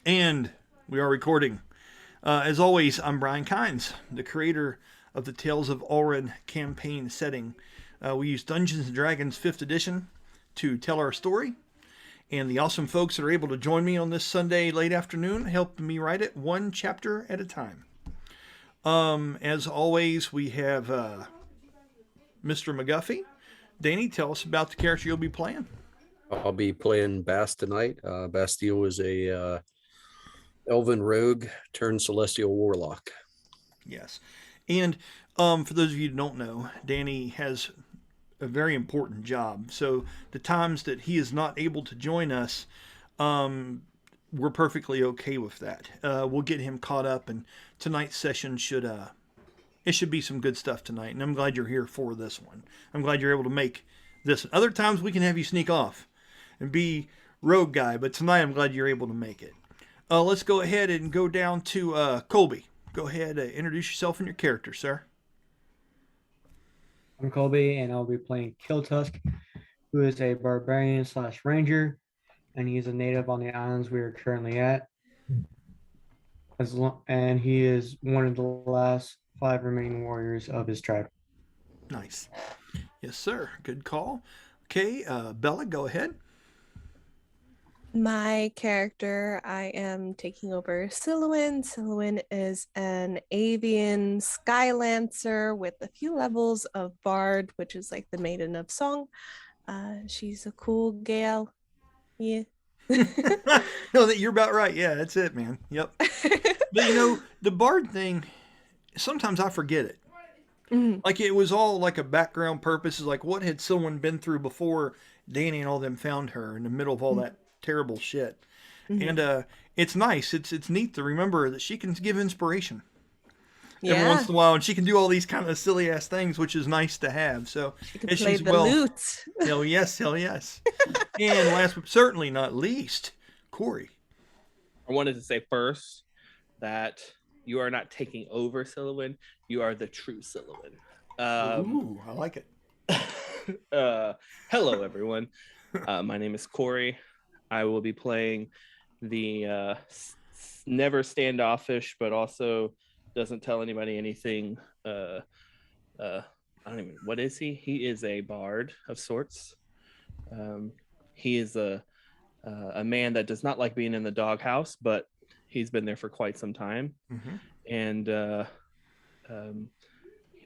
And we are recording. As always, I'm Brian Kynes, the creator of the Tales of Ulran campaign setting. We use Dungeons and Dragons 5th edition to tell our story. And the awesome folks that are able to join me on this Sunday late afternoon help me write it one chapter at a time. As always, we have Mr. McGuffey. Danny, tell us about the character you'll be playing. I'll be playing Bass tonight. Bastille is a elven rogue turned celestial warlock. Yes. And for those of you who don't know, Danny has a very important job. So the times that he is not able to join us, we're perfectly okay with that. We'll get him caught up, and tonight's session should be some good stuff tonight. And I'm glad you're here for this one. I'm glad you're able to make this. Other times we can have you sneak off and be rogue guy, but tonight I'm glad you're able to make it. Let's go ahead and go down to Colby. Go ahead, introduce yourself and your character, sir. I'm Colby, and I'll be playing Killtusk, who is a barbarian / ranger, and he's a native on the islands we are currently at. And he is one of the last 5 remaining warriors of his tribe. Nice. Yes, sir. Good call. Okay, Bella, go ahead. My character, I am taking over Silwyn. Silwyn is an avian sky lancer with a few levels of bard, which is like the maiden of song. She's a cool gal. Yeah. No, that you're about right. Yeah, that's it, man. Yep. But the bard thing, sometimes I forget it. Mm-hmm. Like it was all like a background purpose. Like what had someone been through before Danny and all them found her in the middle of all that terrible shit. Mm-hmm. And it's nice. It's neat to remember that she can give inspiration every Yeah. once in a while, and she can do all these kind of silly ass things, which is nice to have. So She can and play she's the lute. hell yes. And last but certainly not least, Corey. I wanted to say first that you are not taking over Silwyn. You are the true Silwyn. Ooh, I like it. Hello, everyone. My name is Corey. I will be playing the never standoffish, but also doesn't tell anybody anything. I don't even. What is he? He is a bard of sorts. He is a man that does not like being in the doghouse, but he's been there for quite some time. Mm-hmm. And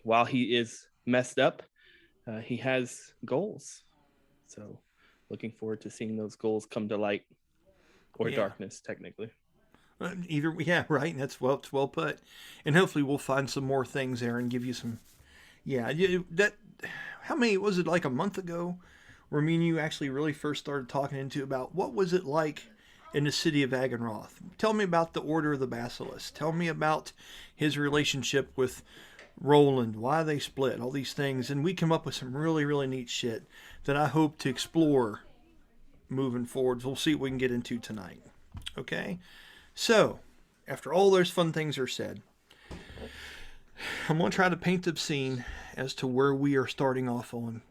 while he is messed up, he has goals. So looking forward to seeing those goals come to light, or darkness, technically. Either, yeah, right. It's well put. And hopefully we'll find some more things there and give you some. Yeah, how many was it? Like a month ago, where me and you actually really first started talking into about what was it like in the city of Agenroth. Tell me about the Order of the Basilisk. Tell me about his relationship with Roland, why they split, all these things. And we come up with some really, really neat shit that I hope to explore moving forward. We'll see what we can get into tonight. Okay? So, after all those fun things are said, I'm going to try to paint the scene as to where we are starting off on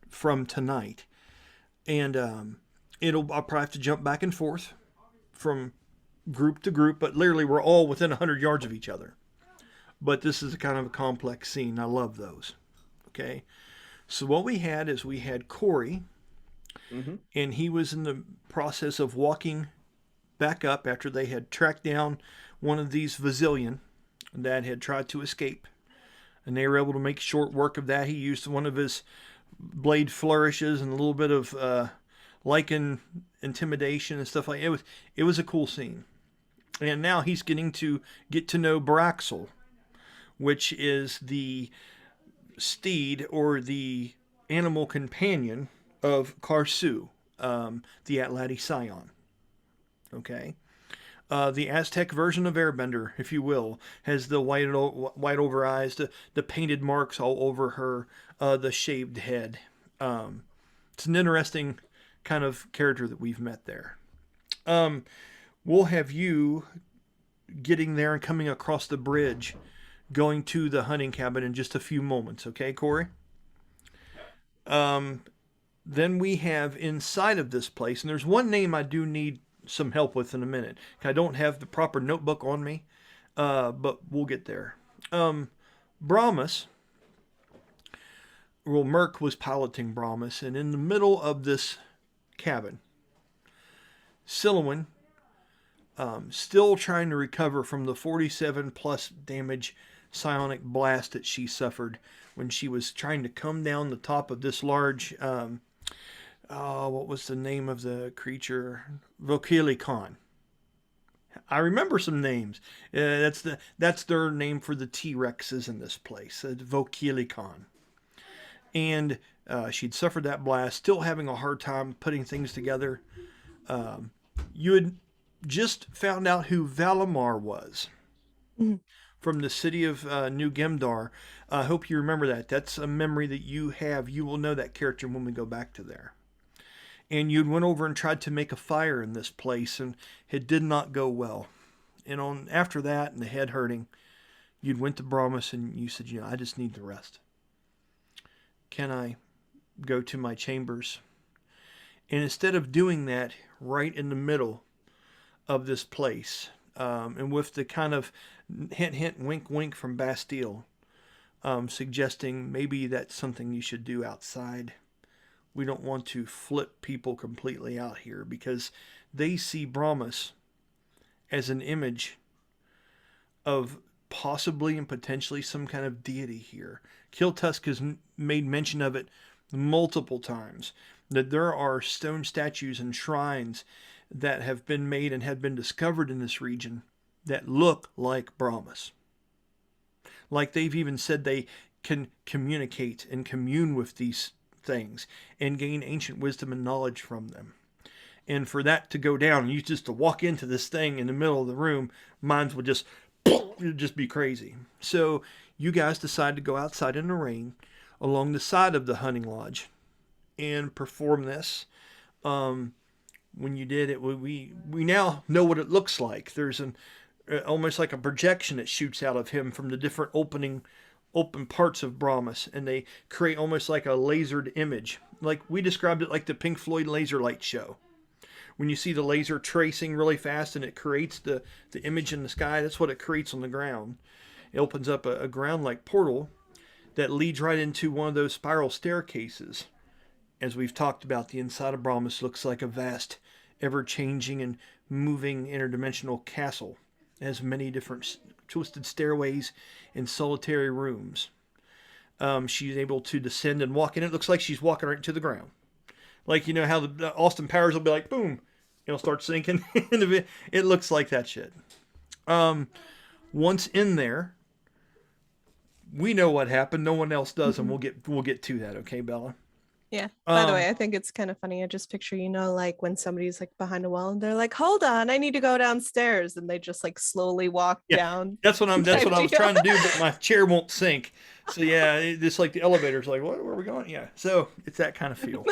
from tonight. And I'll probably have to jump back and forth from group to group, but literally we're all within 100 yards of each other. But this is a kind of a complex scene. I love those. Okay? So what we had is we had Corey, and he was in the process of walking back up after they had tracked down one of these Vasilian that had tried to escape. And they were able to make short work of that. He used one of his blade flourishes and a little bit of Lycan intimidation and stuff like that. It was a cool scene. And now he's getting to get to know Baraxel, which is the steed or the animal companion of Karsu, the Atlati Scion. Okay? The Aztec version of Airbender, if you will, has the white over eyes, the painted marks all over her, the shaved head. It's an interesting kind of character that we've met there. We'll have you getting there and coming across the bridge, going to the hunting cabin in just a few moments. Okay, Corey? Then we have inside of this place, and there's one name I do need some help with in a minute. I don't have the proper notebook on me, but we'll get there. Brahmas, well, Merc was piloting Brahmas, and in the middle of this cabin, Silouan, still trying to recover from the 47 plus damage psionic blast that she suffered when she was trying to come down the top of this large, what was the name of the creature? Valkyrie. I remember some names. That's their name for the T-Rexes in this place, Valkyrie. And she'd suffered that blast, still having a hard time putting things together. You had just found out who Valimar was from the city of New Gemdar. I hope you remember that. That's a memory that you have. You will know that character when we go back to there. And you'd went over and tried to make a fire in this place, and it did not go well. And after that, and the head hurting, you'd went to Brahmas and you said, I just need the rest. Can I go to my chambers? And instead of doing that right in the middle of this place, and with the kind of hint, hint, wink, wink from Bastille, suggesting maybe that's something you should do outside. We don't want to flip people completely out here because they see Brahmas as an image of possibly and potentially some kind of deity here. Kiltusk has made mention of it multiple times, that there are stone statues and shrines that have been made and have been discovered in this region that look like Brahmas. Like they've even said they can communicate and commune with these things and gain ancient wisdom and knowledge from them. And for that to go down, you just to walk into this thing in the middle of the room, minds would just be crazy. So you guys decide to go outside in the rain along the side of the hunting lodge and perform this. When you did it, we now know what it looks like. There's almost like a projection that shoots out of him from the different open parts of Brahmas, and they create almost like a lasered image. Like we described it like the Pink Floyd laser light show. When you see the laser tracing really fast and it creates the image in the sky, that's what it creates on the ground. It opens up a ground-like portal that leads right into one of those spiral staircases. As we've talked about, the inside of Brahmas looks like a vast, ever-changing and moving interdimensional castle. It has many different twisted stairways and solitary rooms. She's able to descend and walk in. It looks like she's walking right to the ground. Like, you know how the Austin Powers will be like, boom, it'll start sinking. It looks like that shit. Once in there, we know what happened. No one else does, and we'll get to that. Okay, Bella? Yeah. By the way, I think it's kind of funny. I just picture, like when somebody's like behind a wall and they're like, hold on, I need to go downstairs. And they just like slowly walk down. That's what I was trying to do, but my chair won't sink. So yeah, it's like the elevator's like, where are we going? Yeah. So it's that kind of feel.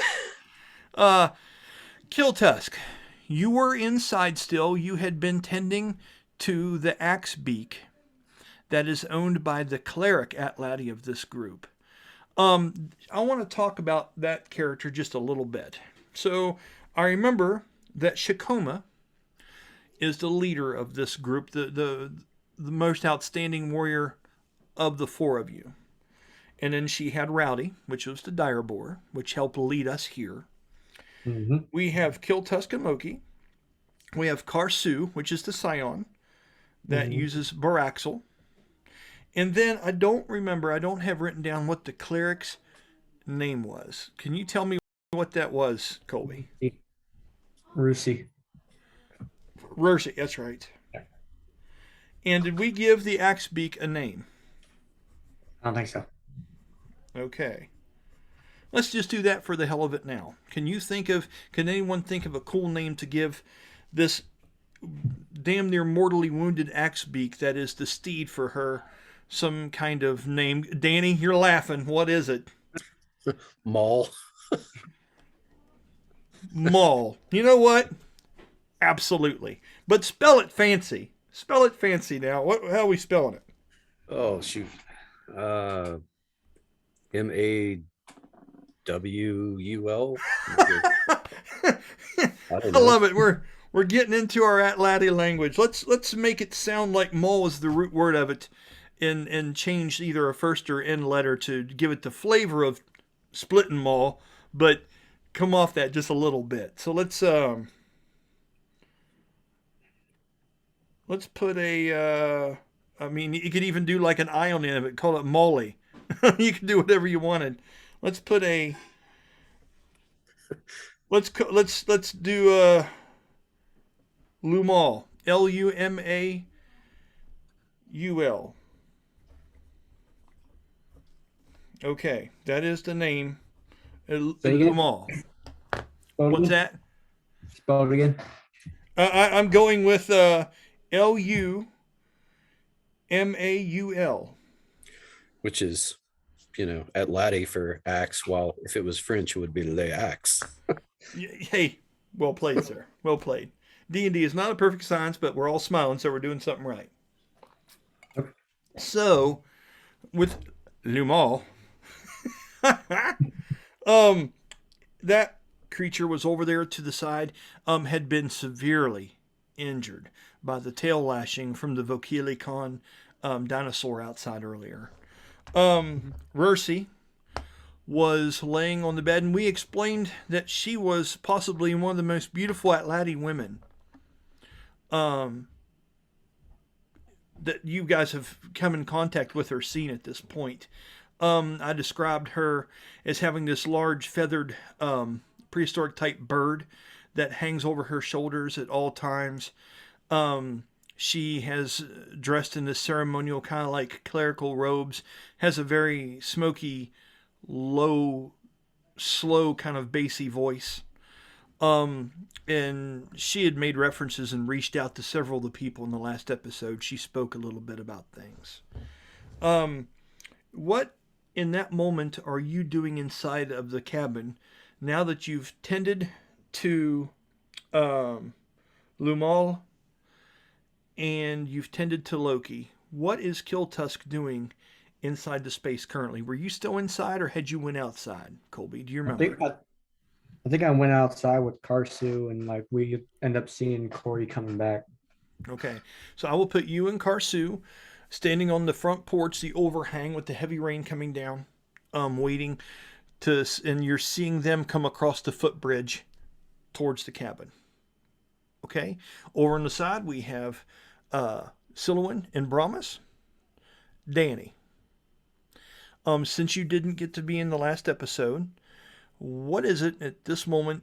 Kiltusk, you were inside still. You had been tending to the axe beak that is owned by the cleric Atladi of this group. I want to talk about that character just a little bit. So I remember that Shakoma is the leader of this group, the most outstanding warrior of the four of you. And then she had Rowdy, which was the Direboar, which helped lead us here. Mm-hmm. We have Kiltusk and Loki. We have Karsu, which is the Scion that uses Baraxel. And then I don't have written down what the cleric's name was. Can you tell me what that was, Colby? Rusi, that's right. Yeah. And did we give the Axebeak a name? I don't think so. Okay. Let's just do that for the hell of it now. Can anyone think of a cool name to give this damn near mortally wounded Axebeak that is the steed for her? Some kind of name. Danny, you're laughing. What is it? Maul. Maul. You know what? Absolutely. But spell it fancy. Spell it fancy now. How are we spelling it? Oh, shoot. MAWUL. I love it. We're getting into our Atlati language. Let's make it sound like mall is the root word of it, and change either a first or end letter to give it the flavor of splitting mall, but come off that just a little bit. So let's put a. I mean, you could even do like an I on the end of it. Call it Molly. You can do whatever you wanted. Let's put a. Let's do Lumal. Lumaul. Okay, that is the name. Say again? Lumal. Spell it What's again? that? Spell it again. I'm going with Lumaul. Which is, Atlati for axe, while if it was French, it would be le axe. Hey, well played, sir. Well played. D&D is not a perfect science, but we're all smiling, so we're doing something right. So, with Lumal, that creature was over there to the side, had been severely injured by the tail lashing from the Vokilikon dinosaur outside earlier. Rursi was laying on the bed, and we explained that she was possibly one of the most beautiful Atlati women that you guys have come in contact with or seen at this point. I described her as having this large feathered prehistoric type bird that hangs over her shoulders at all times. She has dressed in this ceremonial kind of like clerical robes, has a very smoky, low, slow kind of bassy voice. And she had made references and reached out to several of the people in the last episode. She spoke a little bit about things. What in that moment are you doing inside of the cabin now that you've tended to Lumal and you've tended to Loki? What is Kiltusk doing inside the space currently? Were you still inside or had you went outside, Colby? Do you remember? I think I went outside with Karsu, and like we end up seeing Corey coming back. Okay, so I will put you and Karsu standing on the front porch, the overhang with the heavy rain coming down, waiting to, and you're seeing them come across the footbridge towards the cabin. Okay, over on the side we have Silouan and Brahmas, Danny. Since you didn't get to be in the last episode, what is it at this moment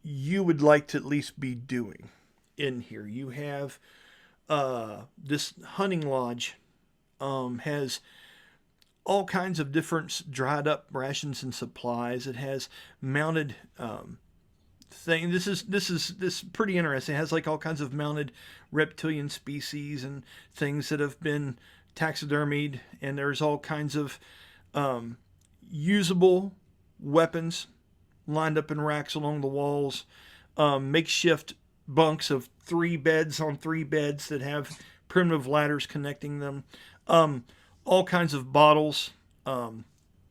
you would like to at least be doing in here? You have this hunting lodge has all kinds of different dried up rations and supplies. It has mounted thing. This is pretty interesting. It has like all kinds of mounted reptilian species and things that have been taxidermied, and there's all kinds of usable weapons lined up in racks along the walls, makeshift bunks of 3 beds on 3 beds that have primitive ladders connecting them, all kinds of bottles,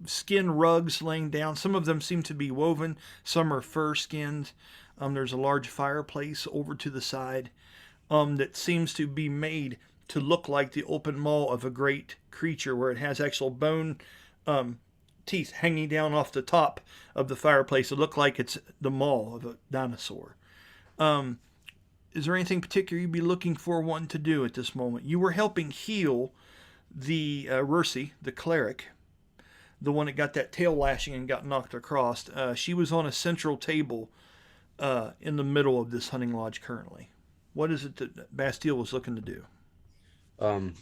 skin rugs laying down. Some of them seem to be woven, some are fur skinned. There's a large fireplace over to the side that seems to be made to look like the open maw of a great creature, where it has actual bone teeth hanging down off the top of the fireplace. It look like it's the maw of a dinosaur. Is there anything particular you'd be looking for one to do at this moment? You were helping heal the Rursi, the cleric, the one that got that tail lashing and got knocked across. She was on a central table in the middle of this hunting lodge currently. What is it that Bastille was looking to do?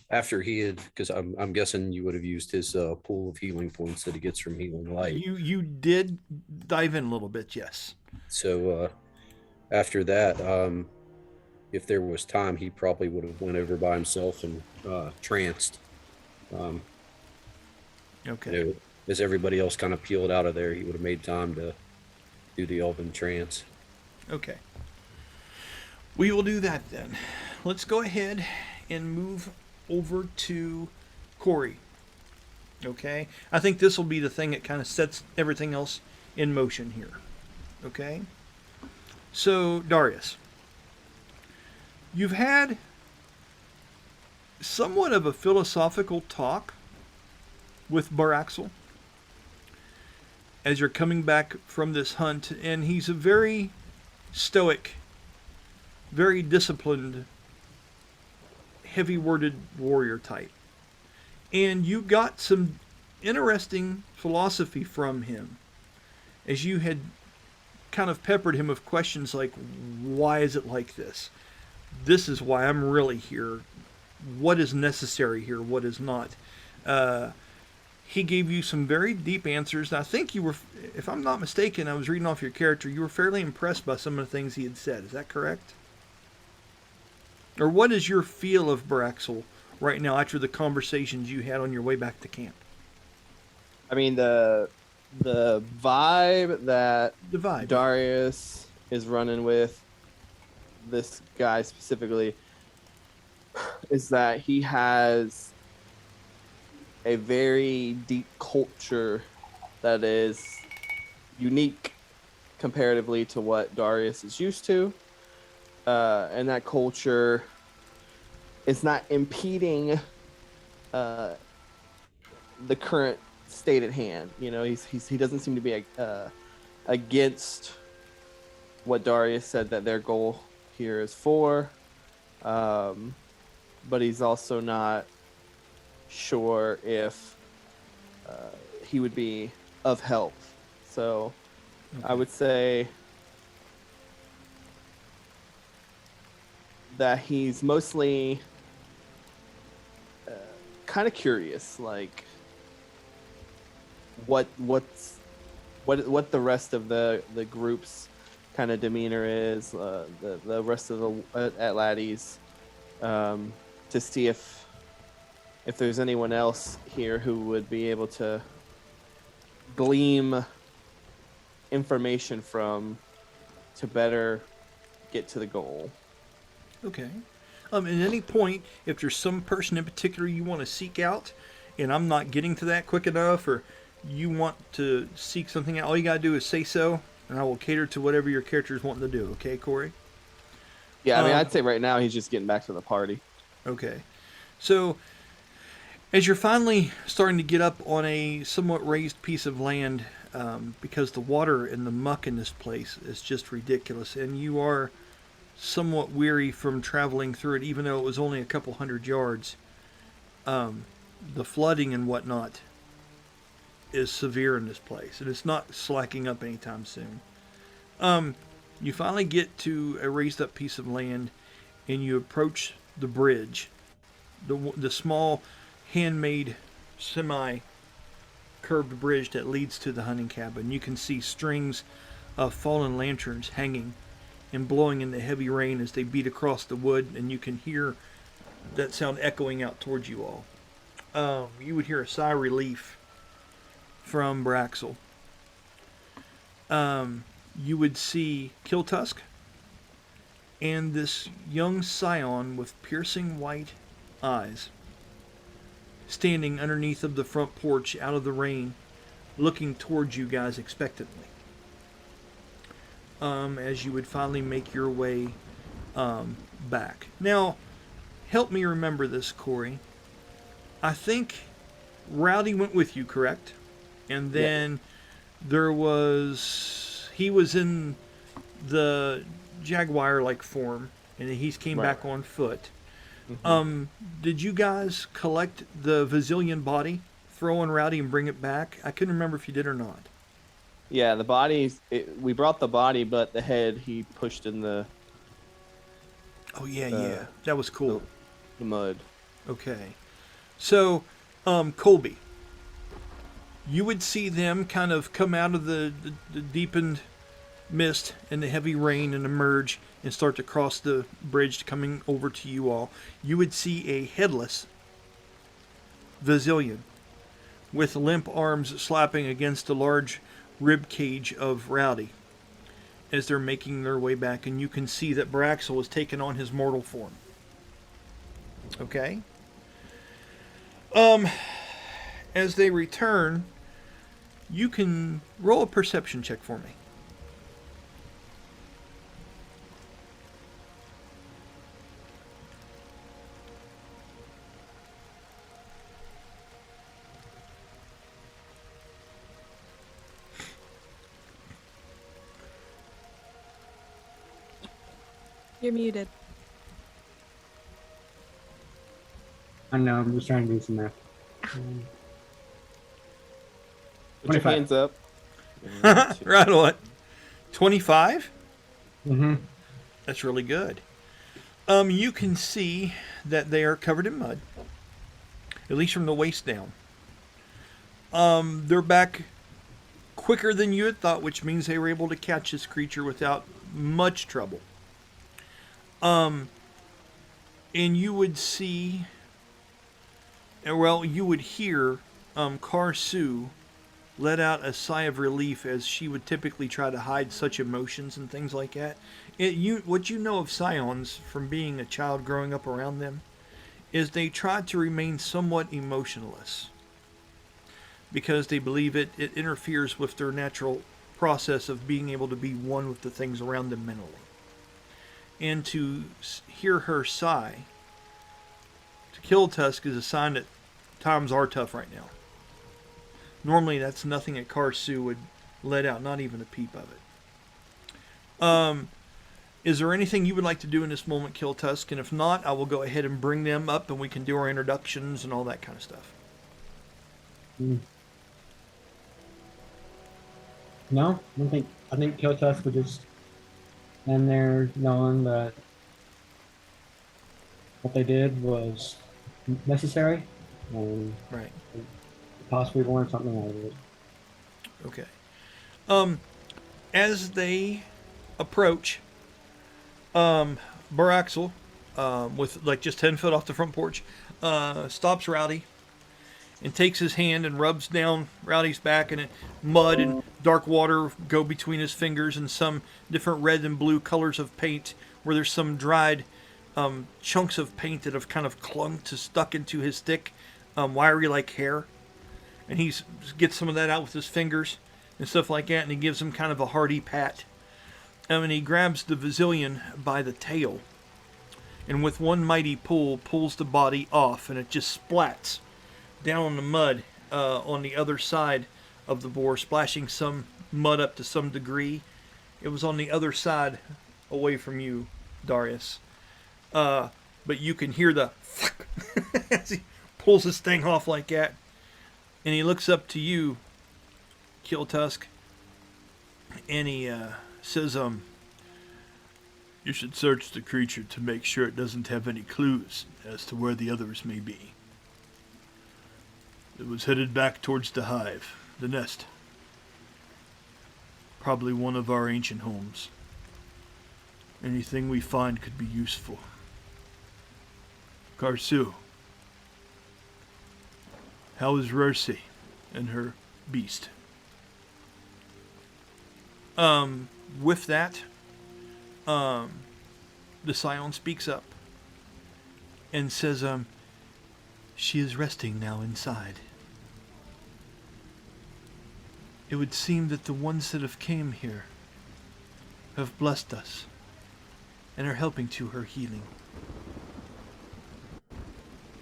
After he had, because I'm guessing you would have used his pool of healing points that he gets from healing light. You did dive in a little bit, yes. So after that, if there was time, he probably would have went over by himself and tranced. Okay. As everybody else kind of peeled out of there, he would have made time to do the elven trance. Okay. We will do that then. Let's go ahead and move over to Corey. Okay? I think this will be the thing that kind of sets everything else in motion here. Okay? So, Darius. You've had somewhat of a philosophical talk with Baraxel as you're coming back from this hunt, and he's a very stoic, very disciplined, heavy-worded warrior type. And you got some interesting philosophy from him as you had kind of peppered him with questions like, why is it like this? This is why I'm really here. What is necessary here? What is not? He gave you some very deep answers. And I think you were, if I'm not mistaken, I was reading off your character, you were fairly impressed by some of the things he had said. Is that correct? Or what is your feel of Baraxel right now after the conversations you had on your way back to camp? I mean, the vibe that Divide. Darius is running with this guy specifically is that he has a very deep culture that is unique comparatively to what Darius is used to. And that culture is not impeding the current state at hand. You know, he doesn't seem to be against what Darius said that their goal here is for. But he's also not sure if he would be of help. So I would say that he's mostly kind of curious, like what the rest of the group's kind of demeanor is, the rest of the Atlantes, to see if there's anyone else here who would be able to glean information from to better get to the goal. Okay. At any point, if there's some person in particular you want to seek out, and I'm not getting to that quick enough, or you want to seek something out, all you gotta do is say so, and I will cater to whatever your character is wanting to do. Okay, Corey? Yeah, I mean, I'd say right now he's just getting back to the party. Okay. So, as you're finally starting to get up on a somewhat raised piece of land, because the water and the muck in this place is just ridiculous, and you are somewhat weary from traveling through it, even though it was only a couple 100 yards, the flooding and whatnot is severe in this place, and it's not slacking up anytime soon. You finally get to a raised up piece of land, and you approach the bridge, the small handmade semi-curved bridge that leads to the hunting cabin. You can see strings of fallen lanterns hanging and blowing in the heavy rain as they beat across the wood, and you can hear that sound echoing out towards you all. You would hear a sigh of relief from Baraxel. You would see Kiltusk and this young scion with piercing white eyes standing underneath of the front porch out of the rain, looking towards you guys expectantly. As you would finally make your way back. Now, help me remember this, Corey. I think Rowdy went with you, correct? And then he was in the jaguar-like form, and he came back on foot. Mm-hmm. Did you guys collect the Vasilian body, throw on Rowdy, and bring it back? I couldn't remember if you did or not. Yeah, the bodies. We brought the body, but the head he pushed in the. Oh yeah, that was cool. The mud. Okay, so Colby, you would see them kind of come out of the deepened mist and the heavy rain and emerge and start to cross the bridge coming over to you all. You would see a headless Vasilian with limp arms slapping against a large rib cage of Rowdy as they're making their way back, and you can see that Baraxel has taken on his mortal form. Okay? As they return, you can roll a perception check for me. You're muted. I know, I'm just trying to do some math. Put your 25. hands up. 1, 2. Right on. 25? Mm-hmm. That's really good. You can see that they are covered in mud, at least from the waist down. They're back quicker than you had thought, which means they were able to catch this creature without much trouble. And you would see, well, you would hear Karsu let out a sigh of relief, as she would typically try to hide such emotions and things like that. What you know of scions from being a child growing up around them is they try to remain somewhat emotionless because they believe it interferes with their natural process of being able to be one with the things around them mentally. And to hear her sigh, to kill Tusk, is a sign that times are tough right now. Normally, that's nothing that Karsu would let out, not even a peep of it. Is there anything you would like to do in this moment, Kill Tusk? And if not, I will go ahead and bring them up, and we can do our introductions and all that kind of stuff. No, I think Kill Tusk would just stand there knowing that what they did was necessary and Right. possibly learn something out of it. Okay. As they approach, Baraxel, with like just 10 foot off the front porch, stops Rowdy and takes his hand and rubs down Rowdy's back, and mud and dark water go between his fingers, and some different red and blue colors of paint, where there's some dried chunks of paint that have kind of stuck into his thick, wiry like hair. And he gets some of that out with his fingers and stuff like that, and he gives him kind of a hearty pat. And he grabs the Vasilian by the tail, and with one mighty pull, pulls the body off, and it just splats down on the mud on the other side of the boar, splashing some mud up to some degree. It was on the other side, away from you, Darius. But you can hear the as he pulls this thing off like that. And he looks up to you, Kill Tusk, and he says, you should search the creature to make sure it doesn't have any clues as to where the others may be. It was headed back towards the hive, the nest. Probably one of our ancient homes. Anything we find could be useful. Karsu. How is Rersi and her beast? With that, the Scion speaks up and says, she is resting now inside. It would seem that the ones that have came here have blessed us and are helping to her healing.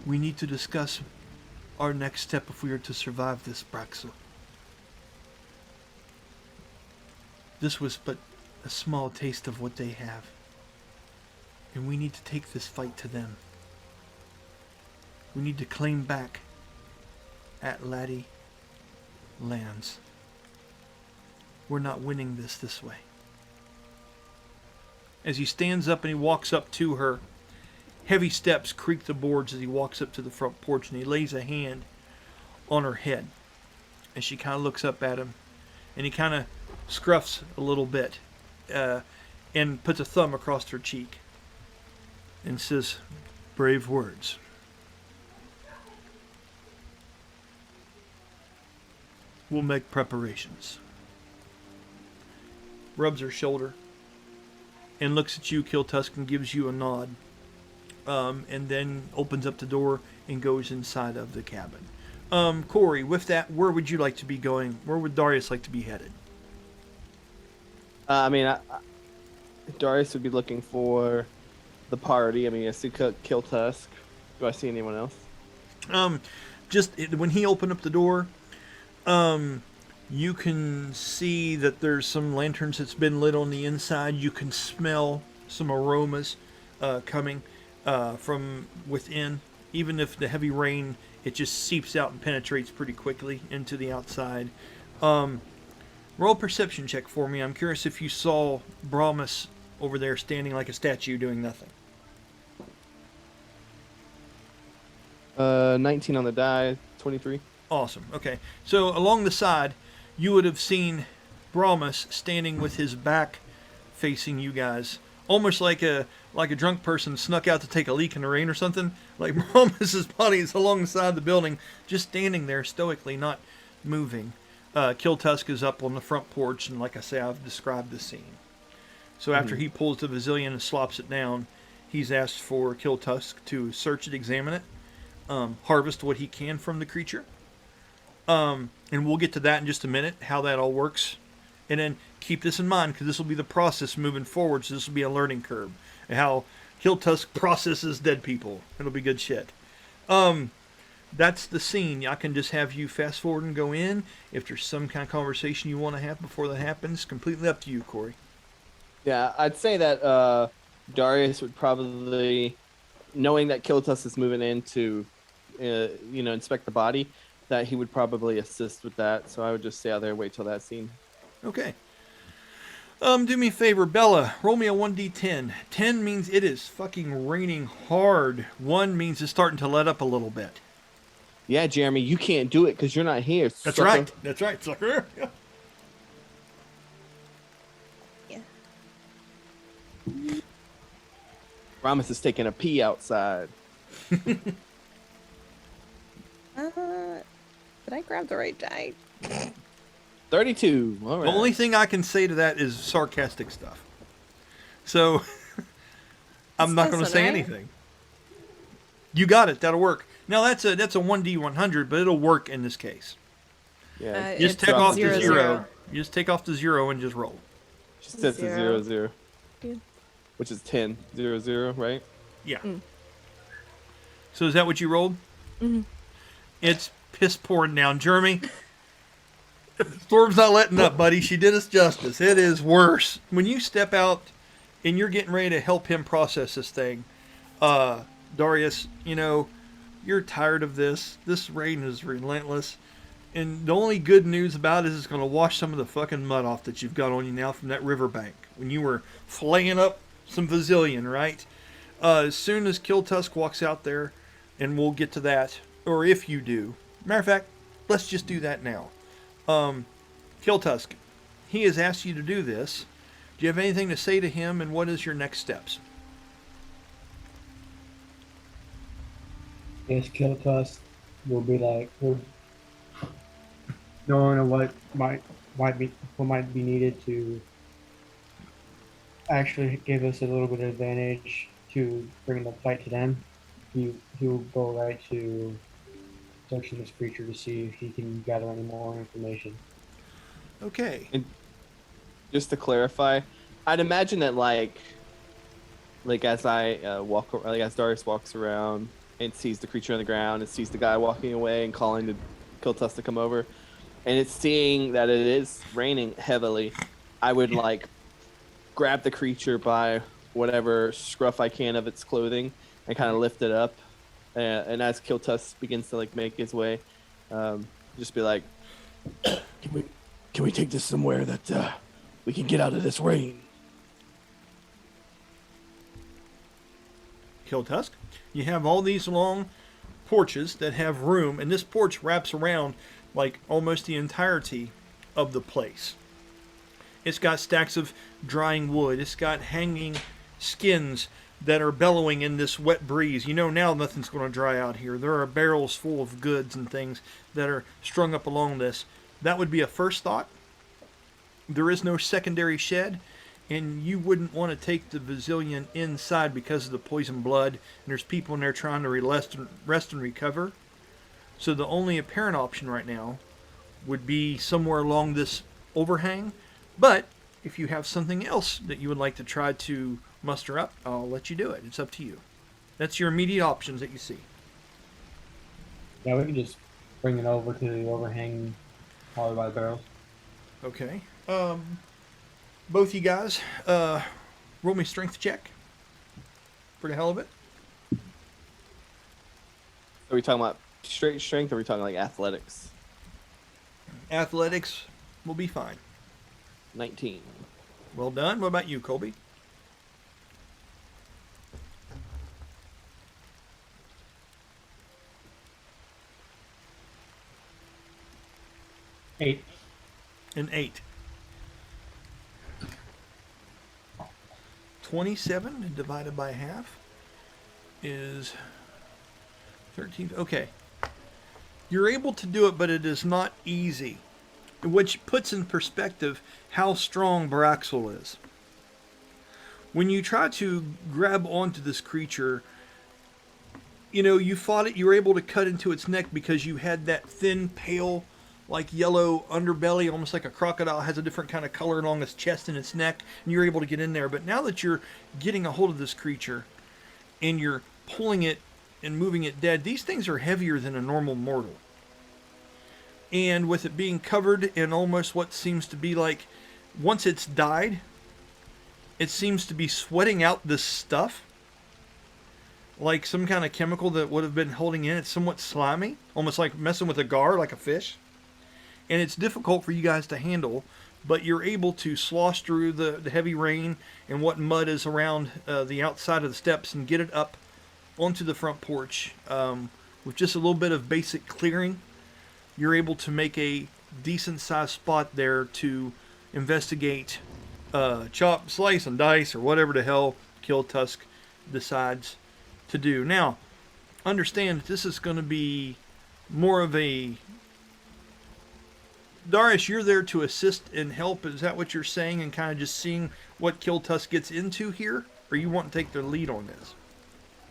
We need to discuss our next step if we are to survive this, Braxel. This was but a small taste of what they have, and we need to take this fight to them. We need to claim back Atlati lands. We're not winning this way. As he stands up and he walks up to her, heavy steps creak the boards as he walks up to the front porch, and he lays a hand on her head. And she kind of looks up at him, and he kind of scruffs a little bit and puts a thumb across her cheek and says, brave words. We'll make preparations. Rubs her shoulder and looks at you, Kill Tusk, and gives you a nod. And then opens up the door and goes inside of the cabin. Corey, with that, where would you like to be going? Where would Darius like to be headed? Darius would be looking for the party. I mean, I see Kill Tusk. Do I see anyone else? Just when he opened up the door, you can see that there's some lanterns that's been lit on the inside. You can smell some aromas coming from within. Even if the heavy rain, it just seeps out and penetrates pretty quickly into the outside. Roll a perception check for me. I'm curious if you saw Brahmas over there standing like a statue doing nothing. 19 on the die, 23. Awesome. Okay. So along the side, you would have seen Brahmas standing with his back facing you guys, almost like a drunk person snuck out to take a leak in the rain or something. Like Brahmas's body is along the side of the building, just standing there stoically, not moving. Kiltusk is up on the front porch, and like I say, I've described the scene. So after he pulls the Vasilion and slops it down, he's asked for Kiltusk to search it, examine it, harvest what he can from the creature. And we'll get to that in just a minute, how that all works. And then keep this in mind, because this will be the process moving forward, so this will be a learning curve. And how Kiltusk processes dead people. It'll be good shit. That's the scene. I can just have you fast forward and go in. If there's some kind of conversation you want to have before that happens, completely up to you, Corey. Yeah, I'd say that Darius would probably, knowing that Kiltus is moving in to, inspect the body, that he would probably assist with that. So I would just stay out there and wait till that scene. Okay. Do me a favor, Bella. Roll me a 1d10. 10 means it is fucking raining hard. 1 means it's starting to let up a little bit. Yeah, Jeremy, you can't do it because you're not here. That's sucker. right. That's right, sucker. Yeah. Ramus is taking a pee outside. Did I grab the right die? 32. All right. The only thing I can say to that is sarcastic stuff. So, I'm not going to That's say right. anything. You got it. That'll work. Now, that's a 1d100, but it'll work in this case. Yeah. You just It's take off the 0, 0. 0. You just take off the 0 and just roll. She sets a 0, 0. Yeah. Which is 10. 0, 0, right? Yeah. Mm. So is that what you rolled? Mhm. It's piss pouring down, Jeremy. Storm's not letting up, buddy. She did us justice. It is worse. When you step out and you're getting ready to help him process this thing, Darius, you're tired of this. This rain is relentless. And the only good news about it is it's going to wash some of the fucking mud off that you've got on you now from that riverbank when you were flaying up some Vasilion, right? As soon as Kiltusk walks out there, and we'll get to that, or if you do. Matter of fact, let's just do that now. Kiltusk, he has asked you to do this. Do you have anything to say to him, and what is your next steps? Yes, Kiltus will be like, knowing what might be needed to actually give us a little bit of advantage to bring the fight to them. He'll go right to searching this creature to see if he can gather any more information. Okay. Just to clarify, I'd imagine that like as I as Darius walks around and sees the creature on the ground and sees the guy walking away and calling to Kiltus to come over, and it's seeing that it is raining heavily, I would grab the creature by whatever scruff I can of its clothing and kind of lift it up, and as Kiltus begins to make his way, just be like, Can we take this somewhere that we can get out of this rain? Kiltusk, you have all these long porches that have room, and this porch wraps around almost the entirety of the place. It's got stacks of drying wood. It's got hanging skins that are bellowing in this wet breeze. Now nothing's going to dry out here. There are barrels full of goods and things that are strung up along this. That would be a first thought. There is no secondary shed, and you wouldn't want to take the Vasilion inside because of the poison blood, and there's people in there trying to rest and recover. So the only apparent option right now would be somewhere along this overhang. But if you have something else that you would like to try to muster up, I'll let you do it. It's up to you. That's your immediate options that you see. Yeah, we can just bring it over to the overhang, probably by the barrels. Okay. Both you guys, roll roll me strength check for the hell of it. Are we talking about straight strength, or are we talking like athletics? Athletics will be fine. 19. Well done. What about you, Colby? Eight. An 8. 27 divided by half is 13. Okay. You're able to do it, but it is not easy, which puts in perspective how strong Baraxel is. When you try to grab onto this creature, you know, you fought it, you were able to cut into its neck because you had that thin, pale, like yellow underbelly, almost like a crocodile has a different kind of color along its chest and its neck, and you're able to get in there. But now that you're getting a hold of this creature and you're pulling it and moving it dead, these things are heavier than a normal mortal. And with it being covered in almost what seems to be like, once it's died, it seems to be sweating out this stuff, like some kind of chemical that would have been holding in. It's somewhat slimy, almost like messing with a gar, like a fish. And it's difficult for you guys to handle, but you're able to slosh through the heavy rain and what mud is around the outside of the steps and get it up onto the front porch. With just a little bit of basic clearing, you're able to make a decent sized spot there to investigate, chop, slice, and dice, or whatever the hell Kill Tusk decides to do. Now, understand that this is going to be more of a... Darius, you're there to assist and help. Is that what you're saying? And kind of just seeing what Kill Tusk gets into here? Or you want to take the lead on this?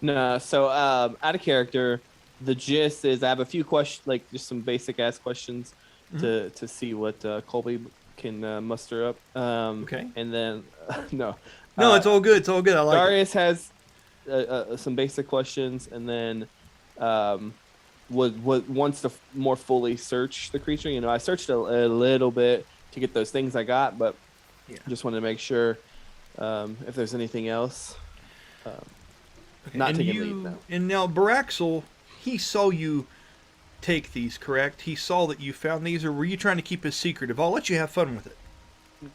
No, so out of character, the gist is I have a few questions, like just some basic ass questions to see what Colby can muster up. Okay. And then, no. No, it's all good. It's all good. I like Darius has some basic questions, and then wants to more fully search the creature. You know, I searched a little bit to get those things I got, but just wanted to make sure if there's anything else. Okay. Not And taking lead now. And now Baraxel, he saw you take these, correct? He saw that you found these, or were you trying to keep a secretive? I'll let you have fun with it.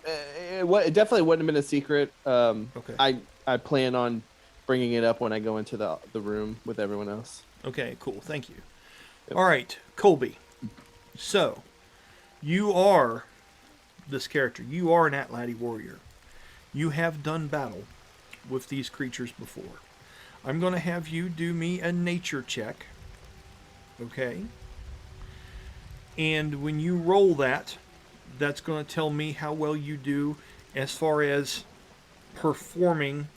It definitely wouldn't have been a secret. Okay. I plan on bringing it up when I go into the room with everyone else. Okay, cool. Thank you. Yep. All right, Colby. So, you are this character. You are an Atlanti warrior. You have done battle with these creatures before. I'm going to have you do me a nature check. Okay? And when you roll that, that's going to tell me how well you do as far as performing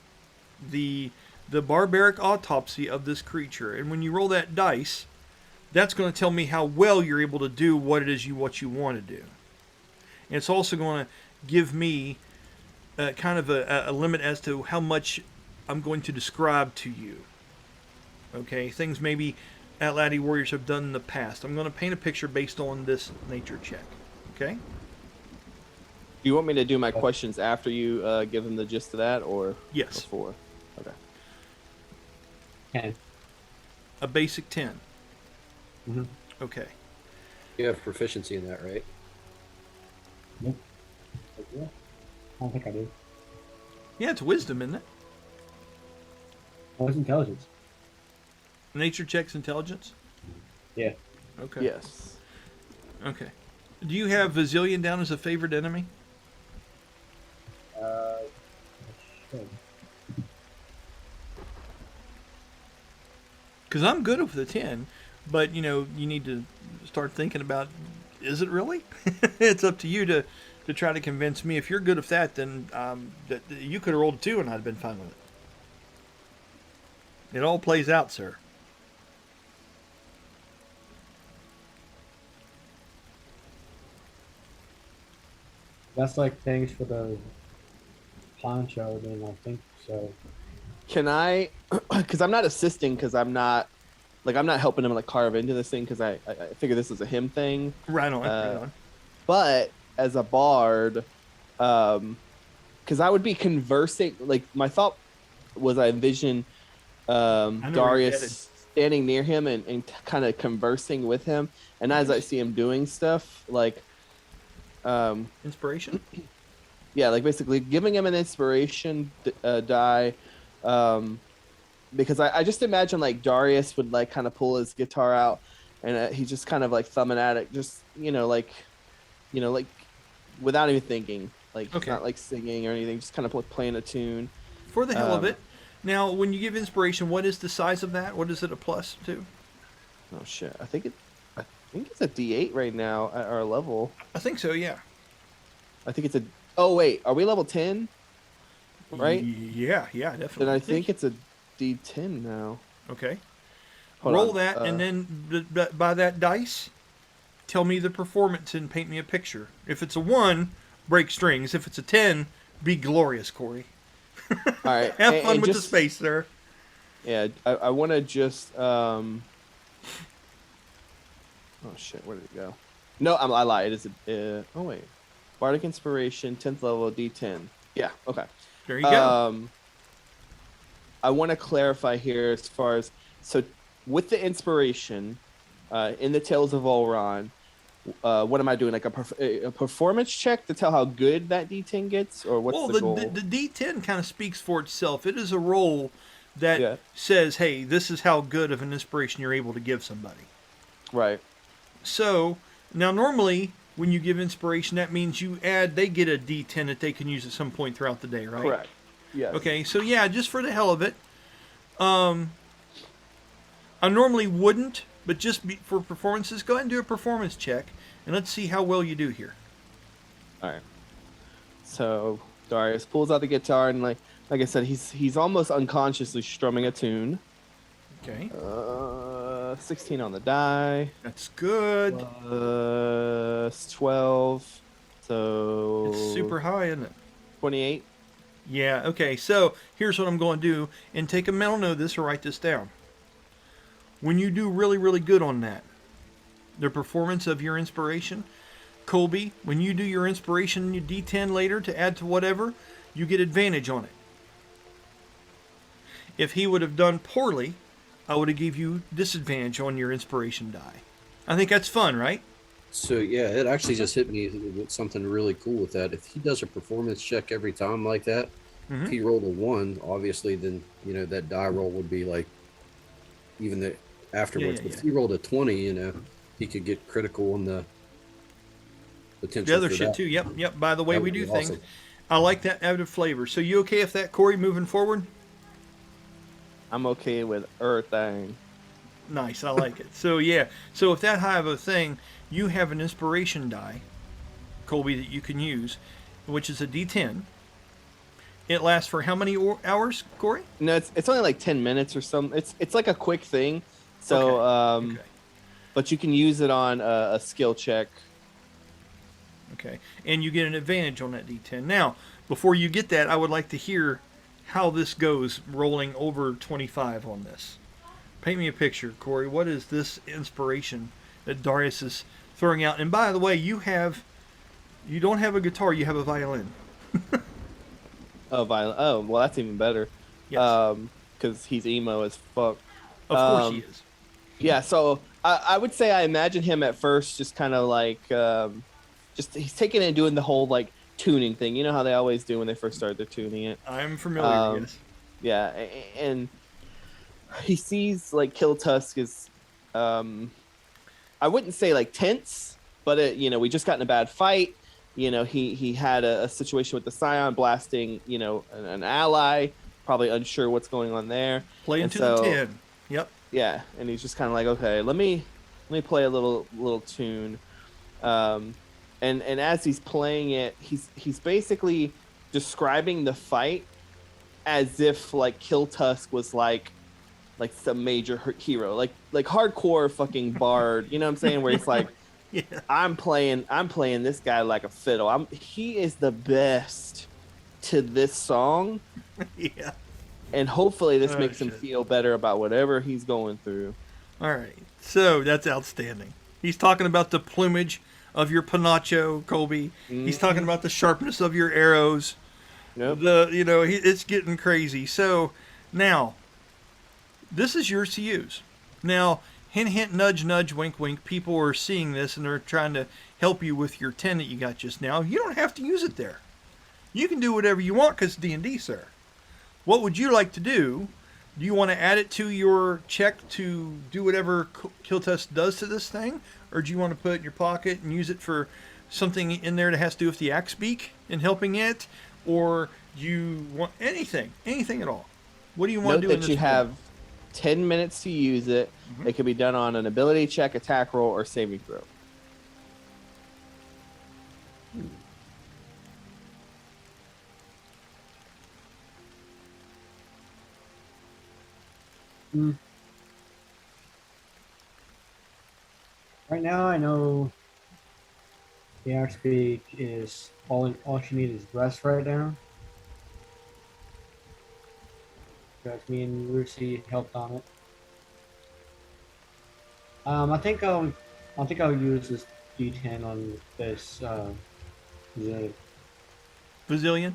the barbaric autopsy of this creature. And when you roll that dice, that's going to tell me how well you're able to do what it is you want to do. And it's also going to give me kind of a limit as to how much I'm going to describe to you. Okay, things maybe Atlanti warriors have done in the past. I'm going to paint a picture based on this nature check. Okay? Do you want me to do my questions after you give them the gist of that, or Yes. before? Okay. 10. A basic 10. Mm-hmm. Okay. You have proficiency in that, right? Nope. I don't think I do. Yeah, it's wisdom, isn't it? Oh, it's intelligence. Nature checks intelligence? Yeah. Okay. Yes. Okay. Do you have Vasilian down as a favorite enemy? I should. Because I'm good with the 10, but, you know, you need to start thinking about, is it really? It's up to you to try to convince me. If you're good with that, then that you could have rolled a 2 and I'd have been fine with it. It all plays out, sir. That's like things for the poncho, then I think so. Can I? Because I'm not assisting. Because I'm not helping him like carve into this thing. Because I figure this is a him thing. Right on. Right on. But as a bard, because I would be conversing. Like my thought was, I envision know where you're headed. Darius standing near him and kind of conversing with him. And as I see him doing stuff, like, Inspiration. yeah, like basically giving him an inspiration die, because I just imagine like Darius would like kind of pull his guitar out, and he's just kind of like thumbing at it, just like without even thinking, like he's Okay. not like singing or anything, just kind of playing a tune. For the hell of it. Now, when you give inspiration, what is the size of that? What is it a plus to? Oh shit! I think it's a D8 right now at our level. I think so. Yeah. I think it's a. Oh wait, are we level 10? Right? Yeah. Definitely. Then I think it's a D10 now. Okay. Hold Roll on, that, and then by that dice, tell me the performance and paint me a picture. If it's a 1, break strings. If it's a 10, be glorious, Corey. All right. Have fun and with the just- space there. Yeah, I want to just. Oh shit! Where did it go? No, I lied. It is a. Oh wait, Bardic Inspiration, 10th level, D10. Yeah. Okay. There you go. I want to clarify here as far as with the inspiration, in the Tales of Ulran, what am I doing? Like a performance check to tell how good that D10 gets, or what's Well, the goal? the D10 kind of speaks for itself. It is a roll that Yeah. says, hey, this is how good of an inspiration you're able to give somebody. Right. So, now normally, when you give inspiration, that means they get a D10 that they can use at some point throughout the day, right? Correct. Yes. Okay, so yeah, just for the hell of it, I normally wouldn't, but for performances, go ahead and do a performance check, and let's see how well you do here. All right. So Darius pulls out the guitar and like I said, he's almost unconsciously strumming a tune. Okay, 16 on the die. that's good. 12. So It's super high, isn't it? 28. Yeah, okay, so here's what I'm going to do, and take a mental note of this or write this down. When you do really, really good on that, the performance of your inspiration, Colby, when you do your inspiration, your D10 later to add to whatever, you get advantage on it. If he would have done poorly, I would have give you disadvantage on your inspiration die. I think that's fun, right? So yeah, it actually just hit me with something really cool with that. If he does a performance check every time like that, if he rolled a 1, obviously, then that die roll would be like even the afterwards. But if he rolled a 20, he could get critical on the potential. The other for shit that. too. Yep. By the way That we would do be things, awesome. I like that added flavor. So you okay with that, Corey, moving forward? I'm okay with everything. Nice, I like it. So yeah, so if that high of a thing, you have an inspiration die, Colby, that you can use, which is a D10. It lasts for how many hours, Corey? No, it's only like 10 minutes or something. It's like a quick thing. So Okay. but you can use it on a skill check. Okay, and you get an advantage on that D10. Now, before you get that, I would like to hear how this goes rolling over 25 on this. Paint me a picture, Corey. What is this inspiration that Darius is throwing out? And by the way, you don't have a guitar, you have a violin. Oh, violin. Oh, well, that's even better. Yes. Because he's emo as fuck. Of course he is. Yeah, so I would say I imagine him at first just kind of like, he's taking it and doing the whole like tuning thing. You know how they always do when they first start their tuning it. I'm familiar, yes. Yeah, and he sees like Kill Tusk is, I wouldn't say like tense, but we just got in a bad fight. He had a situation with the Scion blasting, an ally, probably unsure what's going on there. Play And into so- the 10. Yep. Yeah, and he's just kind of like, okay, let me play a little tune, and as he's playing it, he's basically describing the fight as if like Kill Tusk was like some major hero, like hardcore fucking bard. You know what I'm saying? Where he's like, Yeah. I'm playing this guy like a fiddle. He is the best to this song. Yeah. And hopefully this Oh, makes him shit. feel better about whatever he's going through. All right. So that's outstanding. He's talking about the plumage of your panacho, Colby. He's talking about the sharpness of your arrows. Nope. It's getting crazy. So now, this is yours to use. Now, hint, hint, nudge, nudge, wink, wink. People are seeing this and they're trying to help you with your 10 that you got just now. You don't have to use it there. You can do whatever you want because D&D, sir. What would you like to do? Do you want to add it to your check to do whatever Kill Test does to this thing? Or do you want to put it in your pocket and use it for something in there that has to do with the axe beak and helping it? Or do you want anything at all? What do you want Note to do in that this you form? have 10 minutes to use it. Mhm. It can be done on an ability check, attack roll, or saving throw. Right now, I know the axe beak is all she needs is rest right now. Because me and Lucy helped on it. I think I'll use this D10 on this. Bazillion?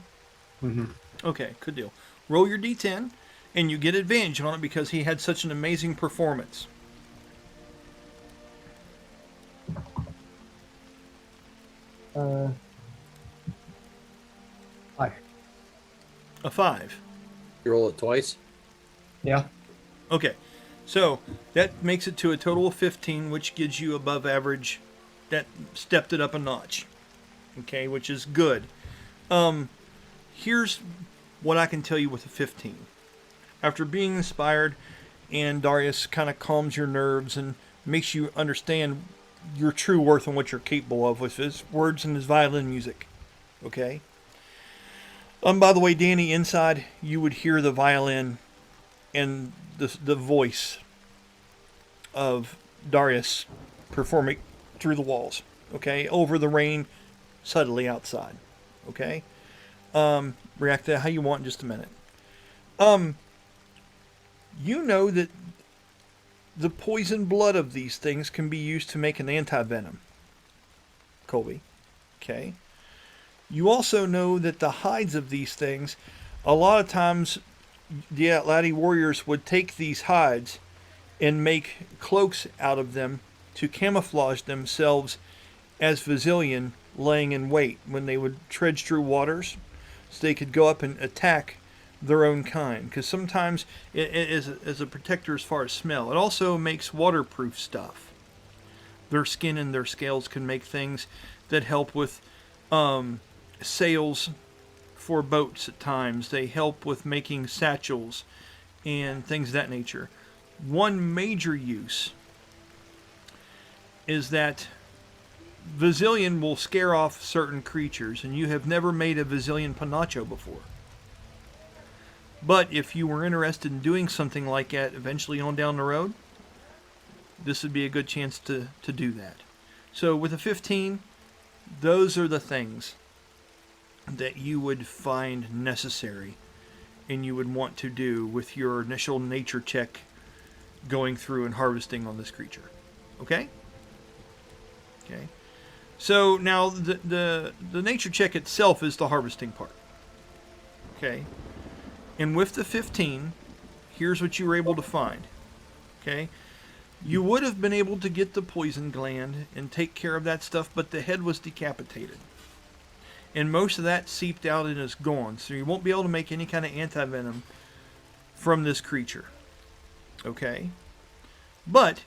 Mm-hmm. Okay, good deal. Roll your D10, and you get advantage on it because he had such an amazing performance. Five. A 5. You roll it twice. Yeah. Okay, so that makes it to a total of 15, which gives you above average. That stepped it up a notch. Okay, which is good. Here's what I can tell you with a 15. After being inspired, and Darius kind of calms your nerves and makes you understand your true worth and what you're capable of with his words and his violin music. Okay? By the way, Danny, inside, you would hear the violin and the voice of Darius performing through the walls. Okay? Over the rain, subtly outside. Okay? React to how you want in just a minute. You know that the poison blood of these things can be used to make an anti-venom. Colby. Okay? You also know that the hides of these things, a lot of times, the Atlanti warriors would take these hides and make cloaks out of them to camouflage themselves as Vasilian laying in wait when they would trudge through waters so they could go up and attack their own kind. Because sometimes it is as a protector as far as smell. It also makes waterproof stuff. Their skin and their scales can make things that help with sails for boats at times. They help with making satchels and things of that nature. One major use is that Vasilian will scare off certain creatures, and you have never made a Vasilian Panacho before. But if you were interested in doing something like that eventually on down the road, this would be a good chance to do that. So with a 15, those are the things that you would find necessary and you would want to do with your initial nature check going through and harvesting on this creature. Okay? Okay. So now the nature check itself is the harvesting part. Okay? And with the 15, here's what you were able to find. Okay? You would have been able to get the poison gland and take care of that stuff, but the head was decapitated. And most of that seeped out and is gone. So you won't be able to make any kind of anti-venom from this creature. Okay? But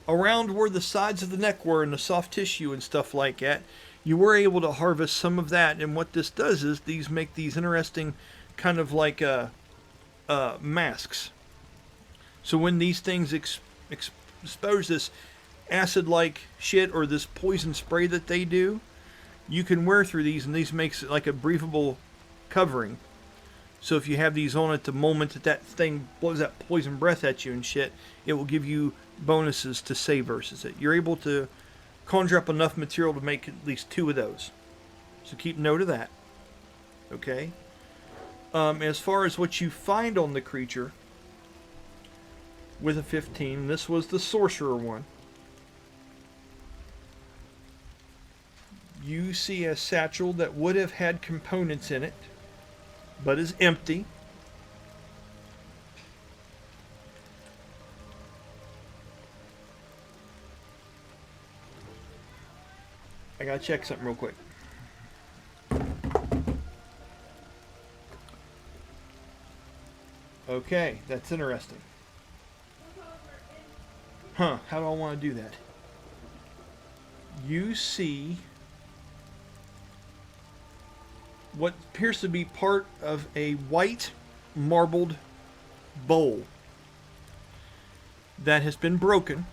around where the sides of the neck were and the soft tissue and stuff like that, you were able to harvest some of that. And what this does is these make these interesting kind of like masks. So when these things expose this acid-like shit or this poison spray that they do, you can wear through these, and these makes it like a breathable covering. So if you have these on at the moment that thing blows that poison breath at you and shit, it will give you bonuses to save versus it. You're able to conjure up enough material to make at least 2 of those. So keep note of that. Okay? As far as what you find on the creature with a 15, this was the sorcerer one. You see a satchel that would have had components in it but is empty. I gotta check something real quick. Okay, that's interesting. Huh, how do I want to do that? You see what appears to be part of a white marbled bowl that has been broken,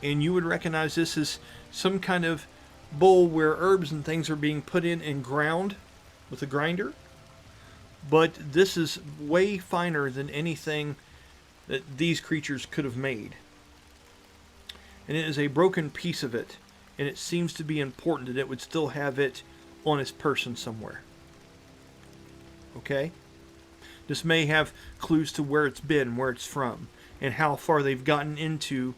and you would recognize this as some kind of bowl where herbs and things are being put in and ground with a grinder. But this is way finer than anything that these creatures could have made. And it is a broken piece of it, and it seems to be important that it would still have it on its person somewhere. Okay? This may have clues to where it's been, where it's from, and how far they've gotten into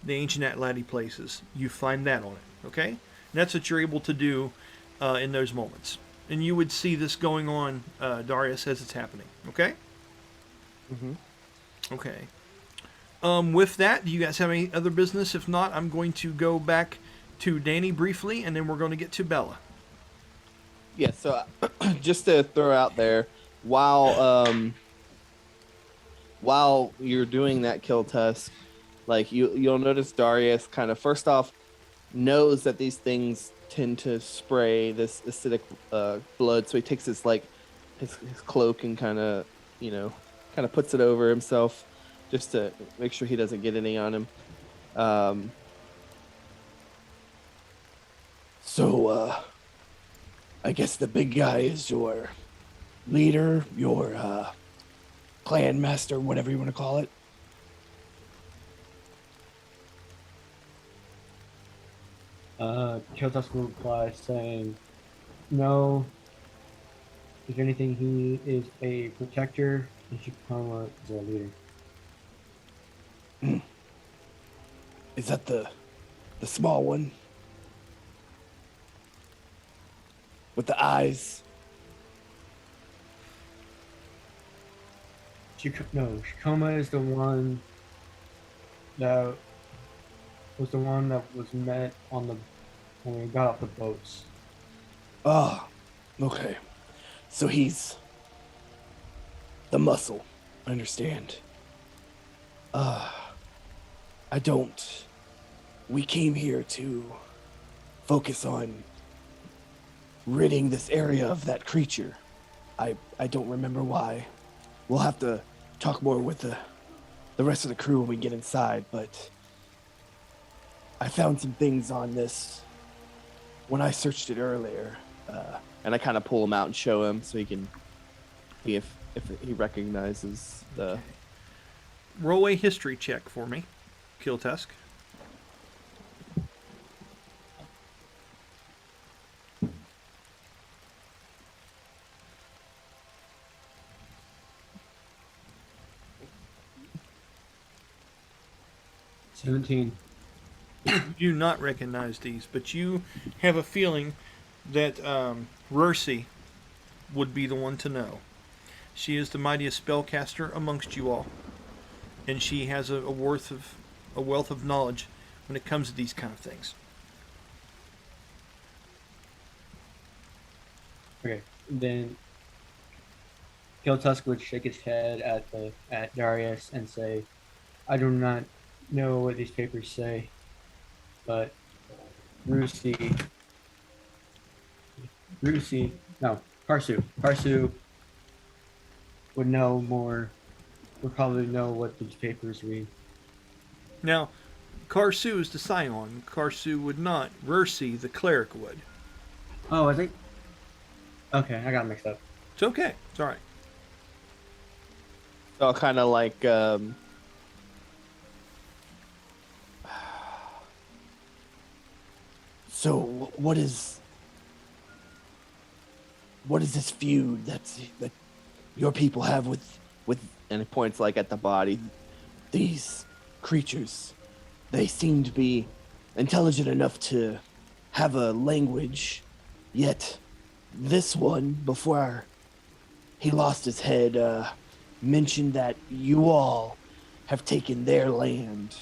the ancient Atlati places. You find that on it, okay? And that's what you're able to do in those moments. And you would see this going on, Darius, as it's happening, okay? Mm-hmm. Okay. With that, do you guys have any other business? If not, I'm going to go back to Danny briefly, and then we're going to get to Bella. Yeah, so just to throw out there, while you're doing that kill tusk, like you'll notice Darius kind of first off knows that these things tend to spray this acidic blood, so he takes his cloak and kind of puts it over himself just to make sure he doesn't get any on him. So I guess the big guy is your leader, your clan master, whatever you want to call it. Kyotas will reply saying, no. If anything, he is a protector, and Shikama is our leader. Is that the small one? With the eyes? Shikama is the one that was met when we got off the boats. Oh, okay. So he's the muscle. I understand. We came here to focus on ridding this area of that creature. I don't remember why. We'll have to talk more with the rest of the crew when we get inside, but I found some things on this when I searched it earlier. And I kind of pull him out and show him so he can see if he recognizes the... Roll a history check for me, Kill Tusk. $17. You do not recognize these, but you have a feeling that Rursi would be the one to know. She is the mightiest spellcaster amongst you all, and she has a wealth of knowledge when it comes to these kind of things. Okay, then Kiltusk would shake his head at Darius and say, I do not know what these papers say, but Karsu would know more, would probably know what these papers read. Now, Karsu is the Scion. Karsu would not. Rursi, the cleric, would. Oh, I think... Okay, I got mixed up. It's okay. It's all right. So kind of like... So what is this feud that your people have with and it points like at the body? These creatures, they seem to be intelligent enough to have a language, yet this one, before he lost his head, mentioned that you all have taken their land.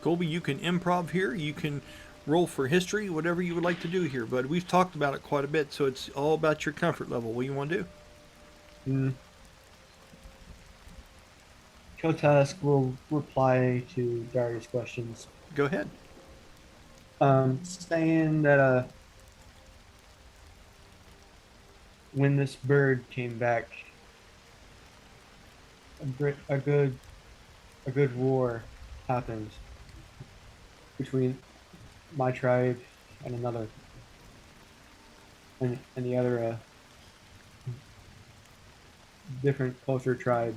Colby, you can improv here. You can roll for history, whatever you would like to do here, bud. We've talked about it quite a bit, so it's all about your comfort level. What do you want to do? Kotask will reply to Darius' questions, Go ahead. saying that when this bird came back, a good war happened between my tribe and another, and the other different culture tribe,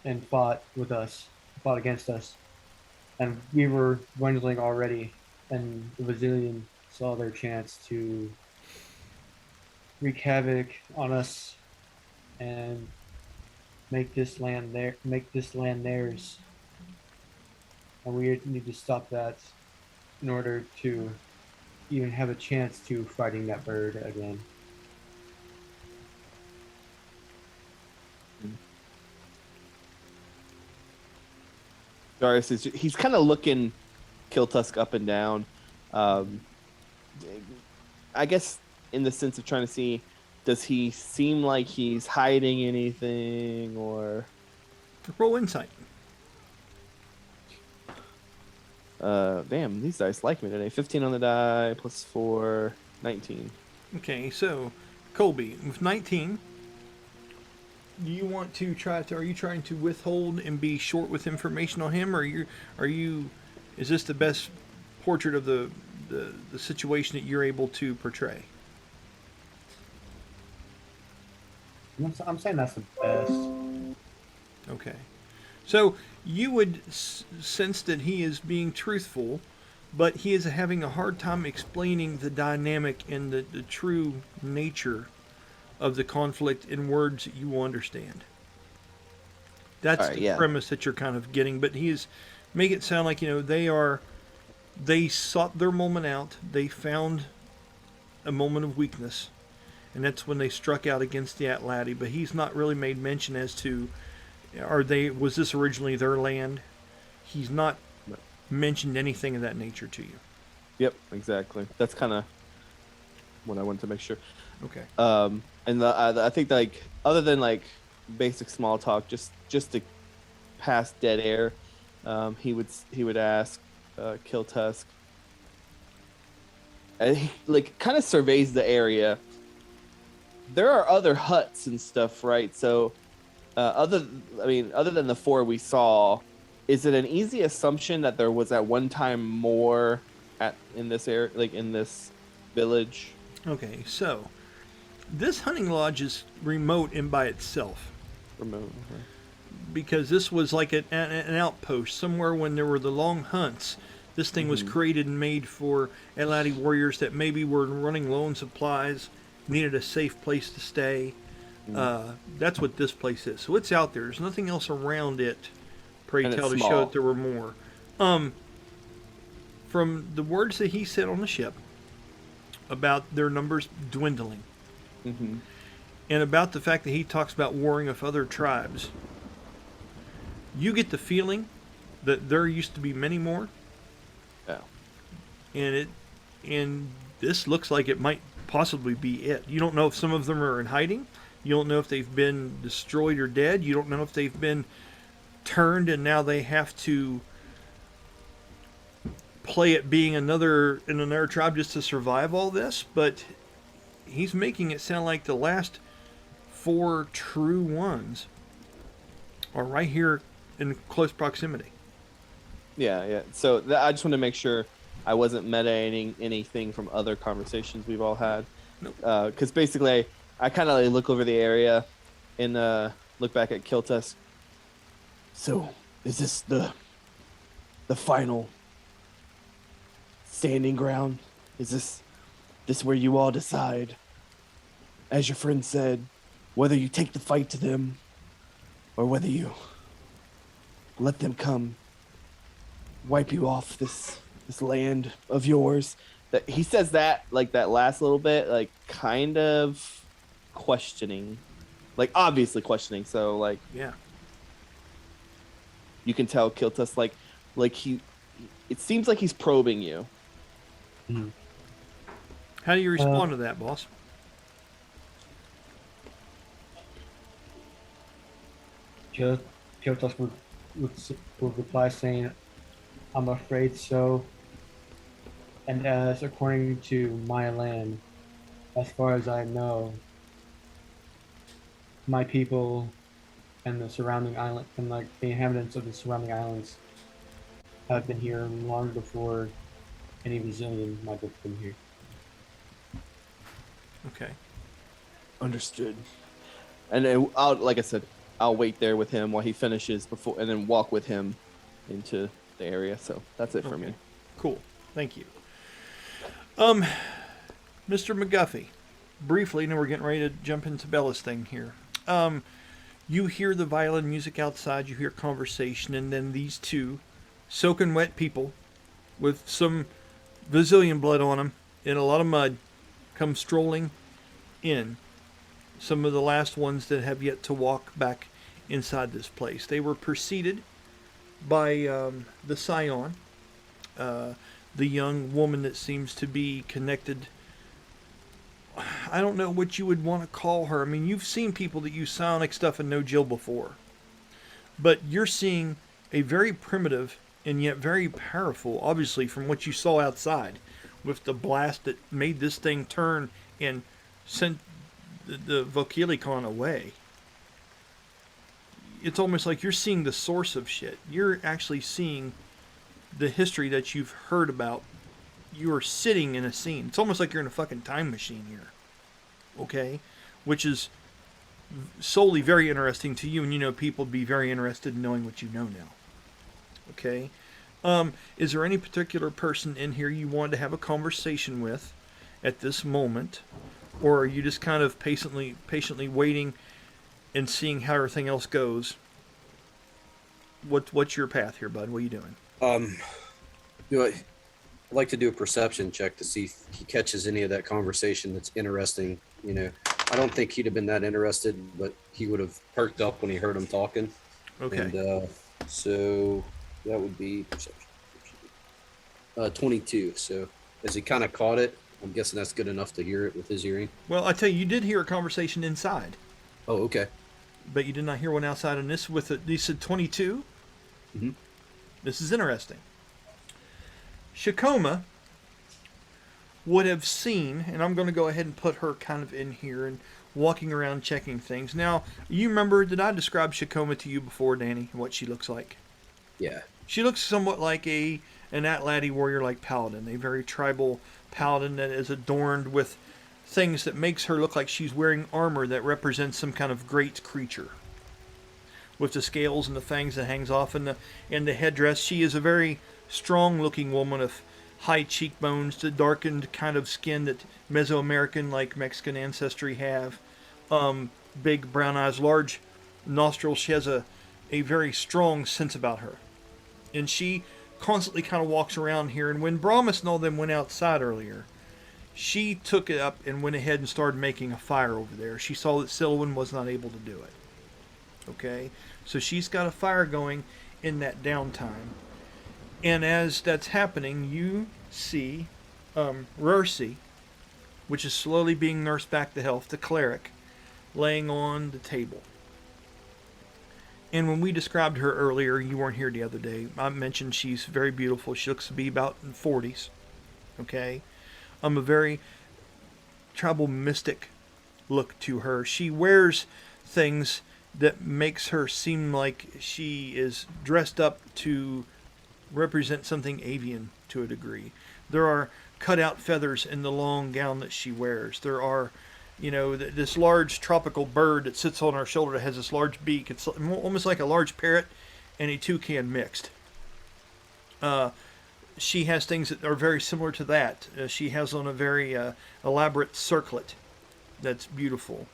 and fought against us, and we were dwindling already, and the Brazilian saw their chance to wreak havoc on us and make this land theirs, and we need to stop that in order to even have a chance to fighting that bird again. Darius he's kind of looking Kiltusk up and down. I guess in the sense of trying to see, does he seem like he's hiding anything, or Roll insight. damn, these dice like me today. 15 on the die plus 4, 19. Okay, so Colby, with 19, do you want to are you trying to withhold and be short with information on him, or is this the best portrait of the situation that you're able to portray? I'm saying that's the best. Okay. So you would sense that he is being truthful, but he is having a hard time explaining the dynamic and the true nature of the conflict in words that you will understand. That's the premise that you're kind of getting, but he is making it sound like, they sought their moment out. They found a moment of weakness, and that's when they struck out against the Atlati, but he's not really made mention as to was this originally their land? He's not mentioned anything of that nature to you. Yep, exactly. That's kind of what I wanted to make sure. Okay. And I think like other than like basic small talk, just to pass dead air, he would ask Kiltusk, and he like kind of surveys the area. There are other huts and stuff, right? So other than the 4 we saw, is it an easy assumption that there was at one time more in this area, like in this village? Okay, so this hunting lodge is remote and by itself. Remote. Okay. Because this was like an outpost somewhere when there were the long hunts. This thing was created and made for Atlati warriors that maybe were running low on supplies, needed a safe place to stay. That's what this place is. So it's out there. There's nothing else around it, pray tell, to show that there were more. From the words that he said on the ship about their numbers dwindling, and about the fact that he talks about warring with other tribes, you get the feeling that there used to be many more. Yeah. And this looks like it might possibly be it. You don't know if some of them are in hiding. You don't know if they've been destroyed or dead. You don't know if they've been turned and now they have to play it being another tribe just to survive all this. But he's making it sound like the last 4 true ones are right here in close proximity. Yeah. So I just want to make sure I wasn't meta-ating anything from other conversations we've all had. Nope. Because basically, I kind of look over the area and look back at Kiltusk. So, is this the final standing ground? Is this where you all decide, as your friend said, whether you take the fight to them or whether you let them come wipe you off this land of yours that he says that like that last little bit, like kind of questioning, like obviously questioning. So like Yeah. you can tell Kiltus like he, it seems like he's probing you. Mhm. How do you respond to that, boss? Kyotos would reply saying, "I'm afraid so. And as according to my land, as far as I know, my people and the surrounding island and like the inhabitants of the surrounding islands have been here long before any Brazilian might have been here." Okay. Understood. And then I'll, like I said, I'll wait there with him while he finishes before, and then walk with him into the area. So that's it for me. Cool. Thank you. Mr. McGuffey, briefly, now we're getting ready to jump into Bella's thing here. You hear the violin music outside, you hear conversation, and then these two soaking wet people with some Brazilian blood on them and a lot of mud come strolling in. Some of the last ones that have yet to walk back inside this place. They were preceded by the Scion, the young woman that seems to be connected. I don't know what you would want to call her. I mean, you've seen people that use psionic stuff and know Jill before. But you're seeing a very primitive and yet very powerful, obviously, from what you saw outside, with the blast that made this thing turn and sent the Vokilikon away. It's almost like you're seeing the source of shit. You're actually seeing the history that you've heard about. You are sitting in a scene. It's almost like you're in a fucking time machine here. Okay? Which is solely very interesting to you, and you know people would be very interested in knowing what you know now. Okay? Is there any particular person in here you wanted to have a conversation with at this moment? Or are you just kind of patiently waiting and seeing how everything else goes? What's your path here, bud? What are you doing? I'd like to do a perception check to see if he catches any of that conversation that's interesting. You know, I don't think he'd have been that interested, but he would have perked up when he heard him talking. Okay. And so that would be perception. 22. So as he kind of caught it, I'm guessing that's good enough to hear it with his hearing. Well, I tell you, you did hear a conversation inside. Oh, okay. But you did not hear one outside. And this with you said 22? Mm-hmm. This is interesting. Shakoma would have seen, and I'm going to go ahead and put her kind of in here and walking around checking things. Now, you remember, did I describe Shakoma to you before, Danny, what she looks like? Yeah. She looks somewhat like an Atladi warrior like paladin, a very tribal paladin that is adorned with things that makes her look like she's wearing armor that represents some kind of great creature. With the scales and the fangs that hangs off and the headdress, she is a very strong-looking woman of high cheekbones, the darkened kind of skin that Mesoamerican, like Mexican ancestry have. Big brown eyes, large nostrils. She has a very strong sense about her. And she constantly kind of walks around here. And when Brahmas and all them went outside earlier, she took it up and went ahead and started making a fire over there. She saw that Silwyn was not able to do it. Okay? So she's got a fire going in that downtime. And as that's happening, you see Rursi, which is slowly being nursed back to health, the cleric, laying on the table. And when we described her earlier, you weren't here the other day, I mentioned she's very beautiful. She looks to be about in 40s. Okay? A very tribal mystic look to her. She wears things that makes her seem like she is dressed up to represent something avian to a degree. There are cutout feathers in the long gown that she wears. There are, you know, this large tropical bird that sits on her shoulder that has this large beak. It's almost like a large parrot and a toucan mixed. She has things that are very similar to that. She has on a very elaborate circlet that's beautiful.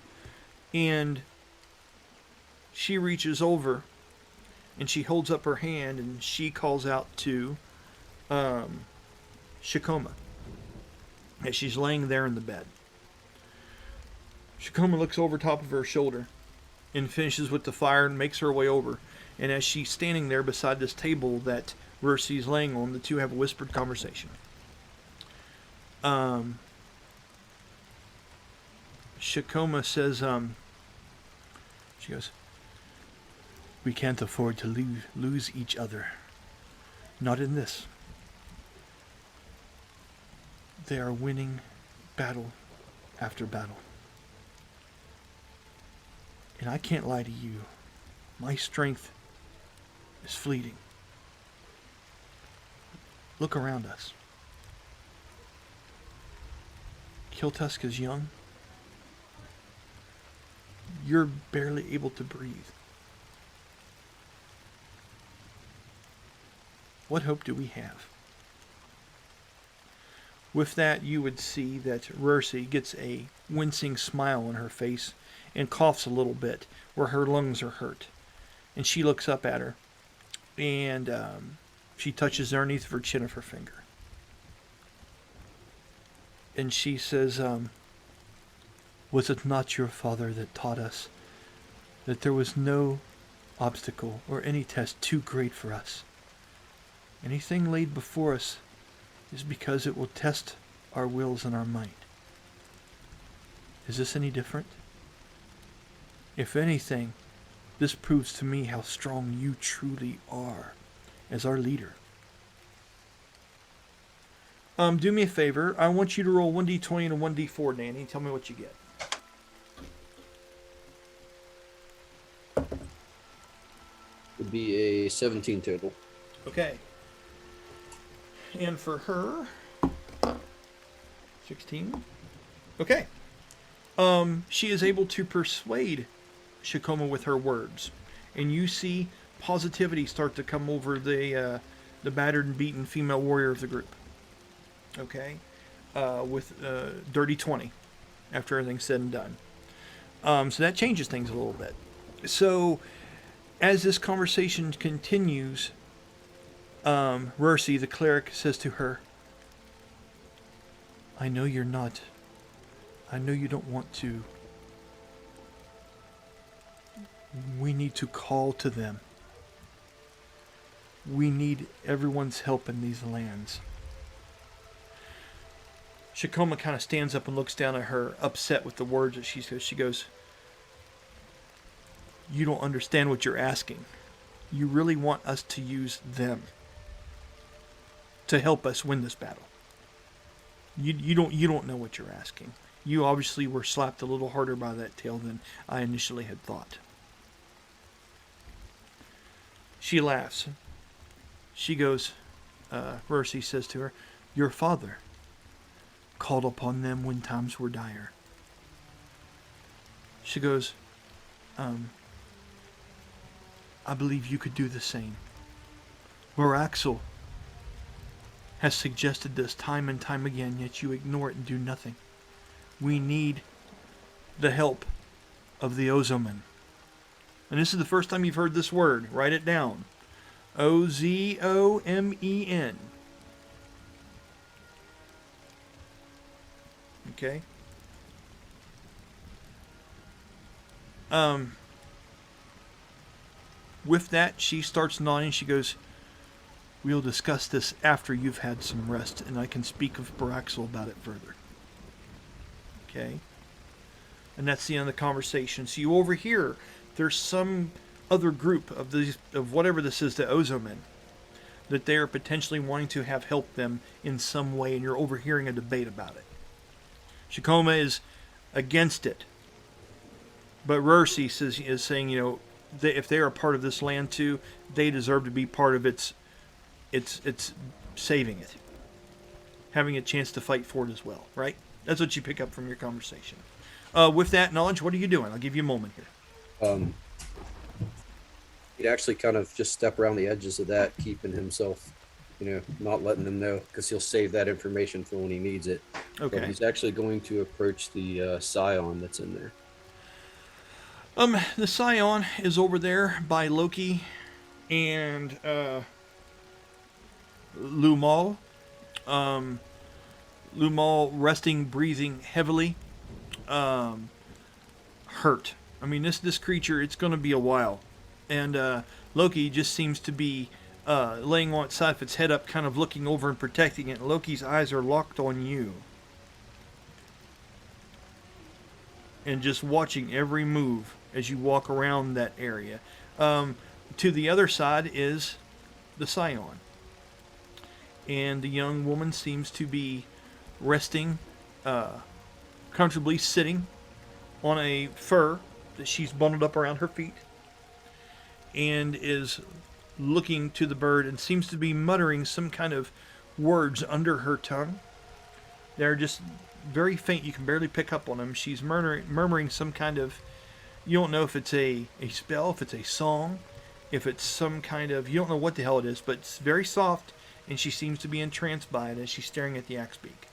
And she reaches over and she holds up her hand and she calls out to Shakoma. as she's laying there in the bed. Shakoma looks over top of her shoulder and finishes with the fire and makes her way over. And as she's standing there beside this table that Mercy's laying on, the two have a whispered conversation. Shakoma says, she goes, "We can't afford to lose each other. Not in this. They are winning battle after battle. And I can't lie to you. My strength is fleeting. Look around us. Kiltusk is young. You're barely able to breathe. What hope do we have?" With that, you would see that Mercy gets a wincing smile on her face and coughs a little bit where her lungs are hurt. And she looks up at her, and she touches underneath her chin of her finger. And she says, "Was it not your father that taught us that there was no obstacle or any test too great for us? Anything laid before us is because it will test our wills and our might. Is this any different? If anything, this proves to me how strong you truly are as our leader. Do me a favor. I want you to roll 1d20 and a 1d4, Danny. Tell me what you get." Would be a 17 total. Okay. And for her, 16. Okay. She is able to persuade Shakoma with her words, and you see positivity start to come over the battered and beaten female warrior of the group. Okay, with dirty 20 after everything's said and done. So that changes things a little bit. So as this conversation continues, Mercy, the cleric, says to her, I know you don't want to. We need to call to them. We need everyone's help in these lands." Shakoma kind of stands up and looks down at her, upset with the words that she says. She goes, "You don't understand what you're asking. You really want us to use them to help us win this battle. You don't know what you're asking. You obviously were slapped a little harder by that tail than I initially had thought." She laughs. She goes, Mercy says to her, "Your father called upon them when times were dire." She goes, I believe you could do the same. Varaxel has suggested this time and time again, yet you ignore it and do nothing. We need the help of the Ozomen. And this is the first time you've heard this word. Write it down. Ozomen. Okay? With that, she starts nodding. She goes, "We'll discuss this after you've had some rest, and I can speak of Varaxel about it further." Okay? And that's the end of the conversation. So you overhear there's some other group of these, of whatever this is, the Ozomen, that they are potentially wanting to have help them in some way, and you're overhearing a debate about it. Shakoma is against it, but Mercy is saying, if they are a part of this land too, they deserve to be part of its saving it, having a chance to fight for it as well, right? That's what you pick up from your conversation. With that knowledge, what are you doing? I'll give you a moment here. He'd actually kind of just step around the edges of that, keeping himself, not letting them know, because he'll save that information for when he needs it. Okay. But he's actually going to approach the Scion that's in there. The Scion is over there by Loki and Lumal. Lumal resting, breathing heavily. Hurt. I mean, this creature, it's going to be a while. And Loki just seems to be laying on its side, its head up, kind of looking over and protecting it. Loki's eyes are locked on you. And just watching every move as you walk around that area. To the other side is the Scion. And the young woman seems to be resting, comfortably sitting on a fur that she's bundled up around her feet, and is looking to the bird and seems to be muttering some kind of words under her tongue. They're just very faint. You can barely pick up on them. She's murmuring some kind of, you don't know if it's a spell, if it's a song, if it's some kind of, you don't know what the hell it is, but it's very soft, and she seems to be entranced by it as she's staring at the axe beak.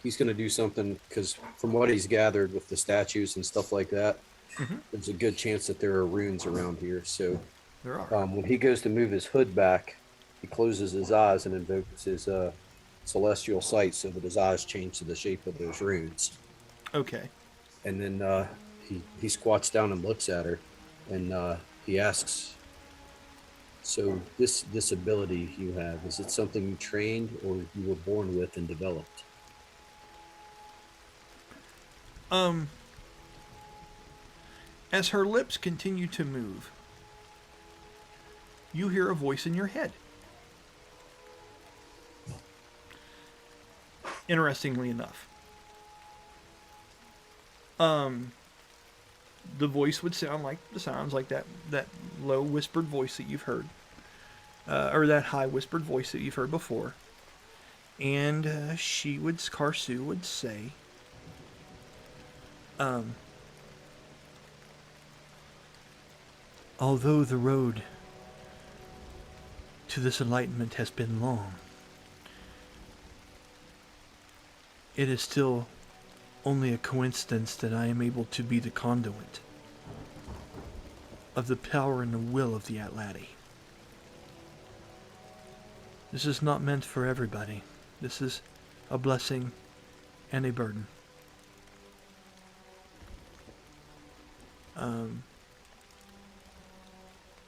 He's going to do something, because from what he's gathered with the statues and stuff like that, there's a good chance that there are runes around here. So There are. when he goes to move his hood back, he closes his eyes and invokes his celestial sight so that his eyes change to the shape of those runes. Okay. And then he squats down and looks at her, and he asks, so this ability you have, is it something you trained or you were born with and developed? As her lips continue to move, you hear a voice in your head. Interestingly enough. The voice would sound like the sounds like that low whispered voice that you've heard. Or that high whispered voice that you've heard before. And Karsu would say, although the road to this enlightenment has been long, it is still only a coincidence that I am able to be the conduit of the power and the will of the Atlati. This is not meant for everybody. This is a blessing and a burden.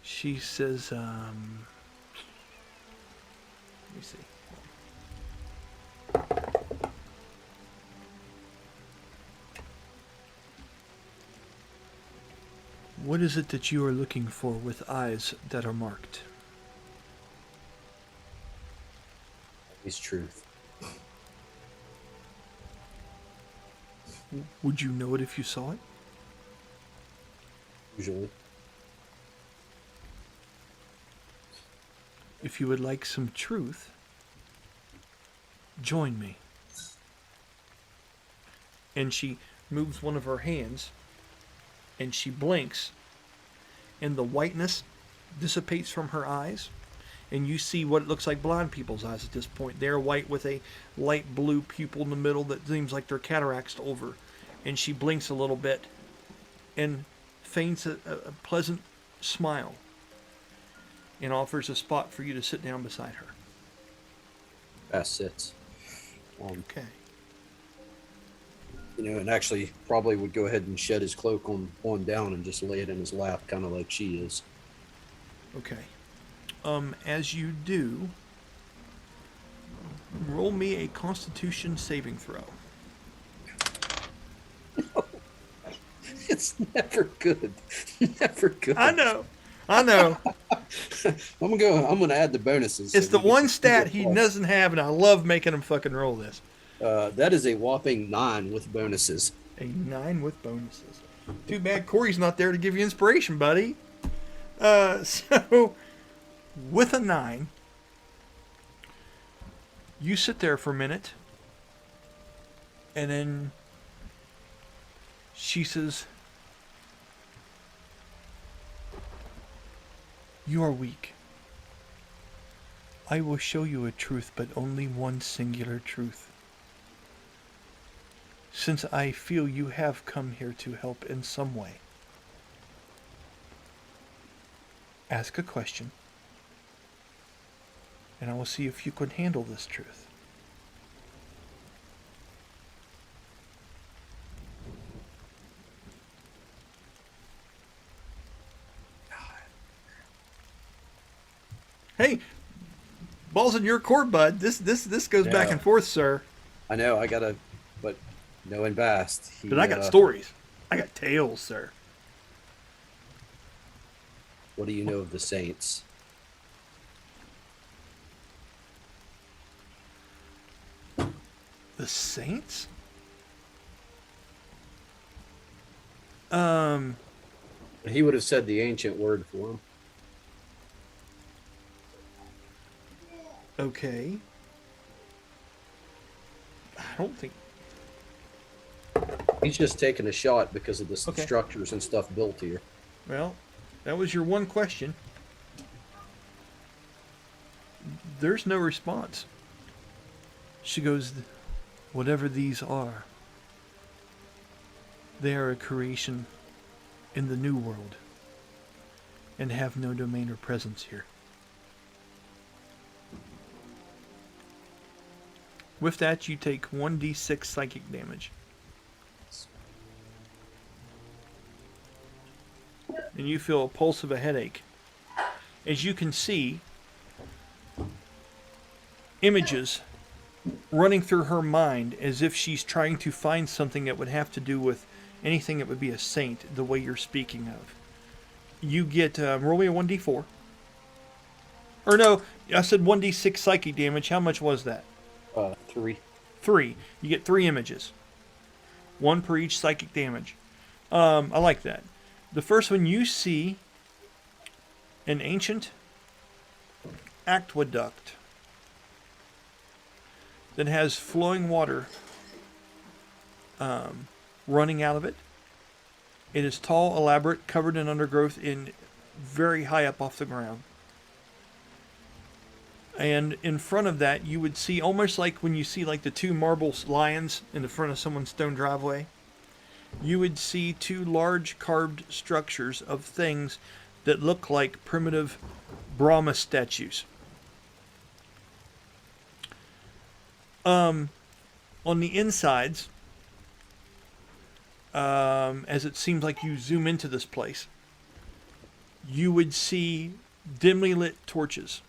She says, let me see. What is it that you are looking for with eyes that are marked? It's truth. Would you know it if you saw it? Usually. If you would like some truth, join me. And she moves one of her hands, and she blinks, and the whiteness dissipates from her eyes, and you see what looks like blind people's eyes at this point. They're white with a light blue pupil in the middle that seems like they're cataracts over. And she blinks a little bit and feigns a pleasant smile and offers a spot for you to sit down beside her. Bass sits. Okay. And actually probably would go ahead and shed his cloak on down and just lay it in his lap, kind of like she is. Okay. As you do, roll me a Constitution saving throw. It's never good. Never good. I know. I'm gonna add the bonuses. It's so the we get one to stat see he what doesn't have, and I love making him fucking roll this. that is a whopping 9 with bonuses. A 9 with bonuses. Too bad Corey's not there to give you inspiration, buddy. So, with a 9, you sit there for a minute, and then she says, "You are weak. I will show you a truth, but only one singular truth. Since I feel you have come here to help in some way. Ask a question, And I will see if you can handle this truth. Hey, ball's in your court, bud. This goes back Yeah. and forth, sir. I know I gotta, but knowing Bast, But I got stories. I got tales, sir. What do you know of the Saints? The Saints? He would have said the ancient word for him. Okay. I don't think. He's just taking a shot because of the Okay. structures and stuff built here. Well, that was your one question. There's no response. She goes, whatever these are, they are a creation in the new world and have no domain or presence here. With that, you take 1d6 psychic damage. And you feel a pulse of a headache. As you can see, images running through her mind as if she's trying to find something that would have to do with anything that would be a saint, the way you're speaking of. You get, roll me a 1d4. Or no, I said 1d6 psychic damage. How much was that? 3. 3. You get 3 images. 1 per each psychic damage. I like that. The first one, you see an ancient aqueduct that has flowing water running out of it. It is tall, elaborate, covered in undergrowth, in very high up off the ground. And in front of that, you would see, almost like when you see like the 2 marble lions in the front of someone's stone driveway, you would see 2 large carved structures of things that look like primitive Brahma statues. On the insides, as it seems like you zoom into this place, you would see dimly lit torches.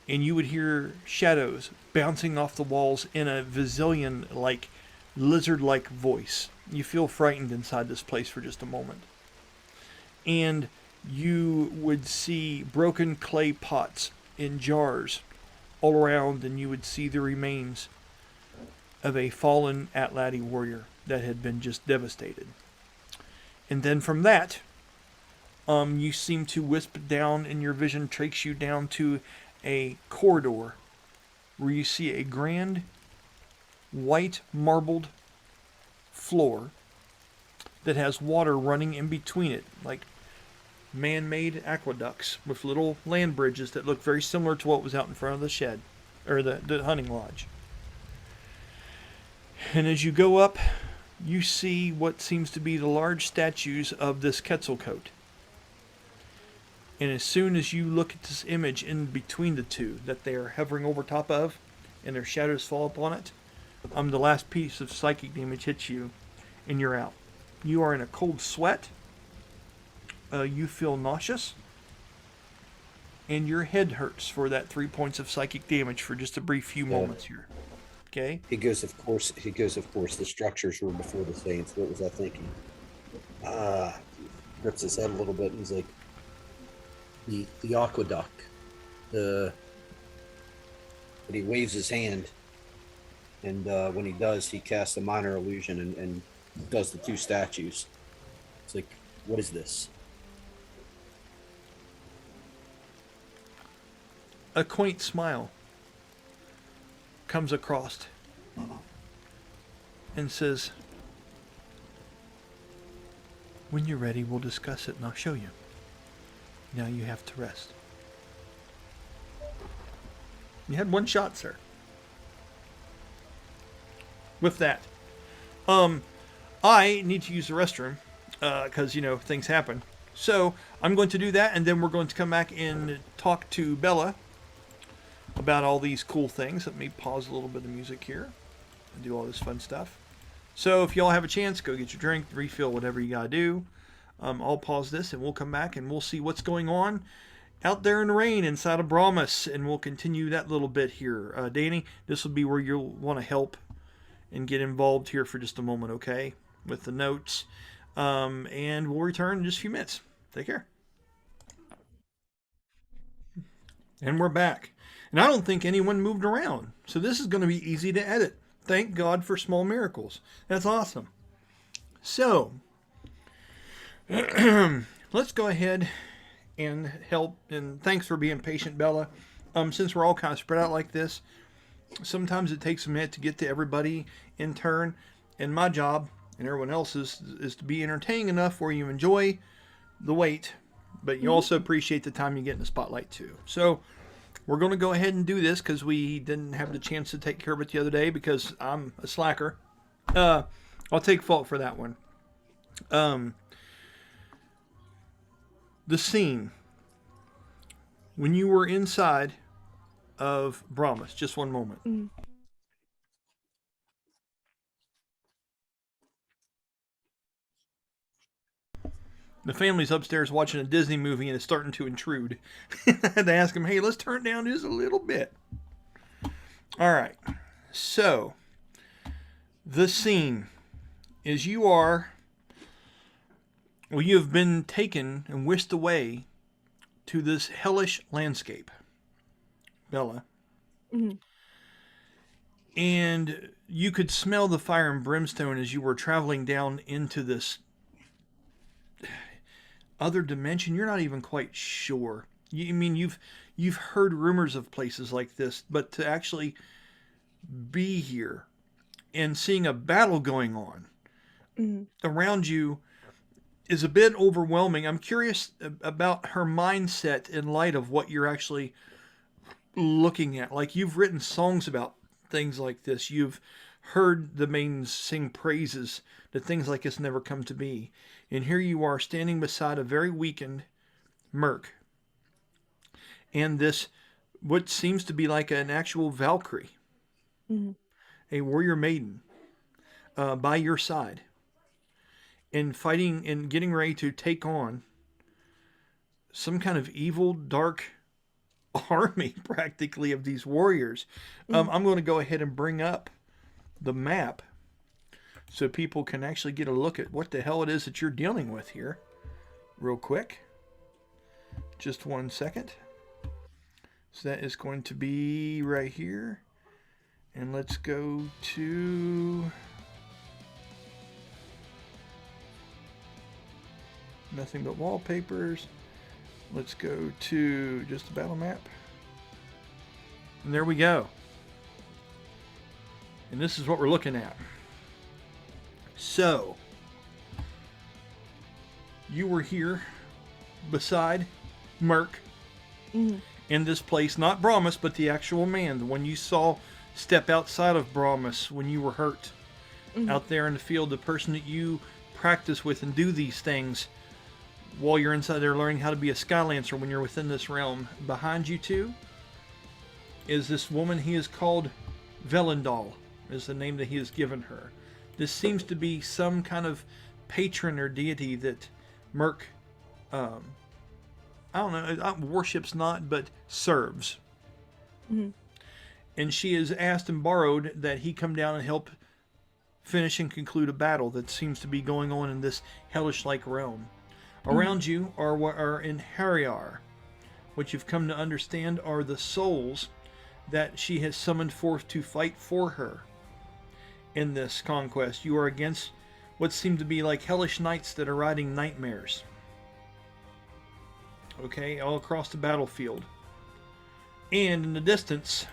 And you would hear shadows bouncing off the walls in a Vasilian-like, lizard-like voice. You feel frightened inside this place for just a moment. And you would see broken clay pots in jars all around, and you would see the remains of a fallen Atladi warrior that had been just devastated. And then from that, you seem to wisp down, and your vision takes you down to a corridor where you see a grand white marbled floor that has water running in between it, like man-made aqueducts with little land bridges that look very similar to what was out in front of the shed, or the hunting lodge. And as you go up, you see what seems to be the large statues of this Quetzalcoatl. And as soon as you look at this image in between the 2 that they are hovering over top of, and their shadows fall upon it, the last piece of psychic damage hits you, and you're out. You are in a cold sweat. You feel nauseous, and your head hurts for that 3 points of psychic damage for just a brief few moments here. Okay? He goes, of course, the structures were before the Saints. What was I thinking? Grips his head a little bit, and he's like, the aqueduct. But he waves his hand, and when he does, he casts a minor illusion and does the 2 statues. It's like, what is this? A quaint smile comes across and says, when you're ready, we'll discuss it and I'll show you. Now you have to rest. You had 1 shot, sir. With that, I need to use the restroom because, things happen. So I'm going to do that, and then we're going to come back and talk to Bella about all these cool things. Let me pause a little bit of music here and do all this fun stuff. So if y'all have a chance, go get your drink, refill, whatever you gotta do. I'll pause this, and we'll come back, and we'll see what's going on out there in the rain inside of Brahmas, and we'll continue that little bit here. Danny, this will be where you'll want to help and get involved here for just a moment, okay? With the notes. And we'll return in just a few minutes. Take care. And we're back. And I don't think anyone moved around. So this is going to be easy to edit. Thank God for small miracles. That's awesome. So, let's go ahead and help. And thanks for being patient, Bella. Since we're all kind of spread out like this, sometimes it takes a minute to get to everybody in turn. And my job and everyone else's is to be entertaining enough where you enjoy the wait, but you also appreciate the time you get in the spotlight too. So we're going to go ahead and do this because we didn't have the chance to take care of it the other day because I'm a slacker. I'll take fault for that one. The scene when you were inside of Brahmas, just one moment. Mm. The family's upstairs watching a Disney movie and it's starting to intrude. I had to ask them, hey, let's turn it down just a little bit. All right. So, the scene is you have been taken and whisked away to this hellish landscape, Bella. Mm-hmm. And you could smell the fire and brimstone as you were traveling down into this other dimension. You're not even quite sure. You've heard rumors of places like this, but to actually be here and seeing a battle going on around you is a bit overwhelming. I'm curious about her mindset in light of what you're actually looking at. Like, you've written songs about things like this. You've heard the mains sing praises that things like this never come to be. And here you are standing beside a very weakened Merc. And this, what seems to be like an actual Valkyrie. Mm-hmm. A warrior maiden by your side. And fighting and getting ready to take on some kind of evil, dark army, practically, of these warriors. I'm going to go ahead and bring up the map so people can actually get a look at what the hell it is that you're dealing with here real quick. Just 1 second. So that is going to be right here. And let's go to nothing but wallpapers. Let's go to just the battle map. And there we go. And this is what we're looking at. So, you were here beside Merc in this place, not Brahmas, but the actual man, the one you saw step outside of Brahmas when you were hurt. Out there in the field, the person that you practice with and do these things while you're inside there learning how to be a Skylancer when you're within this realm. Behind you two is this woman. He is called Velendal, is the name that he has given her. This seems to be some kind of patron or deity that Merc, I don't know, worships not, but serves. And she has asked and borrowed that he come down and help finish and conclude a battle that seems to be going on in this hellish-like realm. Around you are what are in Hariar, which you've come to understand are the souls that she has summoned forth to fight for her in this conquest. You are against what seem to be like hellish knights that are riding nightmares. Okay, all across the battlefield. And in the distance,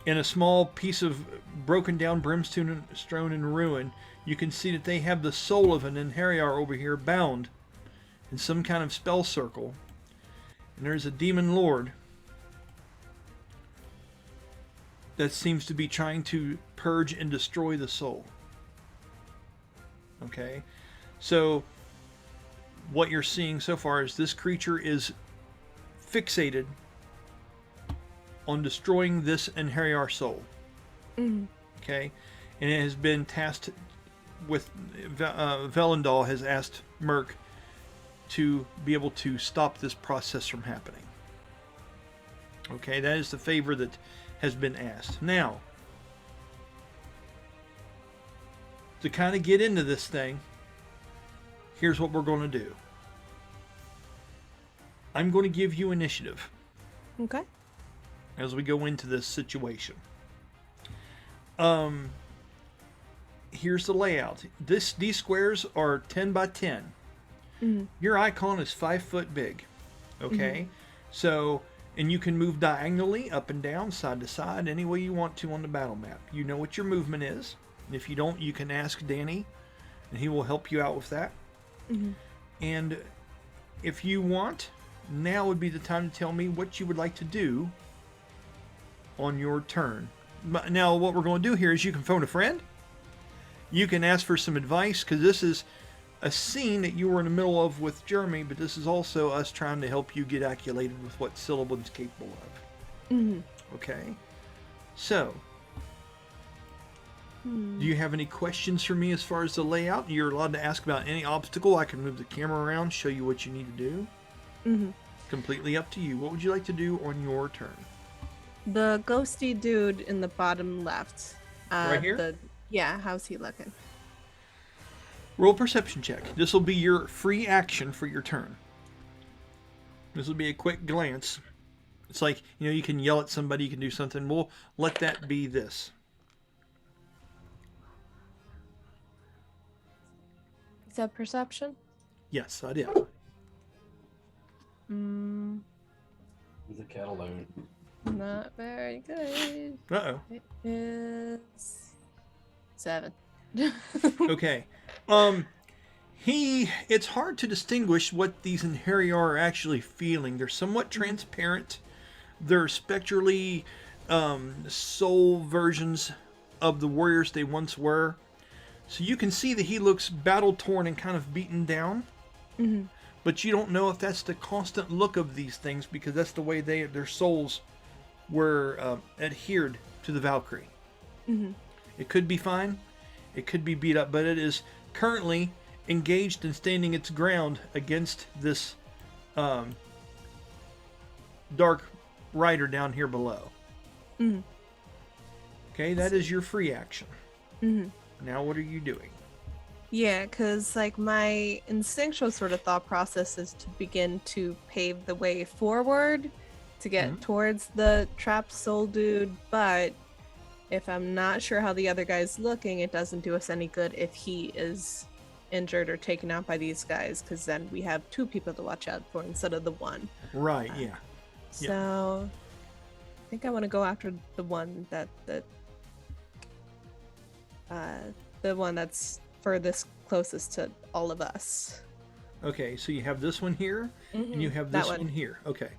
in a small piece of broken down brimstone and ruin, you can see that they have the soul of an Inhariar over here bound in some kind of spell circle. And there's a demon lord that seems to be trying to purge and destroy the soul. Okay? So, what you're seeing so far is this creature is fixated on destroying this Inheriar soul. Okay? And it has been tasked with... Velendal has asked Merc to be able to stop this process from happening. Okay? That is the favor that has been asked. Now, to kind of get into this thing, here's what we're going to do. I'm going to give you initiative. Okay. As we go into this situation. Here's the layout. These squares are 10 by 10. Your icon is 5 foot big. Okay? So, and you can move diagonally, up and down, side to side, any way you want to on the battle map. You know what your movement is. And if you don't, you can ask Danny, and he will help you out with that. And if you want, now would be the time to tell me what you would like to do on your turn. But now what we're going to do here is you can phone a friend. You can ask for some advice, because this is a scene that you were in the middle of with Jeremy, but this is also us trying to help you get acclimated with what Syllabin's capable of. Okay? So, do you have any questions for me as far as the layout? You're allowed to ask about any obstacle. I can move the camera around, show you what you need to do. Completely up to you. What would you like to do on your turn? The ghosty dude in the bottom left. Right here? Yeah, how's he looking? Roll a perception check. This will be your free action for your turn. This will be a quick glance. It's like, you can yell at somebody, you can do something. We'll let that be this. Is that perception? Yes, I did. He's a cat alone. Not very good. Uh-oh. It is 7. Okay. It's hard to distinguish what these Inheriar are actually feeling. They're somewhat transparent. They're spectrally soul versions of the warriors they once were. So you can see that he looks battle-torn and kind of beaten down. But you don't know if that's the constant look of these things, because that's the way their souls were adhered to the Valkyrie. It could be fine. It could be beat up, but it is currently engaged and standing its ground against this dark rider down here below. Okay, that is your free action. Now what are you doing? Yeah, because my instinctual sort of thought process is to begin to pave the way forward to get towards the trapped soul dude, but if I'm not sure how the other guy's looking, it doesn't do us any good if he is injured or taken out by these guys, because then we have 2 people to watch out for instead of the 1. Right, yeah. So I think I want to go after the one the one that's furthest closest to all of us. Okay, so you have this one here, and you have this one here. Okay,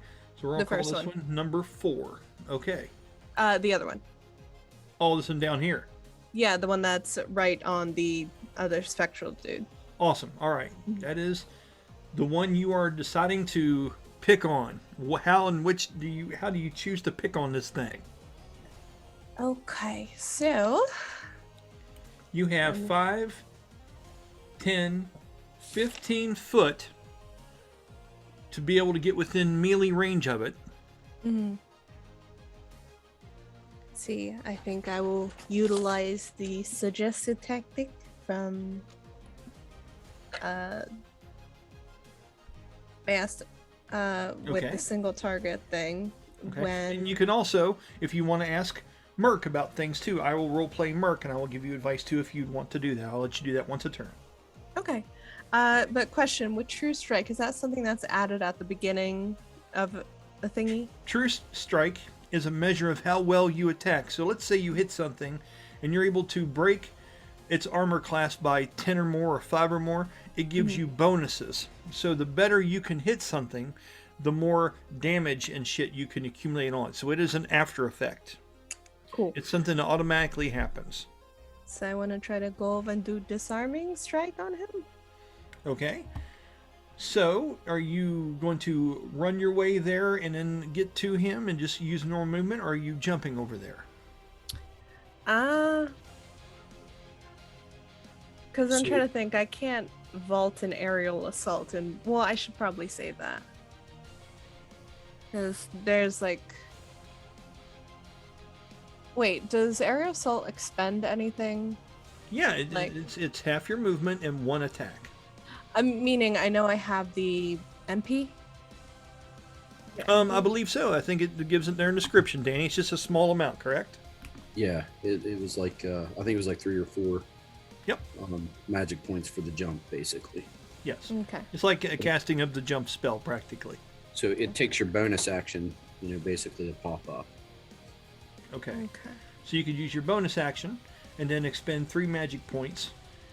so we're going to call this one number 4. Okay. The other one. Oh, this one down here. Yeah, the one that's right on the other spectral dude. Awesome. All right. That is the one you are deciding to pick on. How and which how do you choose to pick on this thing? Okay, so you have 5, 10, 15 foot to be able to get within melee range of it. See, I think I will utilize the suggested tactic from fast with the single target thing. Okay. And you can also, if you want to ask Merc about things too, I will roleplay Merc and I will give you advice too if you'd want to do that. I'll let you do that once a turn. Okay. But question, with True Strike, is that something that's added at the beginning of the thingy? True Strike is a measure of how well you attack. So let's say you hit something and you're able to break its armor class by 10 or more or 5 or more, it gives you bonuses. So the better you can hit something, the more damage and shit you can accumulate on it. So it is an after effect. Cool. It's something that automatically happens. So I want to try to go over and do Disarming Strike on him. Okay. So, are you going to run your way there and then get to him and just use normal movement, or are you jumping over there? Because I'm So- trying to think. I can't vault an aerial assault, and well, I should probably say that. Because there's like. Wait, does aerial assault expend anything? Yeah, Like- it's half your movement and one attack. I'm meaning I know I have the MP. I believe so. I think it gives it there in description, Danny. It's just a small amount, correct? Yeah, it was like I think it was like 3 or 4. Yep. Magic points for the jump, basically. Yes. Okay. It's like a casting of the jump spell, practically. So it takes your bonus action, basically to pop up. Okay. Okay. So you could use your bonus action and then expend 3 magic points,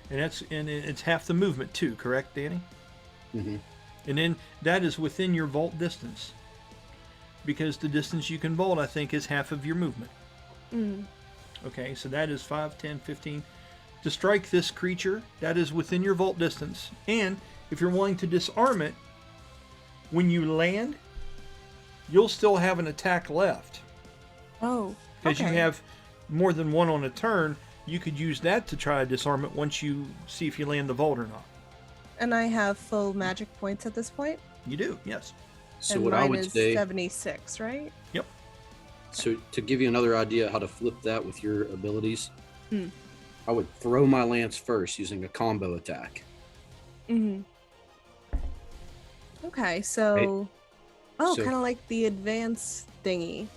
and it's half the movement too, correct, Danny? Mm-hmm. And then that is within your vault distance, because the distance you can vault, I think, is half of your movement. Mm. Okay, so that is 5, 10, 15. To strike this creature, that is within your vault distance. And if you're wanting to disarm it, when you land, you'll still have an attack left. Oh. Because okay. you have more than one on a turn, you could use that to try to disarm it once you see if you land the vault or not. And I have full magic points at this point. You do, yes. So and what mine I would is say, 76, right? Yep. so to give you another idea how to flip that with your abilities, Hmm. I would throw my lance first using a combo attack. Mm-hmm. Okay, so So- kind of like the advance thingy.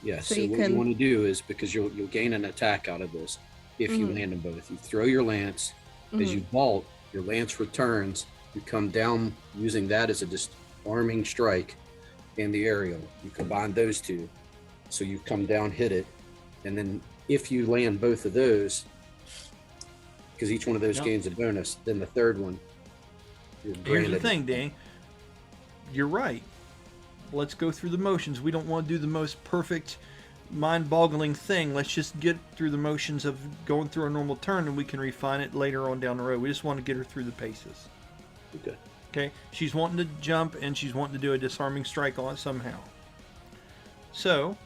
Yeah, So so, you what can- you want to do is, because you'll gain an attack out of this if you Mhm. land them both. You throw your lance, as you vault, your lance returns, you come down using that as a disarming strike and the aerial. You combine those two. So you come down, hit it, and then if you land both of those, because each one of those Yep. gains a bonus, then the third one is Here's the branded. thing, Danny. You're right. Let's go through the motions. We don't want to do the most perfect, mind-boggling thing. Let's just get through the motions of going through a normal turn, and we can refine it later on down the road. We just want to get her through the paces. Okay. Okay? She's wanting to jump, and she's wanting to do a disarming strike on it somehow. So,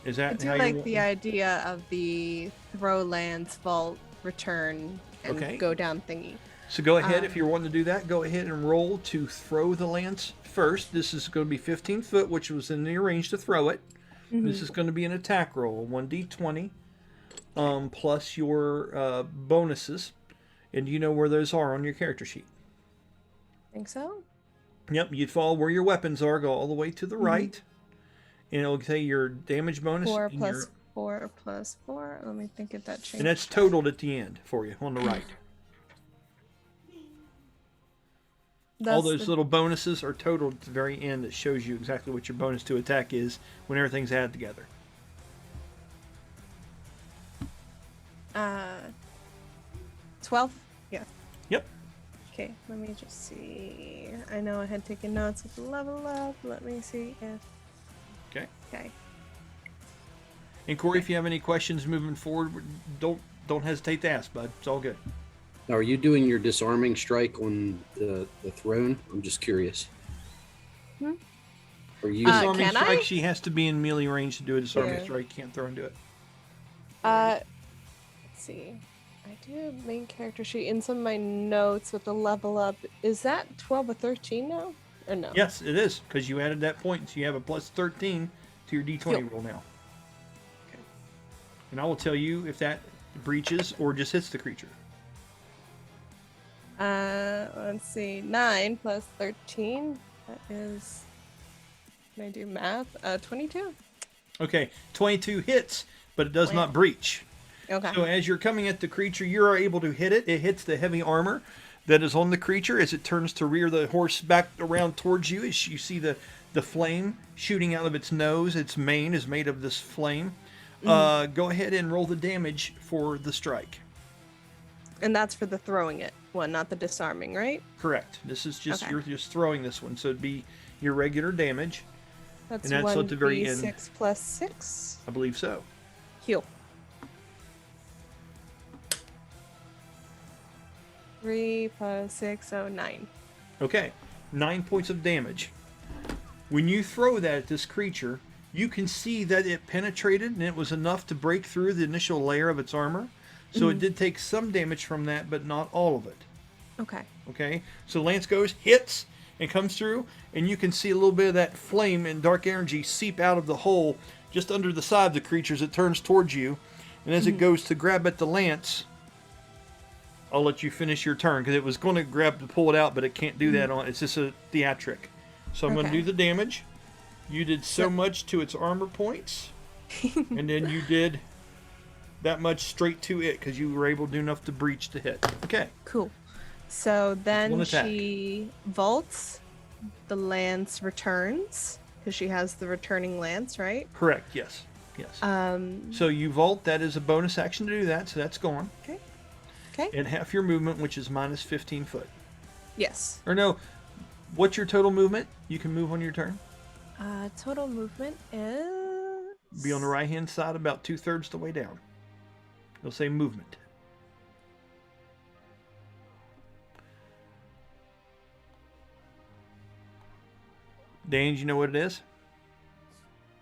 is I that do how like you the idea of the throw lands, vault, return, and Okay. go down thingy. So go ahead, if you're wanting to do that, go ahead and roll to throw the lance first. This is going to be 15 foot, which was in your range to throw it. This is going to be an attack roll, 1d20, plus your bonuses. And you know where those are on your character sheet. Think so? Yep, you'd follow where your weapons are, go all the way to the right. And it'll say your damage bonus. 4 and plus your- 4 plus 4. Let me think if that changed. and that's totaled at the end for you on the right. All That's those the- little bonuses are totaled at the very end that shows you exactly what your bonus to attack is when everything's added together. 12? Yeah. Yep. Okay, let me just see. I know I had taken notes of the level up. Let me see if. Okay. Okay. And Corey, if you have any questions moving forward, don't hesitate to ask, bud. It's all good. Now, are you doing your disarming strike on the throne? I'm just curious. Hmm? Are you? Disarming can strike, I? she has to be in melee range to do a disarming Yeah. strike. Can't throw into it. Let's see. I do have main character sheet in some of my notes with the level up. Is that 12 or 13 now? Or no? Yes, it is, because you added that point, so you have a plus 13 to your d20 Yep. roll now. Okay. And I will tell you if that breaches or just hits the creature. Let's see. 9 plus 13. That is. Can I do math? 22. Okay, 22 hits, but it does Wow. not breach. Okay. So as you're coming at the creature, you are able to hit it. It hits the heavy armor that is on the creature as it turns to rear the horse back around towards you. As you see the flame shooting out of its nose. Its mane is made of this flame. Go ahead and roll the damage for the strike. And that's for the throwing it one, not the disarming, right? Correct. This is just Okay. you're just throwing this one, so it'd be your regular damage. That's, And that's at the very end. 1d6 plus 6. I believe so. Heal. 3 plus 6, so 9. Okay, 9 points of damage. When you throw that at this creature, you can see that it penetrated and it was enough to break through the initial layer of its armor. So it did take some damage from that, but not all of it. Okay. Okay, so Lance goes, hits, and comes through, and you can see a little bit of that flame and dark energy seep out of the hole just under the side of the creature as it turns towards you. And as it goes to grab at the lance, I'll let you finish your turn, because it was going to grab to pull it out, but it can't do that on. It's just a theatric. So I'm going to Okay. do the damage. You did so much to its armor points, and then you did that much straight to it, because you were able to do enough to breach to hit. Okay. Cool. So one then attack. she vaults. The lance returns because she has the returning lance, right? Correct. Yes. Yes. So you vault. That is a bonus action to do that, so that's gone. Okay. Okay. And half your movement, which is minus 15 foot. Yes. Or no, what's your total movement? You can move on your turn. Total movement is Be on the right hand side about 2/3 the way down. It'll say movement. Dan, do you know what it is?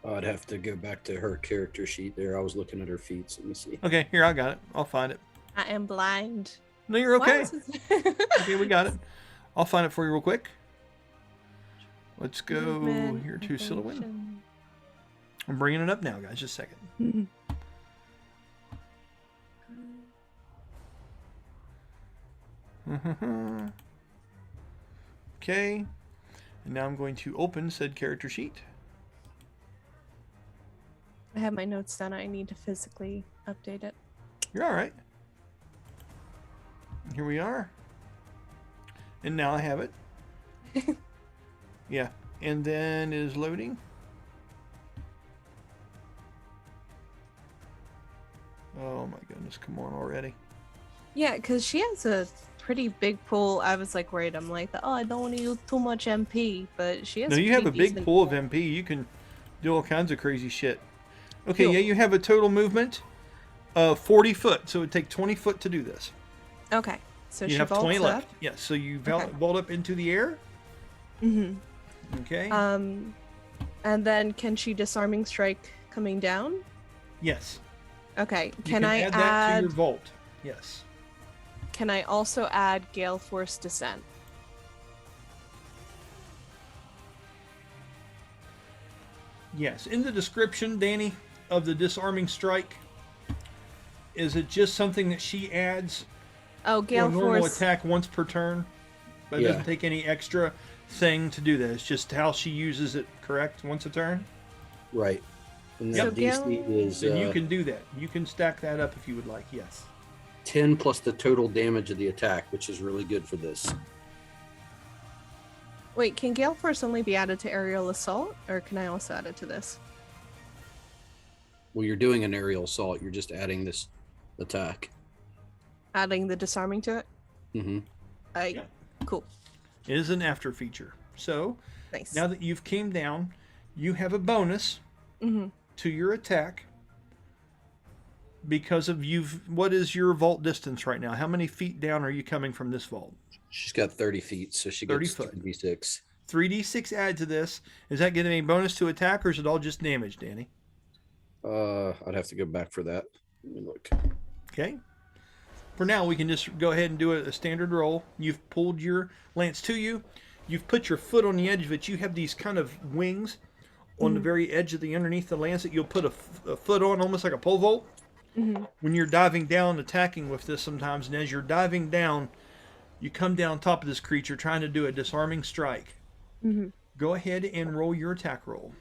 I'd have to go back to her character sheet there. I was looking at her feet. So let me see. Okay, here, I got it. I'll find it. I am blind. No, you're Why okay. is it- Okay, we got it. I'll find it for you real quick. Let's go Movement, here to Silhouette. information. I'm bringing it up now, guys. Just a second. Okay. And now I'm going to open said character sheet. I have my notes done. I need to physically update it. You're all right. Here we are. And now I have it. Yeah. And then is loading. Oh my goodness, come on already. Yeah, because she has a pretty big pool. I was like worried. I'm like, oh, I don't want to use too much MP, but she has. No, you have a pretty big decent pool of MP. You can do all kinds of crazy shit. Okay, Cool. yeah, you have a total movement of 40 foot, so it would take 20 foot to do this. Okay, so You she have vaults 20 up. left. Yes, so you Okay. vault up into the air. Mm-hmm. Okay. And then can she disarming strike coming down? Yes. Okay. You Can I add that to add? your vault? Yes. Can I also add Gale Force Descent? Yes. In the description, Danny, of the Disarming Strike, is it just something that she adds Oh, for a Gale normal Force. attack once per turn? But it Yeah. doesn't take any extra thing to do that. It's just how she uses it, correct? Once a turn? Right. And So the DC Gil- is Then you can do that. You can stack that up if you would like, yes. 10 plus the total damage of the attack, which is really good for this. Wait, can Gale Force only be added to Aerial Assault, or can I also add it to this? Well, you're doing an aerial assault. You're just adding this attack. Adding the disarming to it? Mm-hmm. Yeah. Cool. It is an after feature. So, Nice. now that you've came down, you have a bonus Mm-hmm. to your attack because of what is your vault distance right now? How many feet down are you coming from this vault? She's got 30 feet, so she 30 gets foot. 3d6. 3d6 add to this. Is that getting a bonus to attack, or is it all just damage, Danny? I'd have to go back for that. Let me look. Okay. For now, we can just go ahead and do a standard roll. You've pulled your lance to you. You've put your foot on the edge of it. You have these kind of wings on the very edge of the underneath the lance that you'll put a foot on, almost like a pole vault. When you're diving down, attacking with this sometimes, and as you're diving down, you come down top of this creature trying to do a disarming strike. Go ahead and roll your attack roll.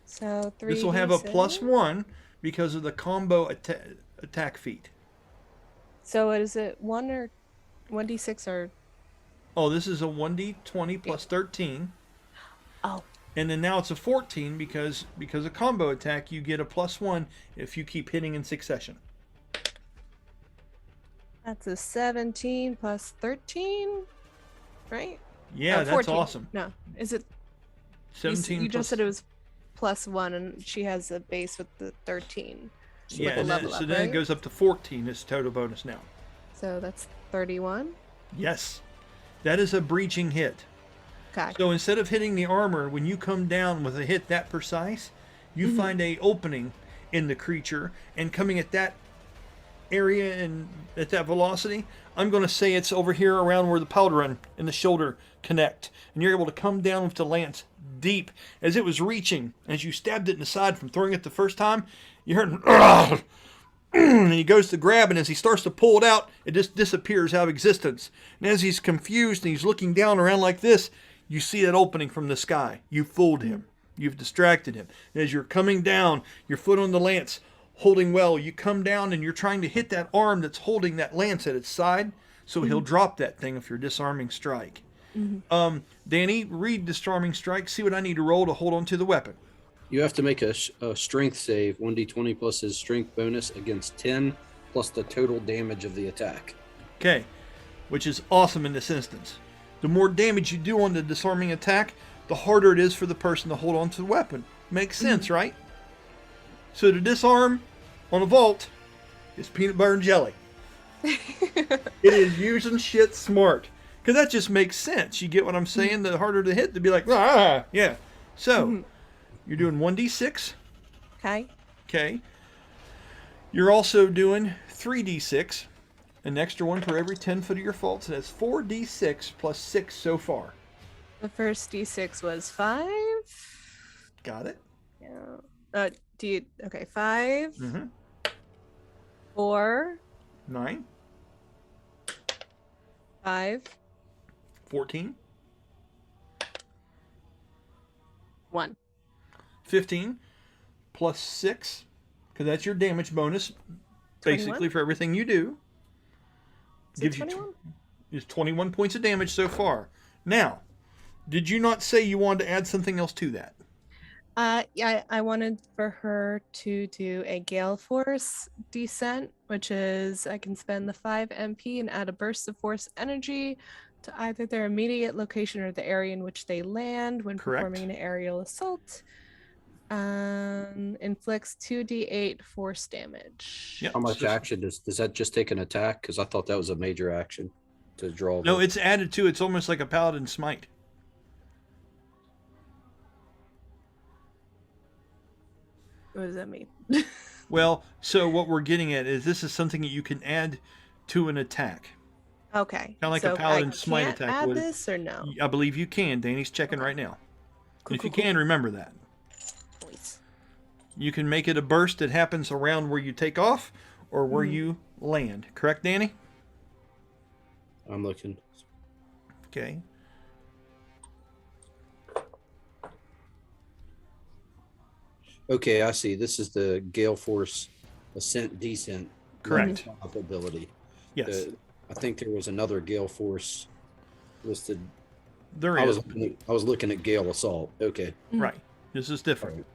So 3. This will have a +1 because of the combo attack feat. So is it 1 or 1d6 or? Oh, this is a 1d20 plus 13. Oh. And then now it's a 14 because of combo attack, you get a +1 if you keep hitting in succession. That's a 17 plus 13, right? Yeah, Oh, that's 14. awesome. No, is it? 17 You plus, just said it was +1, and she has a base with the 13. yeah, with the and level so up, then right? it goes up to 14 as total bonus now. So that's 31. Yes. That is a breaching hit. Okay. So instead of hitting the armor, when you come down with a hit that precise, you find a opening in the creature, and coming at that area and at that velocity, I'm going to say it's over here around where the powder run and the shoulder connect. And you're able to come down with the lance deep. As it was reaching, as you stabbed it in the side from throwing it the first time, you heard "Ugh!" And he goes to grab, and as he starts to pull it out, it just disappears out of existence. And as he's confused and he's looking down around like this, you see that opening from the sky. You fooled him. You've distracted him. And as you're coming down, your foot on the lance, holding well, you come down and you're trying to hit that arm that's holding that lance at its side, so he'll drop that thing if you're Disarming Strike. Danny, read Disarming Strike. See what I need to roll to hold on to the weapon. You have to make a strength save, 1d20 plus his strength bonus against 10 plus the total damage of the attack. Okay, which is awesome in this instance. The more damage you do on the Disarming Attack, the harder it is for the person to hold on to the weapon. Makes sense, right? So to disarm on a vault is peanut butter and jelly. It is using shit smart. Because that just makes sense. You get what I'm saying? The harder to hit, to be like, ah, yeah. So, you're doing 1d6. Okay. Okay. You're also doing 3d6. An extra one for every 10 foot of your fault. So that's 4d6 plus 6 so far. The first d6 was 5. Got it? Yeah. Okay, 5. 4. 9. 5. 14. 1. 15 plus 6, because that's your damage bonus, basically 21? for everything you do. Is it 21? Is 21 points of damage so far. Now, did you not say you wanted to add something else to that? Yeah, I wanted for her to do a Gale Force descent, which is I can spend the 5 MP and add a burst of force energy to either their immediate location or the area in which they land when Correct. performing an aerial assault. Inflicts 2d8 force damage. Yep. How much action does that just take an attack? Because I thought that was a major action to draw. No, it's added to. It's almost like a Paladin Smite. What does that mean? Well, so what we're getting at is this is something that you can add to an attack. Okay. Kind of like so a Paladin I Smite can't attack add would. this or no? I believe you can. Danny's checking right now. Cool, If you cool, can, remember that. Please. You can make it a burst that happens around where you take off or where you land. Correct, Danny? I'm looking. Okay. Okay, I see. This is the Gale Force Ascent Descent. Correct. Ability. Yes. I think there was another Gale Force listed. There I is. was looking at Gale Assault. Okay. Right. This is different.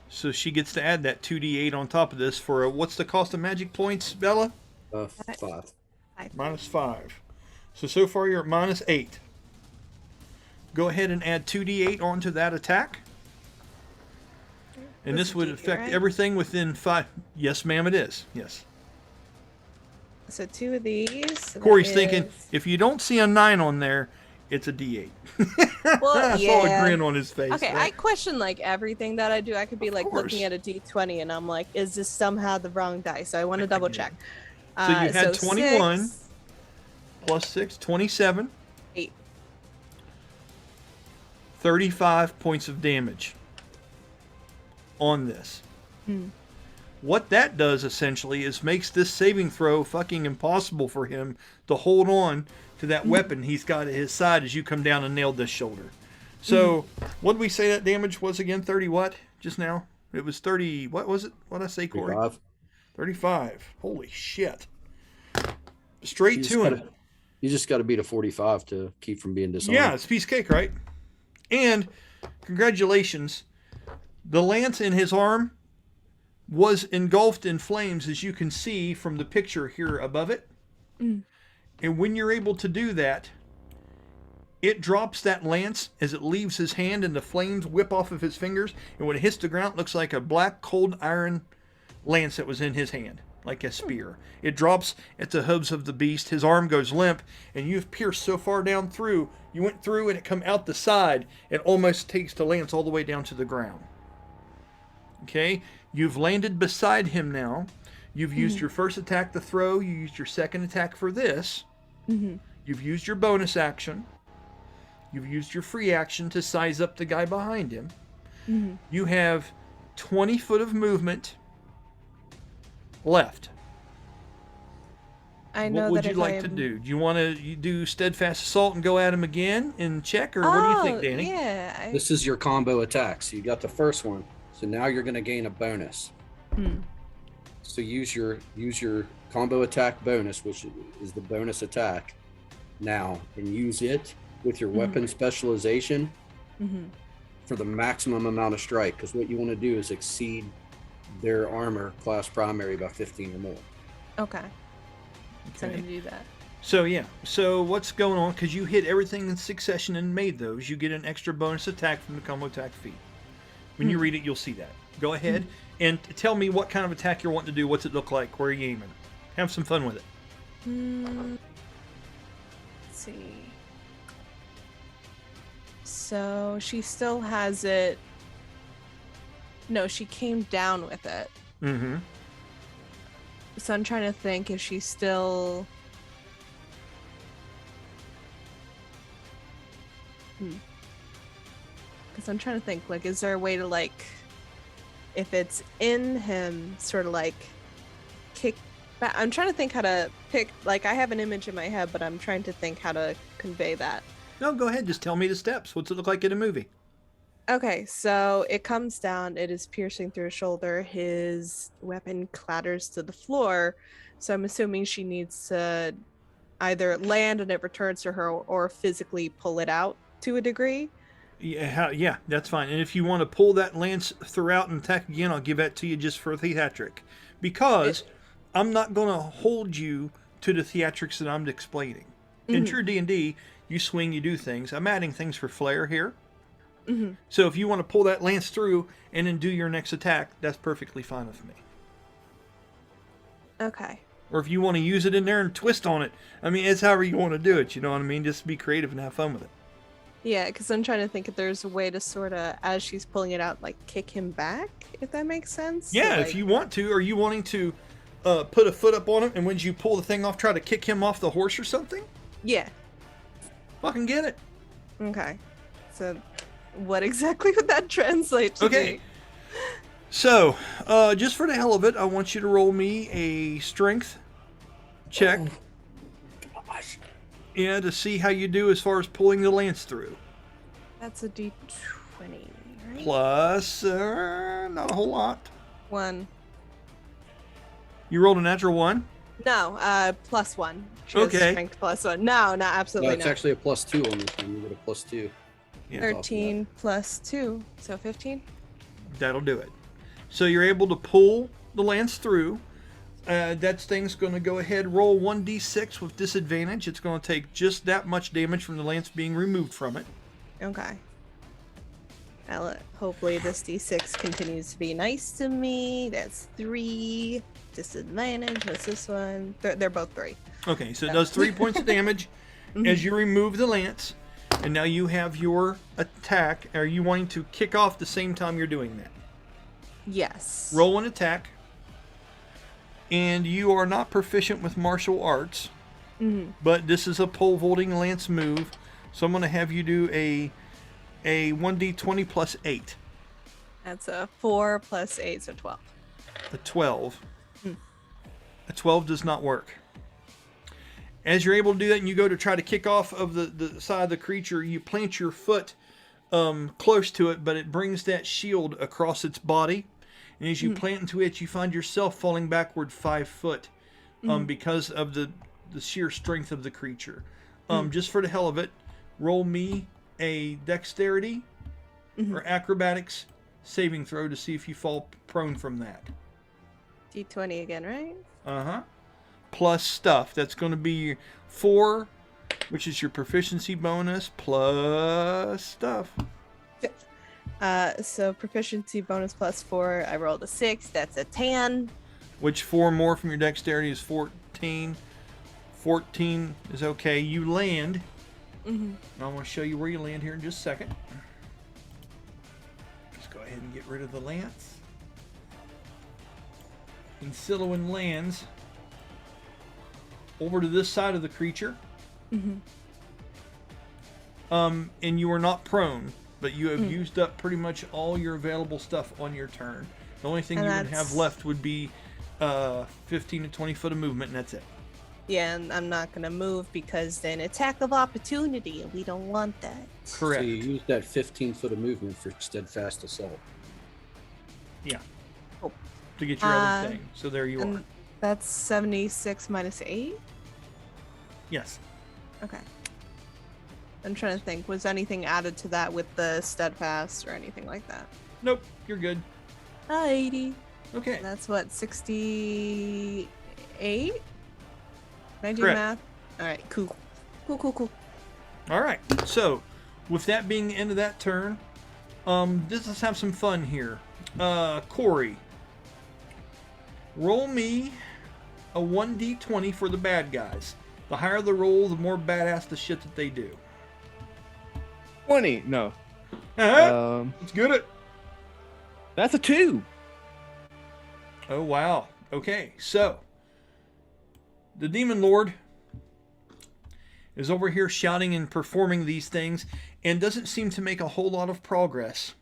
So she gets to add that 2d8 on top of this for what's the cost of magic points, Bella? 5. -5. So far you're at -8. Go ahead and add 2d8 onto that attack. And this would affect everything within 5. Yes, ma'am, it is. Yes. So 2 of these. So Corey's thinking, if you don't see a 9 on there, it's a D8. Well, I saw a grin on his face. Okay, right? I question like everything that I do. I could be like course. looking at a D20 and I'm like, is this somehow the wrong dice? So I want to double check. So you had 21 6, plus 6, 27. 8. 35 points of damage on this. What that does essentially is makes this saving throw fucking impossible for him to hold on to that weapon he's got at his side as you come down and nailed this shoulder. So, what did we say that damage was again? 30 what just now? It was 30, what was it? What did I say, Corey? 35. 35. Holy shit. Straight to him. You just got to beat a 45 to keep from being disarmed. Yeah, it's a piece of cake, right? And congratulations. The lance in his arm was engulfed in flames, as you can see from the picture here above it. And when you're able to do that, it drops that lance as it leaves his hand and the flames whip off of his fingers. And when it hits the ground, it looks like a black, cold iron lance that was in his hand. like a spear. It drops at the hooves of the beast. His arm goes limp, and you've pierced so far down through. You went through, and it come out the side. It almost takes the lance all the way down to the ground. Okay, you've landed beside him now. You've used your first attack to throw. You used your second attack for this. You've used your bonus action. You've used your free action to size up the guy behind him. You have 20 foot of movement left. I know what would that you like to do? Do you want to do steadfast assault and go at him again and check, or what do you think, Danny? Yeah. This is your combo attack. So you got the first one. So now you're going to gain a bonus. So use your combo attack bonus, which is the bonus attack now, and use it with your weapon specialization for the maximum amount of strike. Because what you want to do is exceed their armor class primary by 15 or more. Okay. So I'm going to do that. So yeah, so what's going on? Because you hit everything in succession and made those, you get an extra bonus attack from the combo attack feat. When you read it, you'll see that. Go ahead and tell me what kind of attack you're wanting to do. What's it look like? Where are you aiming? Have some fun with it. Let's see. So she still has it. No, she came down with it. So I'm trying to think if she's still. Because I'm trying to think, like, is there a way to, like, if it's in him, sort of like kick back? I'm trying to think how to pick, like, I have an image in my head, but I'm trying to think how to convey that. No, go ahead. Just tell me the steps. What's it look like in a movie? Okay, so it comes down, it is piercing through his shoulder, his weapon clatters to the floor, so I'm assuming she needs to either land and it returns to her or physically pull it out to a degree. Yeah, that's fine. And if you want to pull that lance throughout and attack again, I'll give that to you just for theatric. Because I'm not going to hold you to the theatrics that I'm explaining. In true D&D, you swing, you do things. I'm adding things for flair here. So if you want to pull that lance through and then do your next attack, that's perfectly fine with me. Okay. Or if you want to use it in there and twist on it. I mean, it's however you want to do it, you know what I mean? Just be creative and have fun with it. Yeah, because I'm trying to think if there's a way to sort of, as she's pulling it out, like kick him back, if that makes sense. Yeah, so, if you want to. Are you wanting to put a foot up on him and when you pull the thing off, try to kick him off the horse or something? Yeah. Fucking get it. Okay. So what exactly would that translate to? Okay. Be? So, just for the hell of it, I want you to roll me a strength check. Gosh. Yeah, to see how you do as far as pulling the lance through. That's a D20, right? Plus, not a whole lot. 1. You rolled a natural 1? No, +1. She has Okay. strength +1. No, absolutely No, it's not. actually a +2 on this one. You get a +2. Yeah. 13 plus 2, so 15. That'll do it. So you're able to pull the lance through. That thing's going to go ahead, roll 1d6 with disadvantage. It's going to take just that much damage from the lance being removed from it. Okay. Hopefully this D6 continues to be nice to me. That's 3. Disadvantage. What's this one? They're both 3. Okay, so it does 3 points of damage as you remove the lance. And now you have your attack. Are you wanting to kick off the same time you're doing that? Yes. Roll an attack. And you are not proficient with martial arts. But this is a pole vaulting lance move. So I'm going to have you do a 1d20 plus 8. That's a 4 plus 8, so 12. A 12. A 12 does not work. As you're able to do that and you go to try to kick off of the side of the creature, you plant your foot close to it, but it brings that shield across its body. And as you plant into it, you find yourself falling backward 5 foot because of the sheer strength of the creature. Just for the hell of it, roll me a dexterity or acrobatics saving throw to see if you fall prone from that. D20 again, right? Uh-huh. Plus stuff. That's going to be 4, which is your proficiency bonus, plus stuff. So proficiency bonus plus 4. I rolled a 6. That's a 10. which 4 more from your dexterity is 14. 14 is okay. You land. Mm-hmm. I want to show you where you land here in just a second. Just go ahead and get rid of the lance. And Silouan lands over to this side of the creature. Mm-hmm. And you are not prone, but you have used up pretty much all your available stuff on your turn. The only thing And you would have that's- left would be 15 to 20 foot of movement, and that's it. Yeah, and I'm not gonna move because then attack of opportunity, and we don't want that. Correct. So you use that 15 foot of movement for steadfast assault. Yeah. Oh. To get your other thing. So there you are. And that's 76 minus 8? Yes. Okay. I'm trying to think. Was anything added to that with the steadfast or anything like that? Nope. You're good. 80. Okay. That's what, 68? Can I do Correct. math? Alright, cool. Cool. All right. So, with that being the end of that turn, let's have some fun here. Corey, roll me a 1d20 for the bad guys. The higher the roll, the more badass the shit that they do. 20. No. Let's get it. That's a 2. Oh, wow. Okay, so the Demon Lord is over here shouting and performing these things and doesn't seem to make a whole lot of progress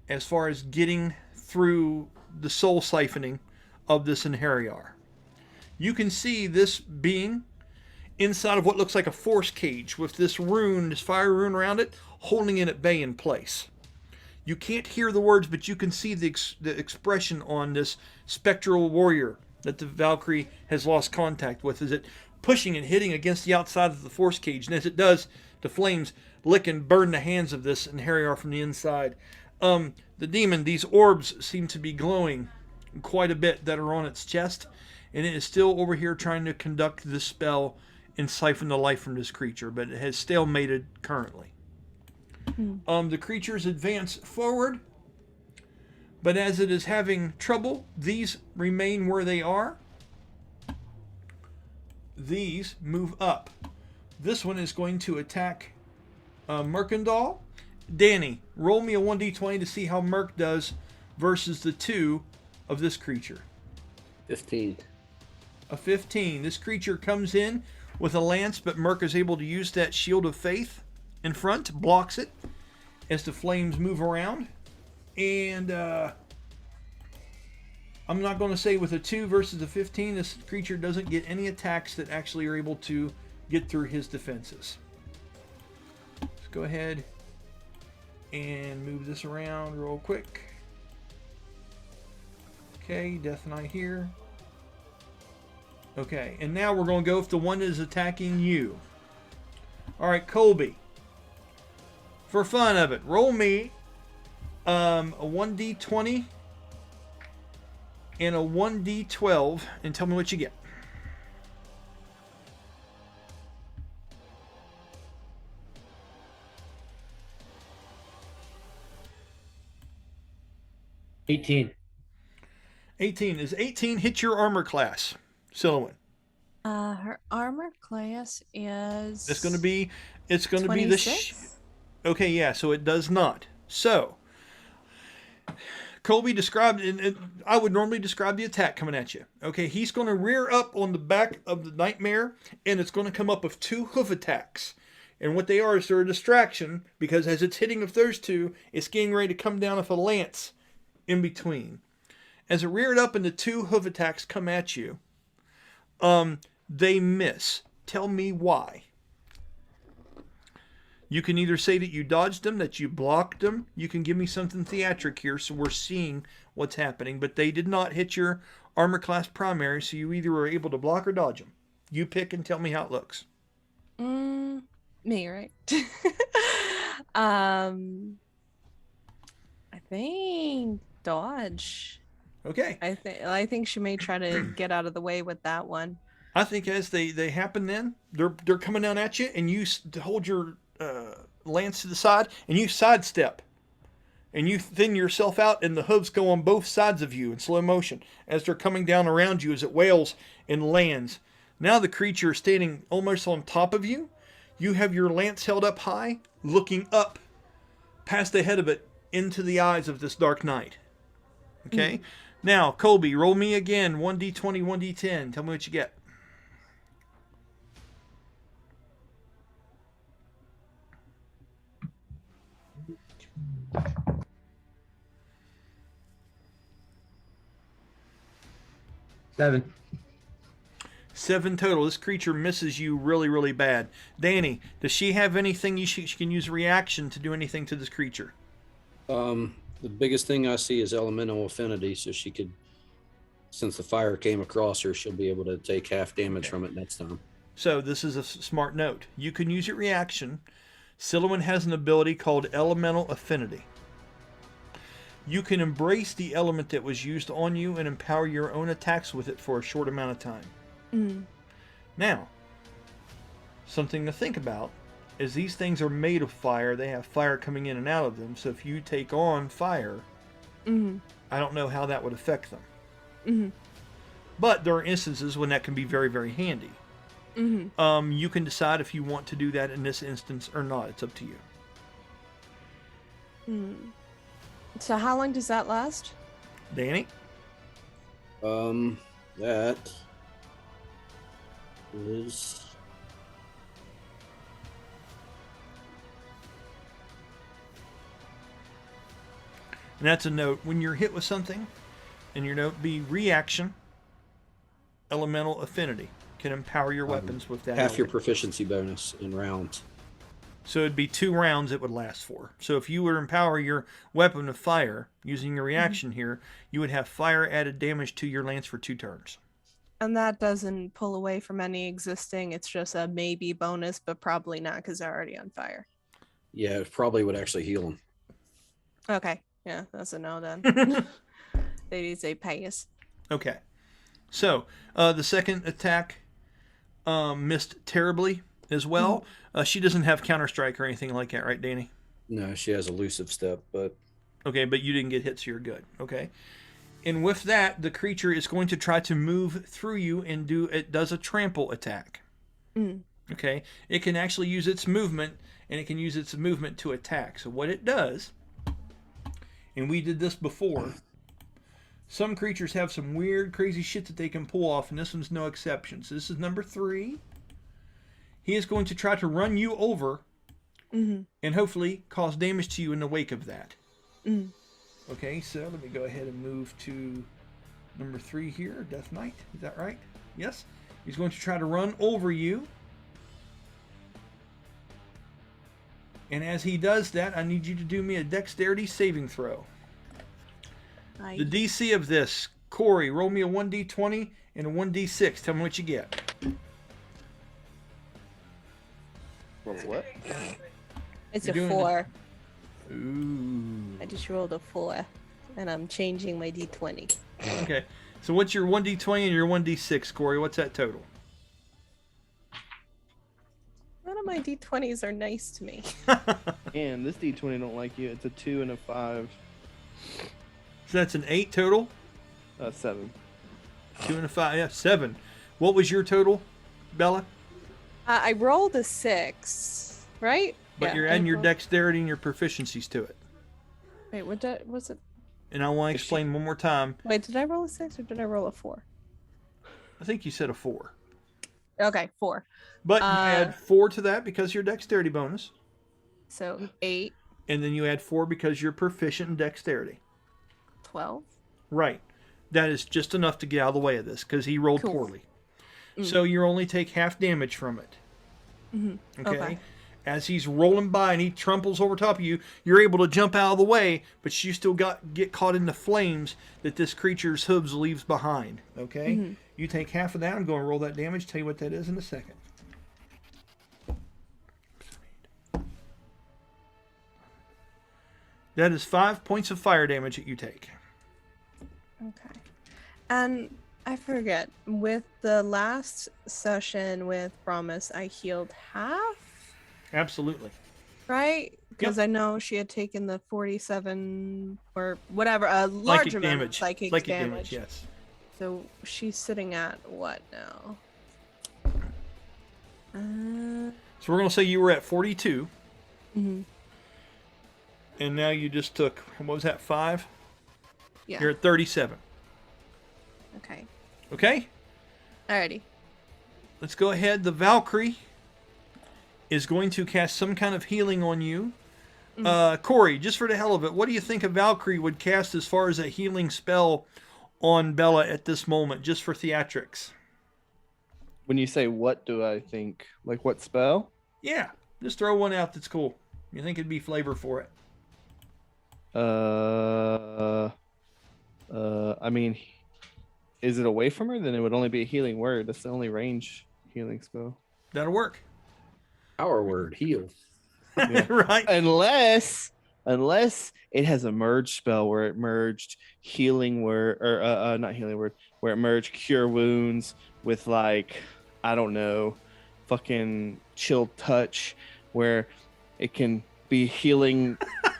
as far as getting through the soul siphoning of this Inheriar. You can see this being inside of what looks like a force cage with this rune, this fire rune around it, holding it at bay in place. You can't hear the words, but you can see the expression on this spectral warrior that the Valkyrie has lost contact with as it pushing and hitting against the outside of the force cage. And as it does, the flames lick and burn the hands of this Inheriar from the inside. The demon, these orbs seem to be glowing quite a bit that are on its chest. And it is still over here trying to conduct this spell and siphon the life from this creature. But it has stalemated currently. The creatures advance forward, but as it is having trouble, these remain where they are. These move up. This one is going to attack Mercandal. Danny, roll me a 1d20 to see how Merc does versus the 2 of this creature. 15. A 15. This creature comes in with a lance, but Merc is able to use that shield of faith in front, blocks it as the flames move around. And I'm not going to say with a 2 versus a 15, this creature doesn't get any attacks that actually are able to get through his defenses. Let's go ahead and move this around real quick. Okay, Death Knight here. Okay, and now we're going to go if the one is attacking you. Alright, Colby. For fun of it, roll me a 1d20 and a 1d12 and tell me what you get. $18. 18. Is 18 hit your armor class, Silouan? Her armor class is. It's going to be the 26? Okay, yeah, so it does not. So, Colby described, and I would normally describe the attack coming at you. Okay, he's going to rear up on the back of the Nightmare, and it's going to come up with 2 hoof attacks. And what they are is they're a distraction, because as it's hitting with those 2, it's getting ready to come down with a lance in between. As it reared up and the 2 hoof attacks come at you, they miss. Tell me why. You can either say that you dodged them, that you blocked them. You can give me something theatric here so we're seeing what's happening. But they did not hit your armor class primary, so you either were able to block or dodge them. You pick and tell me how it looks. Me, right? I think dodge. Okay. I think she may try to get out of the way with that one. I think as they happen then, they're coming down at you, and you hold your lance to the side, and you sidestep And you thin yourself out, and the hooves go on both sides of you in slow motion as they're coming down around you as it wails and lands. Now the creature is standing almost on top of you. You have your lance held up high, looking up past the head of it into the eyes of this dark knight. Okay? Now, Colby, roll me again. 1d20, 1d10. Tell me what you get. Seven. 7 total. This creature misses you really, really bad. Danny, does she have anything she can use reaction to do anything to this creature? The biggest thing I see is elemental affinity, so she could, since the fire came across her, she'll be able to take half damage from it next time. So this is a smart note. You can use your reaction. Silouan has an ability called Elemental Affinity. You can embrace the element that was used on you and empower your own attacks with it for a short amount of time. Now, something to think about is these things are made of fire. They have fire coming in and out of them. So if you take on fire, I don't know how that would affect them. But there are instances when that can be very, very handy. You can decide if you want to do that in this instance or not. It's up to you. So how long does that last? Danny? That is... And that's a note. When you're hit with something, and your note be reaction, elemental affinity can empower your weapons with that. Half your proficiency bonus in rounds. So it'd be 2 rounds it would last for. So if you were to empower your weapon of fire using your reaction here, you would have fire added damage to your lance for 2 turns. And that doesn't pull away from any existing. It's just a maybe bonus, but probably not because they're already on fire. Yeah, it probably would actually heal them. Okay. Yeah, that's a no then. They need to say pass. Okay. So the second attack missed terribly as well. She doesn't have counter strike or anything like that, right, Danny? No, she has elusive step, but... Okay, but you didn't get hit, so you're good. Okay. And with that, the creature is going to try to move through you and it does a trample attack. Okay. It can actually use its movement, and it can use its movement to attack. So what it does, and we did this before, some creatures have some weird, crazy shit that they can pull off, and this one's no exception. So this is number 3. He is going to try to run you over and hopefully cause damage to you in the wake of that. Okay, so let me go ahead and move to number 3 here, Death Knight. Is that right? Yes. He's going to try to run over you. And as he does that, I need you to do me a dexterity saving throw. The DC of this, Corey, roll me a 1d20 and a 1d6. Tell me what you get. Roll what? It's You're a doing 4. Ooh. I just rolled a 4, and I'm changing my d20. Okay. So what's your 1d20 and your 1d6, Corey? What's that total? None of my d20s are nice to me. And this D20 don't like you. It's a 2 and a 5. So that's an 8 total? 7. 2 and a 5. Yeah, 7. What was your total, Bella? I rolled a 6, right? But Yeah, you're I adding your rolled- dexterity and your proficiencies to it. Wait, was it? And I want to explain one more time. Wait, did I roll a 6 or did I roll a 4? I think you said a 4. Okay, 4. But you add 4 to that because of your dexterity bonus. So 8, And then you add 4 because you're proficient in dexterity. 12. Right. That is just enough to get out of the way of this because he rolled Cool. poorly. So you only take half damage from it. Okay? As he's rolling by and he tramples over top of you, you're able to jump out of the way, but you still get caught in the flames that this creature's hooves leaves behind. Okay? You take half of that. I'm going to roll that damage. Tell you what that is in a second. That is 5 points of fire damage that you take. Okay. And I forget, with the last session with Promise, I healed half? Absolutely. right? Because I know she had taken the 47 or whatever, a large Psychic amount damage. of psychic damage. Yes. So she's sitting at what now? So we're gonna say you were at 42, Mhm. and now you just took, what was that, 5? Yeah. You're at 37. Okay. Okay. Alrighty. Let's go ahead. The Valkyrie is going to cast some kind of healing on you. Corey, just for the hell of it, what do you think a Valkyrie would cast as far as a healing spell on Bella at this moment, just for theatrics? When you say what do I think? Like what spell? Yeah, just throw one out that's cool. You think it'd be flavor for it? I mean, is it away from her? Then it would only be a healing word. That's the only range healing spell. That'll work. Our word, heal. Yeah. Right. Unless it has a merge spell where it merged healing word or not healing word, where it merged cure wounds with, like, I don't know, fucking chill touch, where it can be healing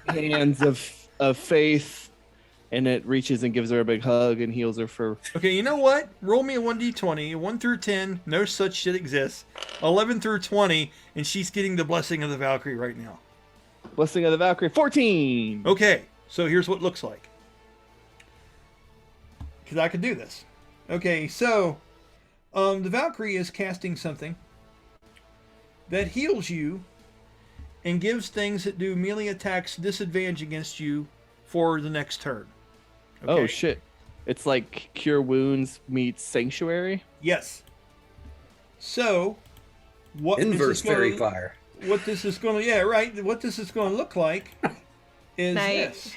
hands of faith, and it reaches and gives her a big hug and heals her for. Okay, you know what? Roll me a 1d20. 1 through 10, no such shit exists. 11 through 20, and she's getting the blessing of the Valkyrie right now. Blessing of the Valkyrie, 14. Okay, so here's what it looks like. Because I could do this. Okay, so the Valkyrie is casting something that heals you and gives things that do melee attacks disadvantage against you for the next turn. Okay? Oh shit! It's like cure wounds meets sanctuary. Yes. So, what Inverse this is fairy gonna, fire. What this is going to, yeah, right. What this is going to look like is Nice.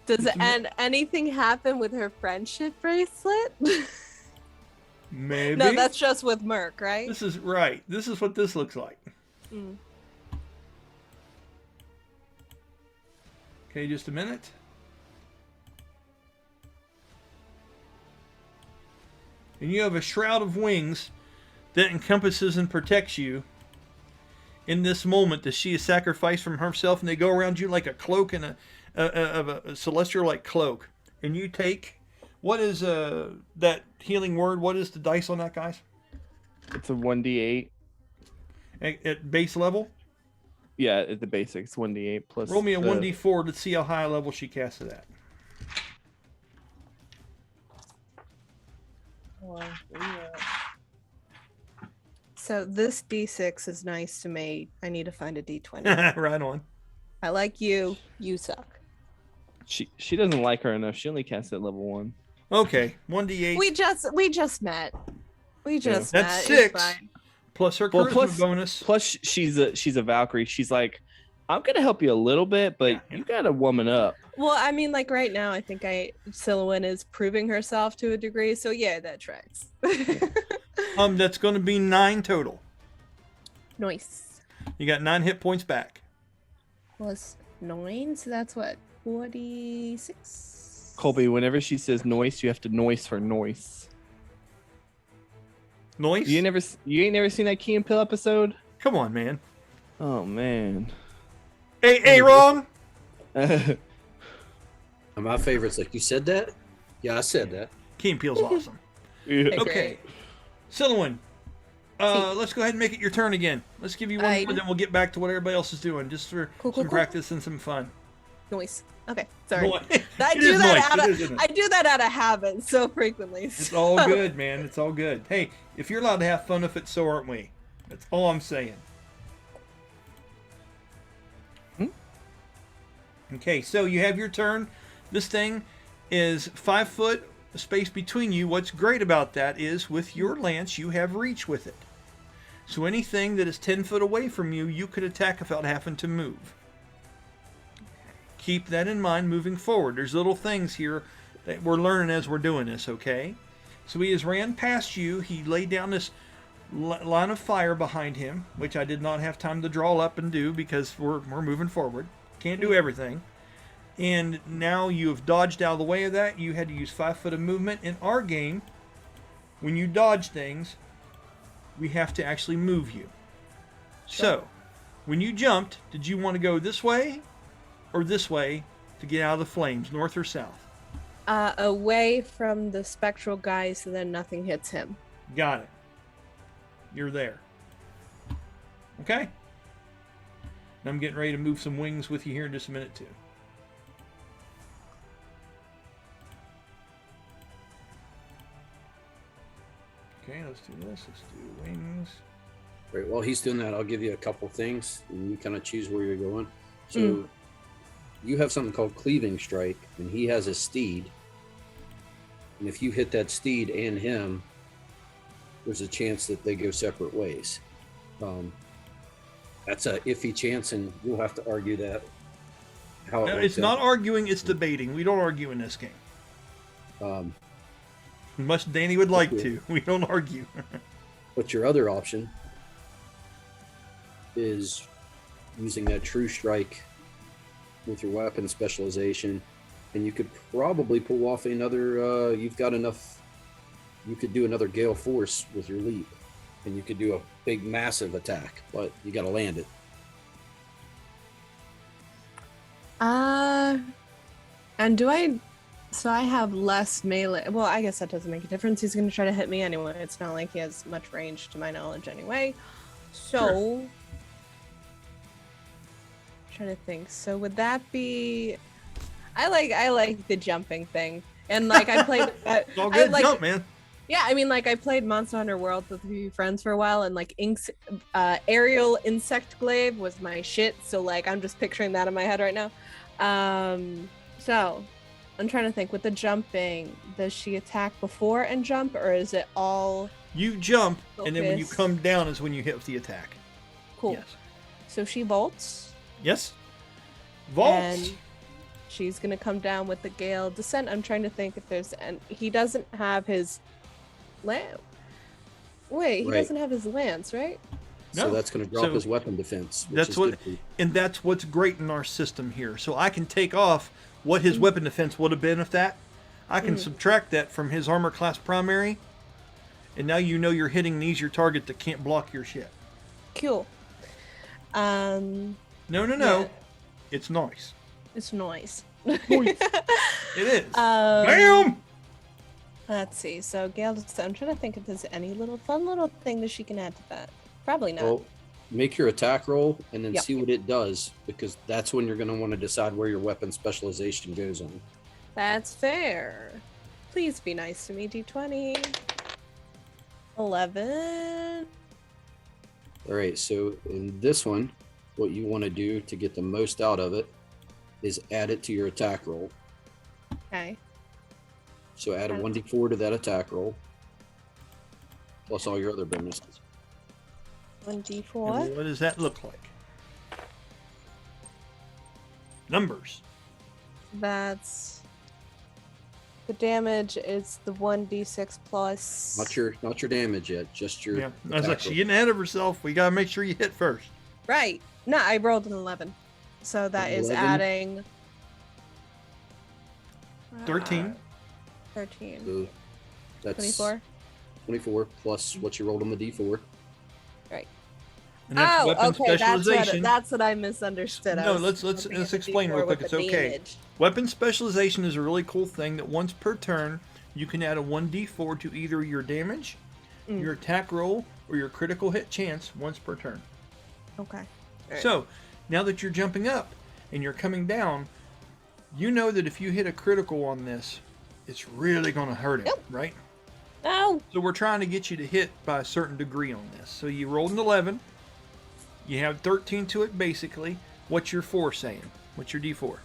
this. Does anything happen with her friendship bracelet? Maybe. No, that's just with Merc, right? This is right. This is what this looks like. Mm. Okay, just a minute. And you have a shroud of wings that encompasses and protects you in this moment that she is sacrificed from herself, and they go around you like a cloak and a celestial like cloak. And you take, what is that healing word? What is the dice on that, guys? It's a 1d8. At base level? Yeah, at the basics, 1d8 plus. Roll me a 1d4 to see how high a level she casts it at. So this D6 is nice to me. I need to find a D20. Right on. I like you. You suck. She doesn't like her enough. She only casts at level 1. Okay, 1d8 We just met. We just met. That's It's 6. fine. plus her charisma bonus. Plus, she's a Valkyrie. She's like, I'm gonna help you a little bit, but you gotta woman up. Well, I mean, like right now, I think Silhouette is proving herself to a degree. So yeah, that tracks. That's going to be 9 total. Nice. You got 9 hit points back. Plus 9, so that's what, 46. Colby, whenever she says noise, you have to noise for noise. Noise? You ain't never seen that Key and Peele episode? Come on, man. Oh man. Hey, Ron. My favorite's like, you said that? Yeah, I said that. Key and Peele's awesome. Yeah. Okay. Silhouette, let's go ahead and make it your turn again. Let's give you one more, then we'll get back to what everybody else is doing, just for some practice and some fun. Noise. Okay, sorry. Noise. I do that out of habit so frequently. It's all good, man. It's all good. Hey, if you're allowed to have fun with it, so aren't we. That's all I'm saying. Okay, so you have your turn. This thing is 5 foot space between you. What's great about that is with your lance, you have reach with it. So anything that is 10 foot away from you, you could attack without having to move. Keep that in mind moving forward. There's little things here that we're learning as we're doing this, okay? So he has ran past you. He laid down this line of fire behind him, which I did not have time to draw up and do because we're moving forward. Can't do everything. And now you have dodged out of the way of that. You had to use 5 foot of movement. In our game, when you dodge things, we have to actually move you. So, When you jumped, did you want to go this way or this way to get out of the flames, north or south? Away from the spectral guy so then nothing hits him. Got it. You're there. Okay. And I'm getting ready to move some wings with you here in just a minute, too. Okay, let's do this. Let's do wings. Right. While he's doing that, I'll give you a couple things, and you kind of choose where you're going. So you have something called Cleaving Strike, and he has a steed. And if you hit that steed and him, there's a chance that they go separate ways. That's a iffy chance, and you'll have to argue that. How No, works it's not out. arguing, it's debating. We don't argue in this game. Um, As much as Danny would like Okay. to. We don't argue. But your other option is using that true strike with your weapon specialization, and you could probably pull off another. You've got enough. You could do another gale force with your leap, and you could do a big, massive attack, but you got to land it. And do I? So I have less melee. Well, I guess that doesn't make a difference. He's going to try to hit me anyway. It's not like he has much range to my knowledge anyway. So, trying to think. So would that be? I like the jumping thing, and like I played. It's all good. Jump, man. Yeah, I mean, like I played Monster Hunter World with a few friends for a while, and like aerial insect glaive was my shit. So like I'm just picturing that in my head right now. So I'm trying to think. With the jumping, does she attack before and jump, or is it all You jump, and then when you focus? come down is when you hit with the attack. Cool. Yes. So she vaults, Yes. Vaults. and she's gonna come down with the Gale Descent. I'm trying to think if there's, and he doesn't have his lance. Wait, he Right. doesn't have his lance, right? So No. that's going to drop So his weapon defense. Which That's is what, good for you. and that's what's great in our system here. So I can take off what his weapon defense would have been if that. I can subtract that from his armor class primary, and now you know you're hitting an easier target that can't block your shit. Cool. No. Yeah. It's nice. It's noise. It is. Um, Bam! Let's see. So Gale Descent. I'm trying to think if there's any little fun little thing that she can add to that. Probably not. Well, make your attack roll and then Yep. see what it does, because that's when you're going to want to decide where your weapon specialization goes on. That's fair. Please be nice to me, D20. 11. All right, so in this one, what you want to do to get the most out of it is add it to your attack roll. Okay. So add a Okay. 1d4 to that attack roll, plus all your other bonuses. 1d4. And what does that look like? Numbers. That's the damage is the 1d6 plus. Not your damage yet, just your. Yeah. I was like, attack she's roll. getting ahead of herself. We gotta make sure you hit first. Right. No, I rolled an 11. So that is 11? adding 13. 13. So that's 24. 24 plus what you rolled on the d4. Right. And that's Oh, weapon okay. specialization. That's what I misunderstood. I No, was let's looking at the explain D4 real quick. with It's the okay. damage. Weapon specialization is a really cool thing that once per turn, you can add a 1d4 to either your damage, your attack roll, or your critical hit chance once per turn. Okay. Alright. So, now that you're jumping up and you're coming down, you know that if you hit a critical on this, it's really going to hurt him, Yep. right? No. So we're trying to get you to hit by a certain degree on this. So you rolled an 11. You have 13 to it, basically. What's your 4 saying? What's your d4?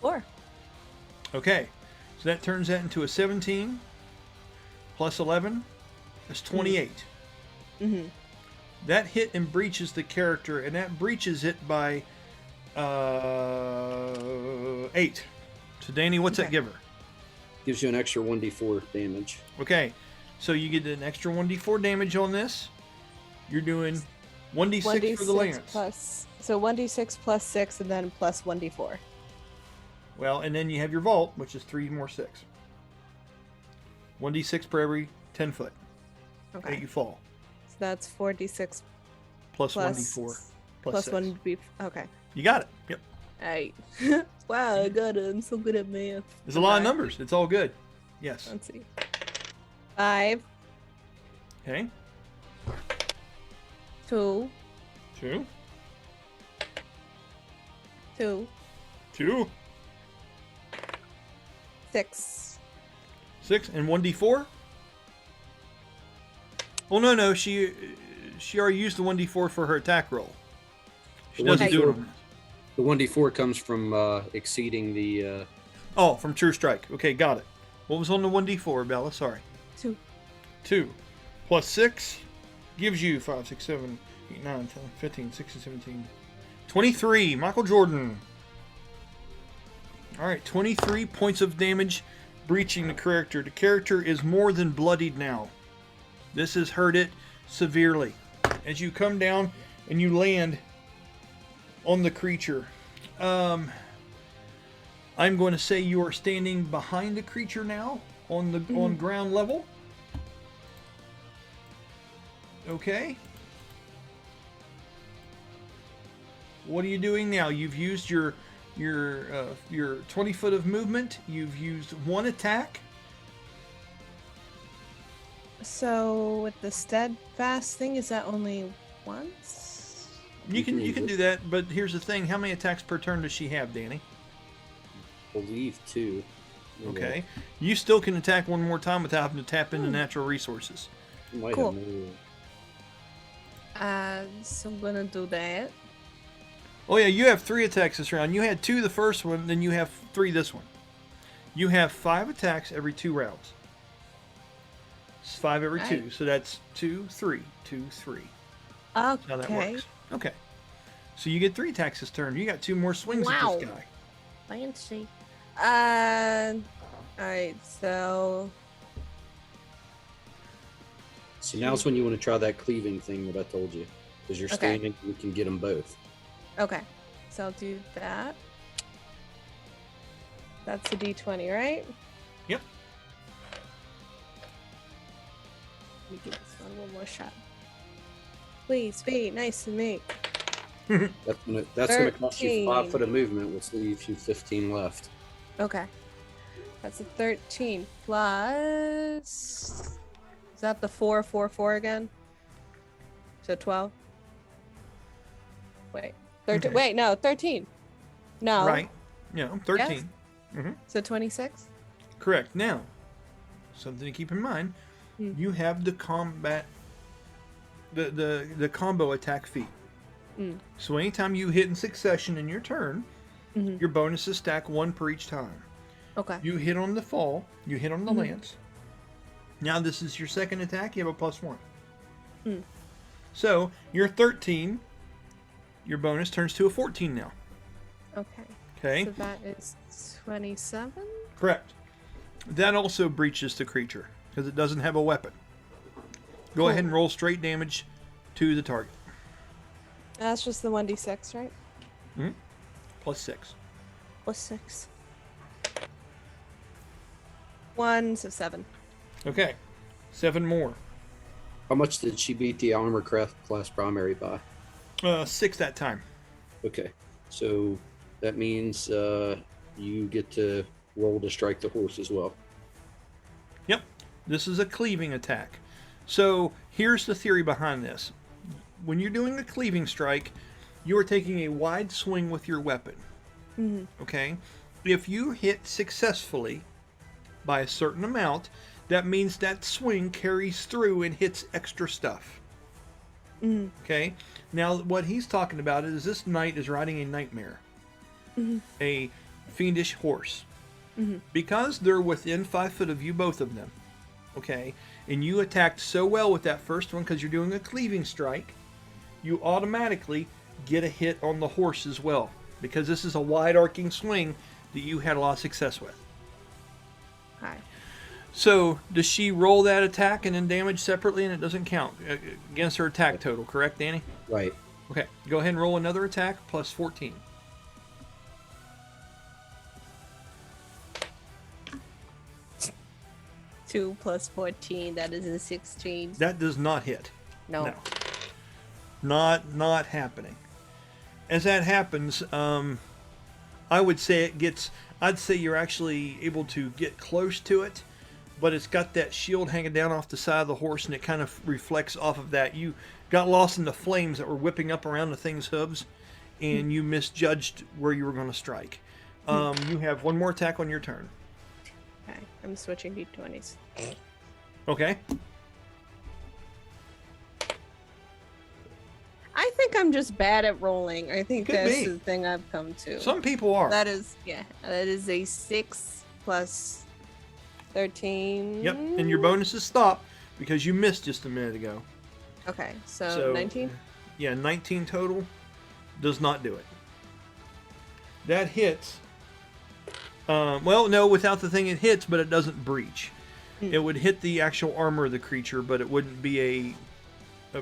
4. Okay, so that turns that into a 17 plus 11. That's 28. Mm-hmm. That hit and breaches the character, and that breaches it by 8. So Danny, what's that Okay. give her? Gives you an extra 1d4 damage. Okay, so you get an extra 1d4 damage on this. You're doing 1d6 for the lance. plus. So 1d6 plus 6 and then plus 1d4. Well, and then you have your vault, which is 3 more 6. 1d6 per every 10 foot that Okay. you fall. That's 4d6 plus plus 1d4 plus six. 1d. Okay. You got it. Yep. Alright. Wow, I got it. I'm so good at math. There's a lot of numbers. It's all good. Yes. Let's see. 5, Okay. 2, 2, 2, 2, 6. 6, and 1d4. Well, no. She already used the 1d4 for her attack roll. She The doesn't do it 1d4 on this. The 1d4 comes from exceeding the. Oh, from True Strike. Okay, got it. What was on the 1d4, Bella? Sorry. 2. 2 plus 6 gives you 5, 6, 7, 8, 9, 10, 15, 16, 17, 23. Michael Jordan. All right, 23 points of damage breaching the character. The character is more than bloodied now. This has hurt it severely. As you come down and you land on the creature, I'm going to say you are standing behind the creature now on the on ground level. Okay. What are you doing now? You've used your 20 foot of movement. You've used one attack. So with the steadfast thing, is that only once? You can do that, but here's the thing: how many attacks per turn does she have, Danny? Believe 2. Okay. You still can attack one more time without having to tap into natural resources. Might Cool. have more. So I'm gonna do that. Oh yeah, you have 3 attacks this round. You had 2 the first one, then you have 3 this one. You have 5 attacks every 2 rounds. It's 5 every 2, Right. so that's 2, 3, 2, 3. Okay. That's how that works. Okay. So you get 3 attacks this turn. You got 2 more swings at Wow. this guy. Fancy. Alright, so So now's when you want to try that cleaving thing that I told you. Because you're Okay. standing, you can get them both. okay. So I'll do that. That's a D20, right? Yep. Let me give this one more shot. Please be nice to me. That's gonna cost you 5 13. foot of movement, which leaves you 15 left. Okay. That's a 13 plus. Is that the 4, 4, 4 again? So 12? Wait. 13. Okay. Wait, no, 13. No. Right. Yeah, 13. So 26? Correct. Now, something to keep in mind, Hmm. you have the combat the combo attack feat. Mm. So anytime you hit in succession in your turn, Mhm. your bonuses stack 1 per each time. Okay. You hit on the fall, you hit on the Mhm. lance. Now this is your second attack, you have a +1. Mm. So you're 13, your bonus turns to a 14 now. Okay. Okay? So that is 27? Correct. That also breaches the creature because it doesn't have a weapon. Go Cool. ahead and roll straight damage to the target. That's just the 1d6, right? +6. Plus 6. 1, so 7. Okay. 7 more. How much did she beat the armor class primary by? 6 that time. Okay. So that means you get to roll to strike the horse as well. Yep. This is a cleaving attack. So here's the theory behind this. When you're doing a cleaving strike, you are taking a wide swing with your weapon. Mhm. Okay? If you hit successfully by a certain amount, that means that swing carries through and hits extra stuff. Mhm. Okay? Now, what he's talking about is this knight is riding a nightmare, a fiendish horse. Because they're within 5 foot of you, both of them, okay, and you attacked so well with that first one because you're doing a cleaving strike, you automatically get a hit on the horse as well because this is a wide arcing swing that you had a lot of success with. Hi. So does she roll that attack and then damage separately and it doesn't count against her attack total, correct, Danny? Right. Okay, go ahead and roll another attack plus 14. 2 plus 14, that is a 16. That does not hit. No. No. Not happening. As that happens, I would say I'd say you're actually able to get close to it, but it's got that shield hanging down off the side of the horse, and it kind of reflects off of that. You got lost in the flames that were whipping up around the thing's hooves, and you misjudged where you were going to strike. You have one more attack on your turn. Okay, I'm switching d20s. Okay. I think I'm just bad at rolling. I think Could that's be. the thing I've come to. Some people are. That is a 6 plus 13. Yep, and your bonuses stop because you missed just a minute ago. Okay, so 19? Yeah, 19 total does not do it. That hits. Well, no, without the thing it hits, but it doesn't breach. It would hit the actual armor of the creature, but it wouldn't be a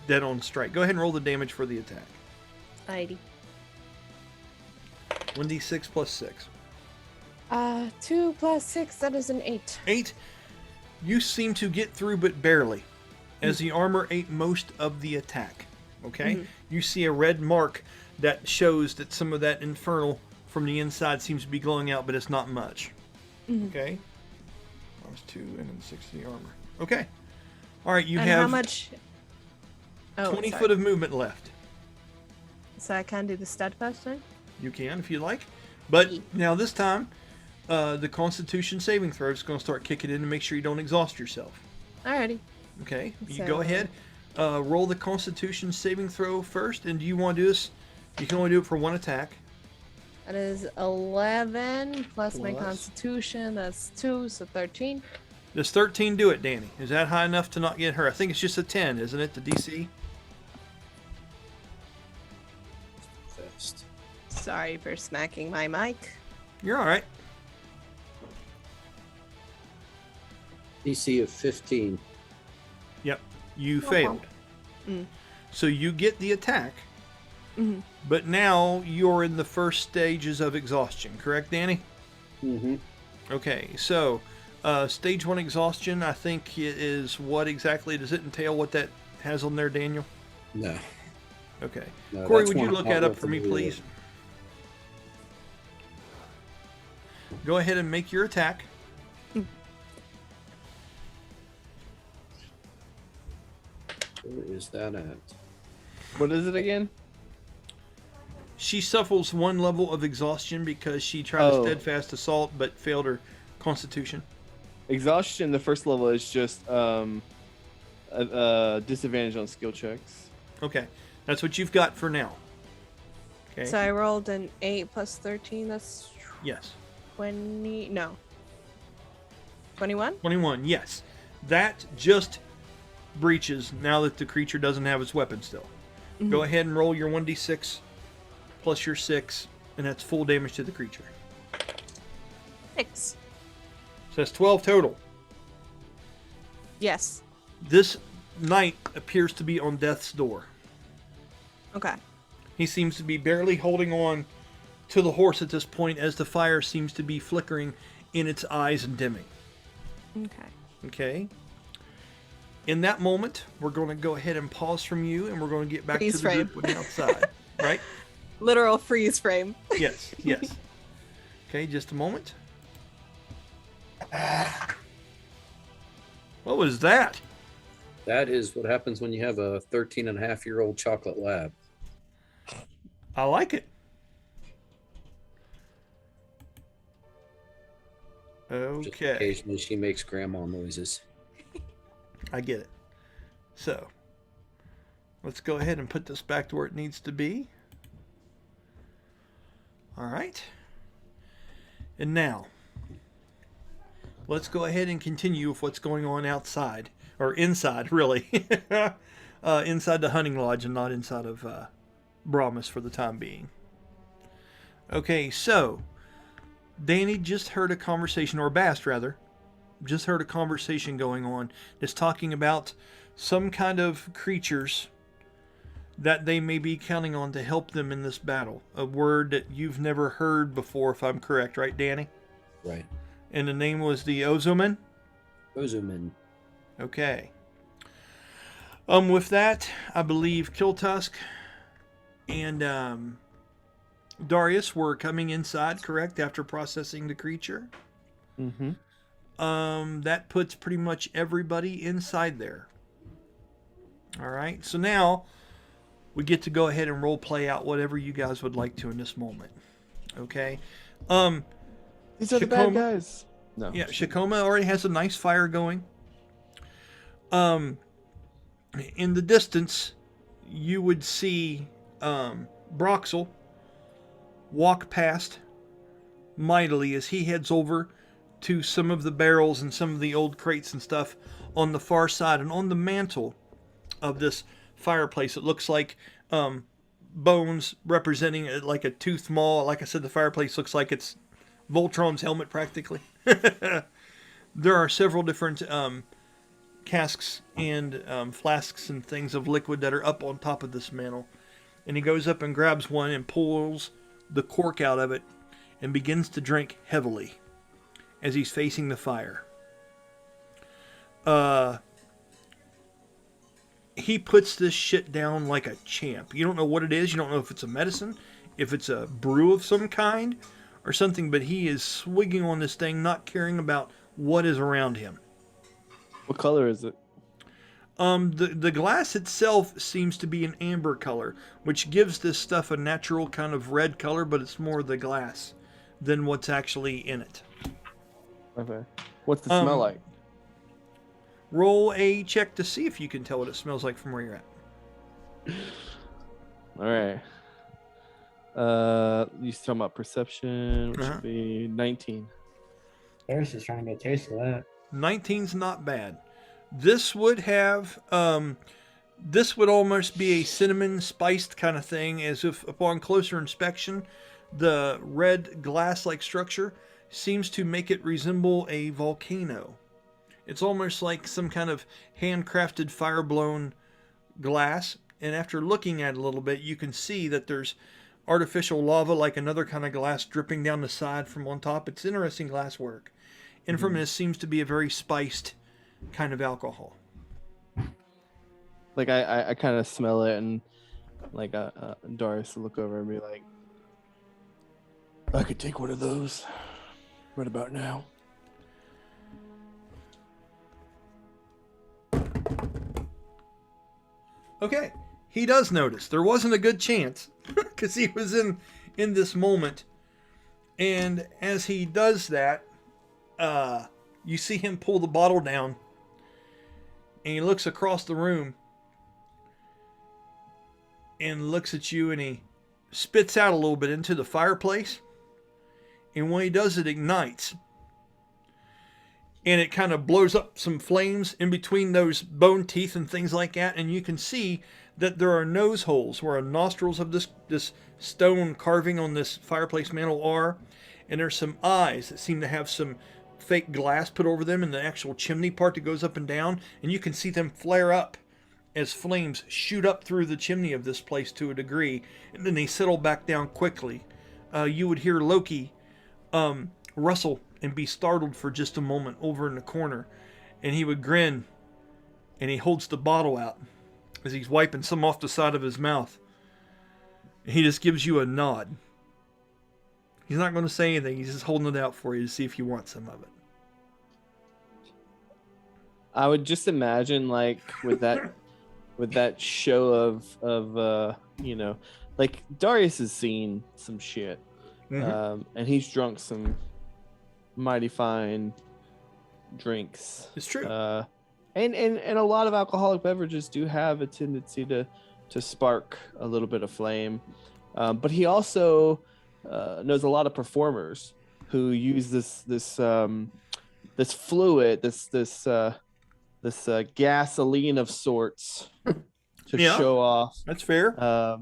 dead-on strike. Go ahead and roll the damage for the attack. 90. 1d6 plus 6. 2 plus 6, that is an 8. 8. You seem to get through, but barely, as the armor ate most of the attack. Okay? You see a red mark that shows that some of that infernal from the inside seems to be glowing out, but it's not much. Okay? That was 2 and then 6 of the armor. Okay. All right, you And have how much? 20 sorry. foot of movement left. So I can do the steadfast thing? You can if you like. But now this time, the Constitution saving throw is going to start kicking in to make sure you don't exhaust yourself. Alrighty. Okay, you So- go ahead. Roll the Constitution saving throw first. And do you want to do this? You can only do it for one attack. That is 11 plus my Plus. constitution. That's 2, so 13. Does 13 do it, Danny? Is that high enough to not get her? I think it's just a 10, isn't it, the DC? Fast. Sorry for smacking my mic. You're all right. DC of 15. Yep, you failed. So you get the attack, but now you're in the first stages of exhaustion, correct, Danny? Mm-hmm. Okay, so stage 1 exhaustion, I think it is what exactly does it entail? What that has on there, Daniel? No. Okay. No, Corey, that's would you one look I'm that not up for me, familiar please? Go ahead and make your attack. Where is that at? What is it again? She suffers 1 level of exhaustion because she tried a steadfast assault but failed her constitution. Exhaustion, the first level is just a disadvantage on skill checks. Okay, that's what you've got for now. Okay. So I rolled an 8 plus 13. That's Yes. 20. No. 21? 21, yes. That just breaches now that the creature doesn't have its weapon still. Go ahead and roll your 1d6 plus your 6, and that's full damage to the creature. 6. So that's 12 total. Yes. This knight appears to be on death's door. Okay. He seems to be barely holding on to the horse at this point as the fire seems to be flickering in its eyes and dimming. Okay. Okay. In that moment, we're going to go ahead and pause from you, and we're going to get back Freeze to the frame. group on the outside. Right? Literal freeze frame. Yes, yes. Okay, just a moment. What was that? That is what happens when you have a 13-and-a-half-year-old chocolate lab. I like it. Just Okay, occasionally she makes grandma noises. I get it. So, let's go ahead and put this back to where it needs to be. All right. And now, let's go ahead and continue with what's going on outside, or inside, really. Inside the hunting lodge and not inside of Brahmas for the time being. Okay, so, Danny just heard a conversation, or Bast rather, just heard a conversation going on that's talking about some kind of creatures that they may be counting on to help them in this battle. A word that you've never heard before, if I'm correct, right, Danny? Right. And the name was the Ozoman? Ozuman. Okay. With that, I believe Kiltusk and Darius were coming inside, correct, after processing the creature. Mm-hmm. That puts pretty much everybody inside there. All right. So now we get to go ahead and role play out whatever you guys would like to in this moment. Okay. These are the bad Shakoma- guys. No. Yeah, Shakoma already has a nice fire going. In the distance, you would see Broxel walk past mightily as he heads over to some of the barrels and some of the old crates and stuff on the far side. And on the mantle of this fireplace, it looks like bones representing like a tooth maw. Like I said, the fireplace looks like it's Voltron's helmet practically. There are several different casks and flasks and things of liquid that are up on top of this mantle. And he goes up and grabs one and pulls the cork out of it and begins to drink heavily as he's facing the fire. He puts this shit down like a champ. You don't know what it is. You don't know if it's a medicine, if it's a brew of some kind or something, but he is swigging on this thing, not caring about what is around him. What color is it? The glass itself seems to be an amber color, which gives this stuff a natural kind of red color, but it's more the glass than what's actually in it. Okay. What's the smell like? Roll a check to see if you can tell what it smells like from where you're at. All right. You talking about perception, which would be 19. There's just trying to get a taste of that. 19's not bad. This would have, this would almost be a cinnamon spiced kind of thing, as if upon closer inspection, the red glass-like structure seems to make it resemble a volcano. It's almost like some kind of handcrafted fire-blown glass, and after looking at it a little bit, you can see that there's artificial lava, like another kind of glass, dripping down the side from on top. It's interesting glass work. And from this seems to be a very spiced kind of alcohol. Like I kind of smell it, and like Doris will look over and be like, I could take one of those right about now. Okay, he does notice. There wasn't a good chance because he was in this moment. And as he does that, you see him pull the bottle down, and he looks across the room and looks at you, and he spits out a little bit into the fireplace. And when he does, it ignites. And it kind of blows up some flames in between those bone teeth and things like that. And you can see that there are nose holes where the nostrils of this stone carving on this fireplace mantle are. And there's some eyes that seem to have some fake glass put over them, and the actual chimney part that goes up and down. And you can see them flare up as flames shoot up through the chimney of this place to a degree. And then they settle back down quickly. You would hear Loki rustle and be startled for just a moment over in the corner, and he would grin, and he holds the bottle out as he's wiping some off the side of his mouth. And he just gives you a nod. He's not going to say anything. He's just holding it out for you to see if you want some of it. I would just imagine, like, with that show of you know, like Darius has seen some shit, and he's drunk some mighty fine drinks. It's true. And a lot of alcoholic beverages do have a tendency to spark a little bit of flame. But he also knows a lot of performers who use this fluid, this gasoline of sorts to show off. That's fair.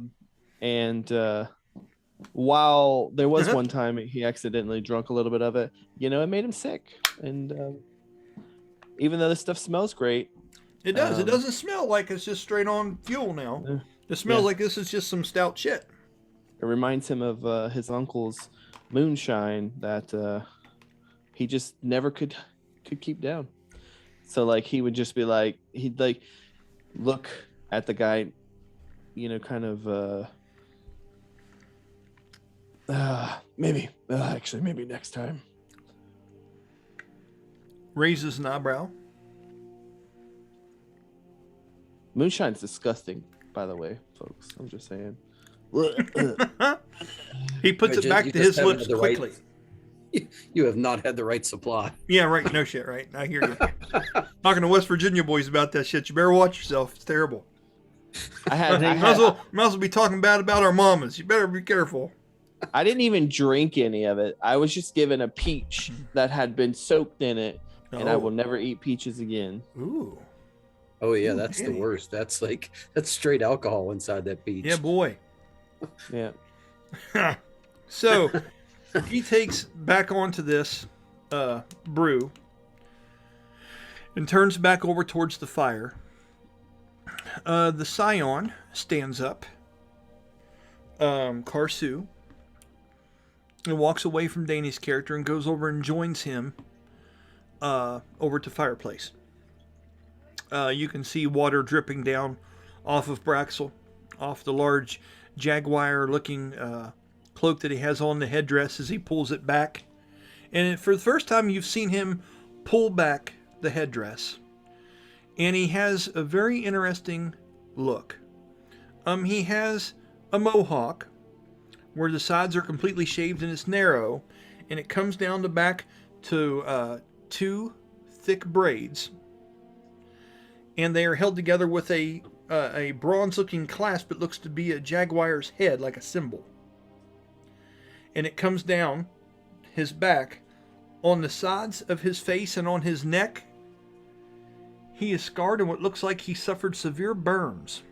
While there was one time he accidentally drunk a little bit of it, you know, it made him sick. And even though this stuff smells great, it does. It doesn't smell like it's just straight on fuel now. It smells like this is just some stout shit. It reminds him of his uncle's moonshine that he just never could keep down. So like he would just be like, he'd like look at the guy, kind of maybe next time. Raises an eyebrow. Moonshine's disgusting, by the way, folks. I'm just saying. He puts it back You to just his haven't lips had the right- quickly. You have not had the right supply. Yeah, right. No shit, right? I hear you. Talking to West Virginia boys about that shit. You better watch yourself. It's terrible. Might as well be talking bad about our mamas. You better be careful. I didn't even drink any of it. I was just given a peach that had been soaked in it, and I will never eat peaches again. Ooh. Oh yeah, Ooh, that's Danny. the worst. That's straight alcohol inside that peach. Yeah, boy. Yeah. So he takes back onto this brew and turns back over towards the fire. The Scion stands up, Karsu, and walks away from Danny's character and goes over and joins him over to fireplace. You can see water dripping down off of Braxel, off the large jaguar-looking cloak that he has on the headdress as he pulls it back. And for the first time, you've seen him pull back the headdress. And he has a very interesting look. He has a mohawk where the sides are completely shaved and it's narrow, and it comes down the back to 2 thick braids, and they are held together with a bronze-looking clasp that looks to be a jaguar's head, like a symbol. And it comes down his back. On the sides of his face and on his neck, he is scarred in what looks like he suffered severe burns.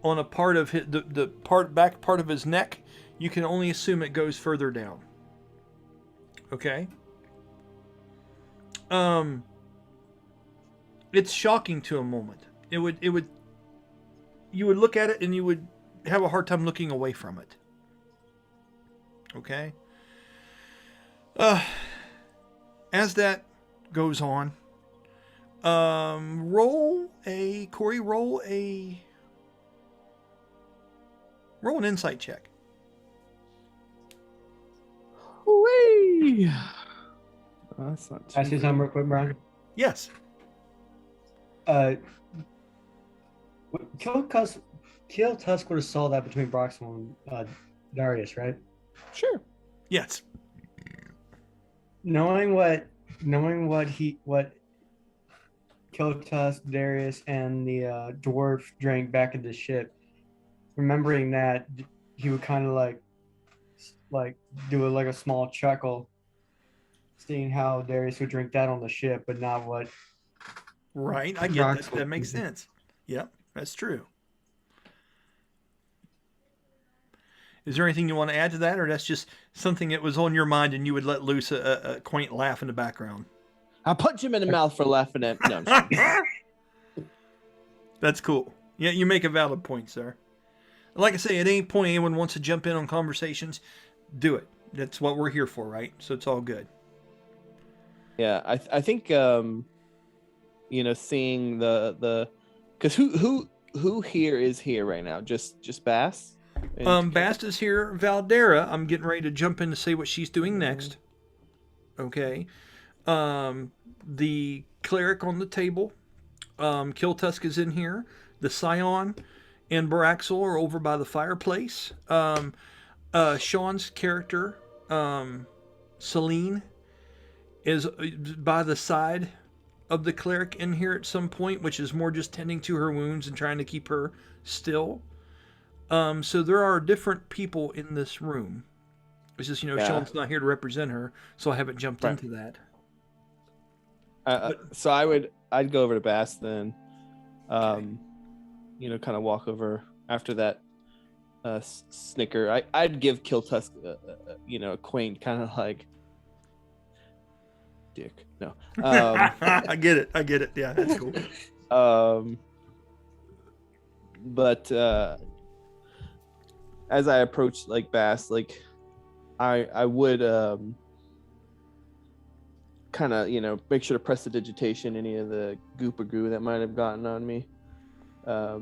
On a part of his, the back part of his neck, you can only assume it goes further down. Okay? It's shocking to a moment. You would look at it and you would have a hard time looking away from it. Okay? As that goes on, roll an insight check. Whee! That's not Can I say something real quick, Brian? Yes. Kill Tusk would have saw that between Broxel and Darius, right? Sure. Yes. Knowing what Kill Tusk, Darius, and the dwarf drank back in the ship, remembering that, he would kind of like do a small chuckle, seeing how Darius would drink that on the ship, but not what. Right, I get that. That makes sense. Yep, that's true. Is there anything you want to add to that, or that's just something that was on your mind and you would let loose a quaint laugh in the background? I'll punch him in the mouth for laughing at. No, That's cool. Yeah, you make a valid point, sir. Like I say, at any point anyone wants to jump in on conversations, do it. That's what we're here for, right? So it's all good. Yeah, I think seeing the because who here is here right now? Just Bass. Bast is here. Valdera, I'm getting ready to jump in to say what she's doing next. Okay. The cleric on the table. Kill Tusk is in here. The Scion and Baraxel are over by the fireplace. Sean's character, Celine, is by the side of the cleric in here at some point, which is more just tending to her wounds and trying to keep her still. So there are different people in this room. It's just, Sean's not here to represent her, so I haven't jumped into that. So I'd go over to Bass then, kind of walk over after that snicker. I'd give Kill Tusk, a quaint kind of like dick. No, I get it. Yeah, that's cool. But as I approach Bass, I would kind of, make sure to press the digitation, any of the goop or goo that might have gotten on me. I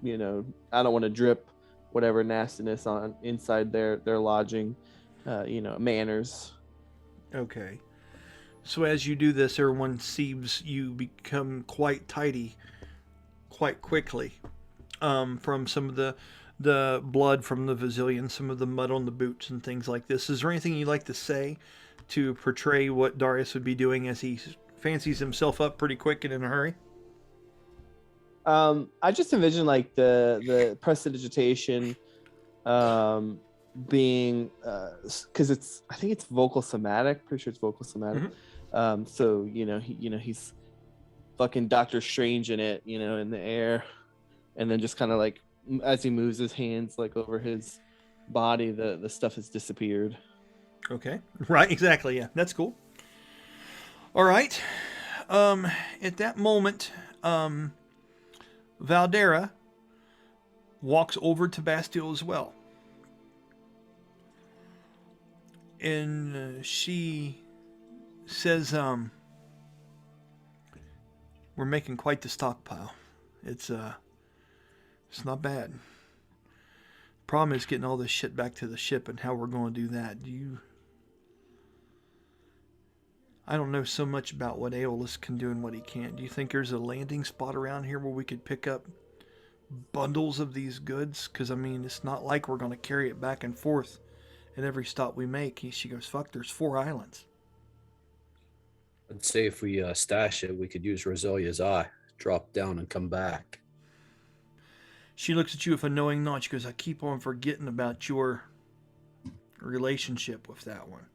don't want to drip whatever nastiness on inside their lodging, manners. Okay. So as you do this, everyone sees you become quite tidy quite quickly, from some of the blood from the Vasilian, some of the mud on the boots and things like this. Is there anything you'd like to say to portray what Darius would be doing as he fancies himself up pretty quick and in a hurry? I just envision like the prestidigitation being because I think it's vocal somatic. Pretty sure it's vocal somatic. Mm-hmm. So he's fucking Doctor Strange in it, in the air, and then just kind of like as he moves his hands like over his body, the stuff has disappeared. Okay. Right. Exactly. Yeah. That's cool. All right. At that moment, Valdera walks over to Bastille as well. And she says, we're making quite the stockpile. It's not bad. Problem is getting all this shit back to the ship and how we're going to do that. I don't know so much about what Aeolus can do and what he can't. Do you think there's a landing spot around here where we could pick up bundles of these goods? Because, it's not like we're going to carry it back and forth at every stop we make. She goes, fuck, there's 4 islands. I'd say if we stash it, we could use Rosalia's eye, drop down and come back. She looks at you with a knowing nod. She goes, I keep on forgetting about your relationship with that one.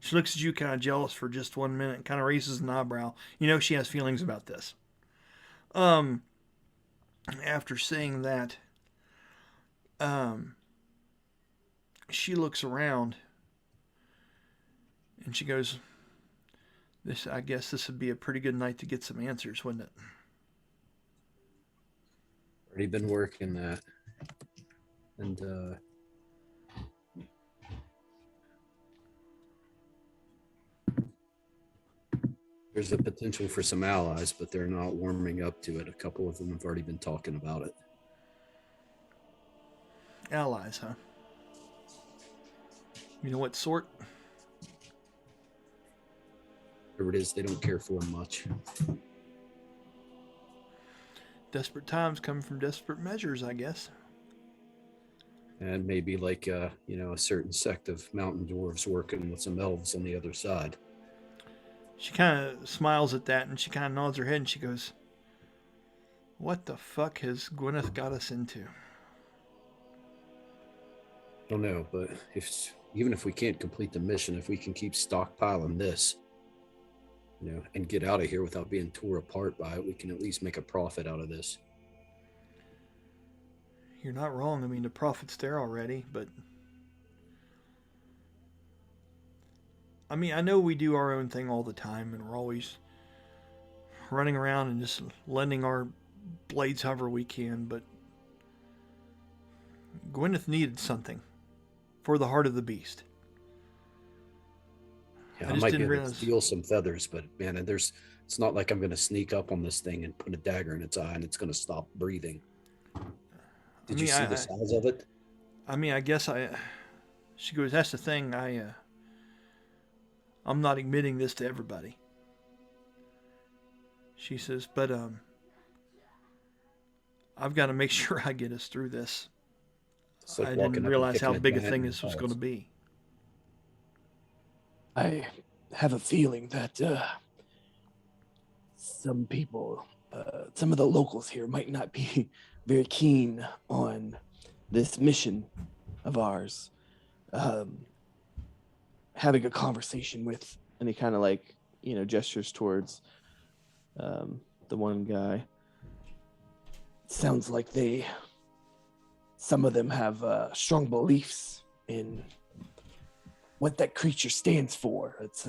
She looks at you kind of jealous for just 1 minute and kind of raises an eyebrow. She has feelings about this. After saying that, she looks around and she goes, I guess this would be a pretty good night to get some answers, wouldn't it? Already been working that. And there's a potential for some allies, but they're not warming up to it. A couple of them have already been talking about it. Allies, huh? You know what sort? Whatever it is, they don't care for much. Desperate times come from desperate measures, I guess. And maybe like, a certain sect of mountain dwarves working with some elves on the other side. She kind of smiles at that and she kind of nods her head and she goes, what the fuck has Gwyneth got us into? I don't know, but even if we can't complete the mission, if we can keep stockpiling this, and get out of here without being tore apart by it, we can at least make a profit out of this. You're not wrong. The profit's there already, but I know we do our own thing all the time and we're always running around and just lending our blades however we can, but Gwyneth needed something for the heart of the beast. Yeah, I might be able to steal some feathers, but man, it's not like I'm going to sneak up on this thing and put a dagger in its eye and it's going to stop breathing. Did you see the size of it? I guess she goes, that's the thing. I'm not admitting this to everybody. She says, but I've got to make sure I get us through this. Like I didn't realize how big a thing this was going to be. I have a feeling that some people, some of the locals here might not be very keen on this mission of ours. Having a conversation with, and he kind of like, gestures towards the one guy. Sounds like some of them have strong beliefs in what that creature stands for. It's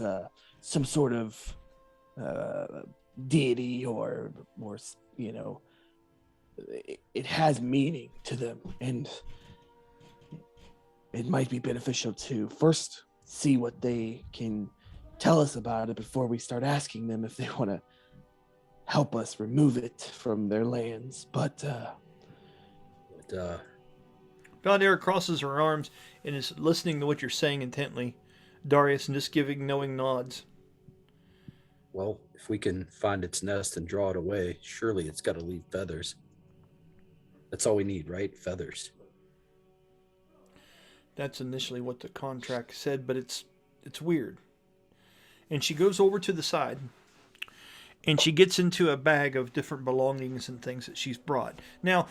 some sort of deity or it has meaning to them, and it might be beneficial to first see what they can tell us about it before we start asking them if they want to help us remove it from their lands. But Valdera crosses her arms and is listening to what you're saying intently, Darius, and just giving knowing nods. well, if we can find its nest and draw it away, surely it's got to leave feathers. That's all we need, right? Feathers. That's initially what the contract said, but it's weird. And she goes over to the side, and she gets into a bag of different belongings and things that she's brought. Now,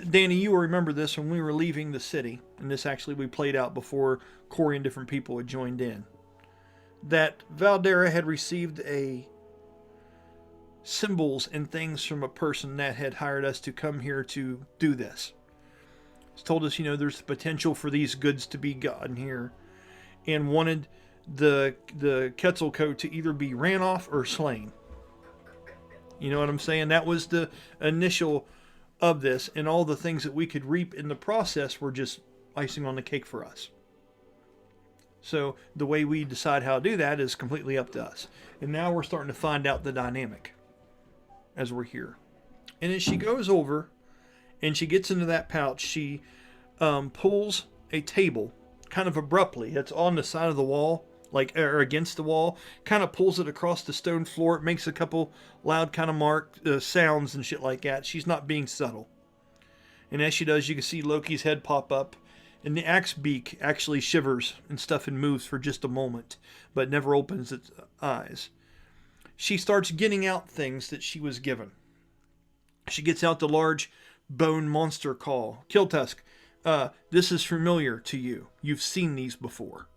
Danny, you will remember this when we were leaving the city, and this actually we played out before Corey and different people had joined in, that Valdera had received symbols and things from a person that had hired us to come here to do this. It's told us, there's the potential for these goods to be gotten here, and wanted the Quetzalcoatl to either be ran off or slain. You know what I'm saying? That was the initial of this, and all the things that we could reap in the process were just icing on the cake for us. So the way we decide how to do that is completely up to us. And now we're starting to find out the dynamic as we're here. And as she goes over and she gets into that pouch, she pulls a table kind of abruptly. It's on the side of the wall, or against the wall, kind of pulls it across the stone floor. It makes a couple loud kind of sounds and shit like that. She's not being subtle. And as she does, you can see Loki's head pop up, and the axe beak actually shivers and stuff and moves for just a moment, but never opens its eyes. She starts getting out things that she was given. She gets out the large bone monster call. Kiltusk, this is familiar to you. You've seen these before.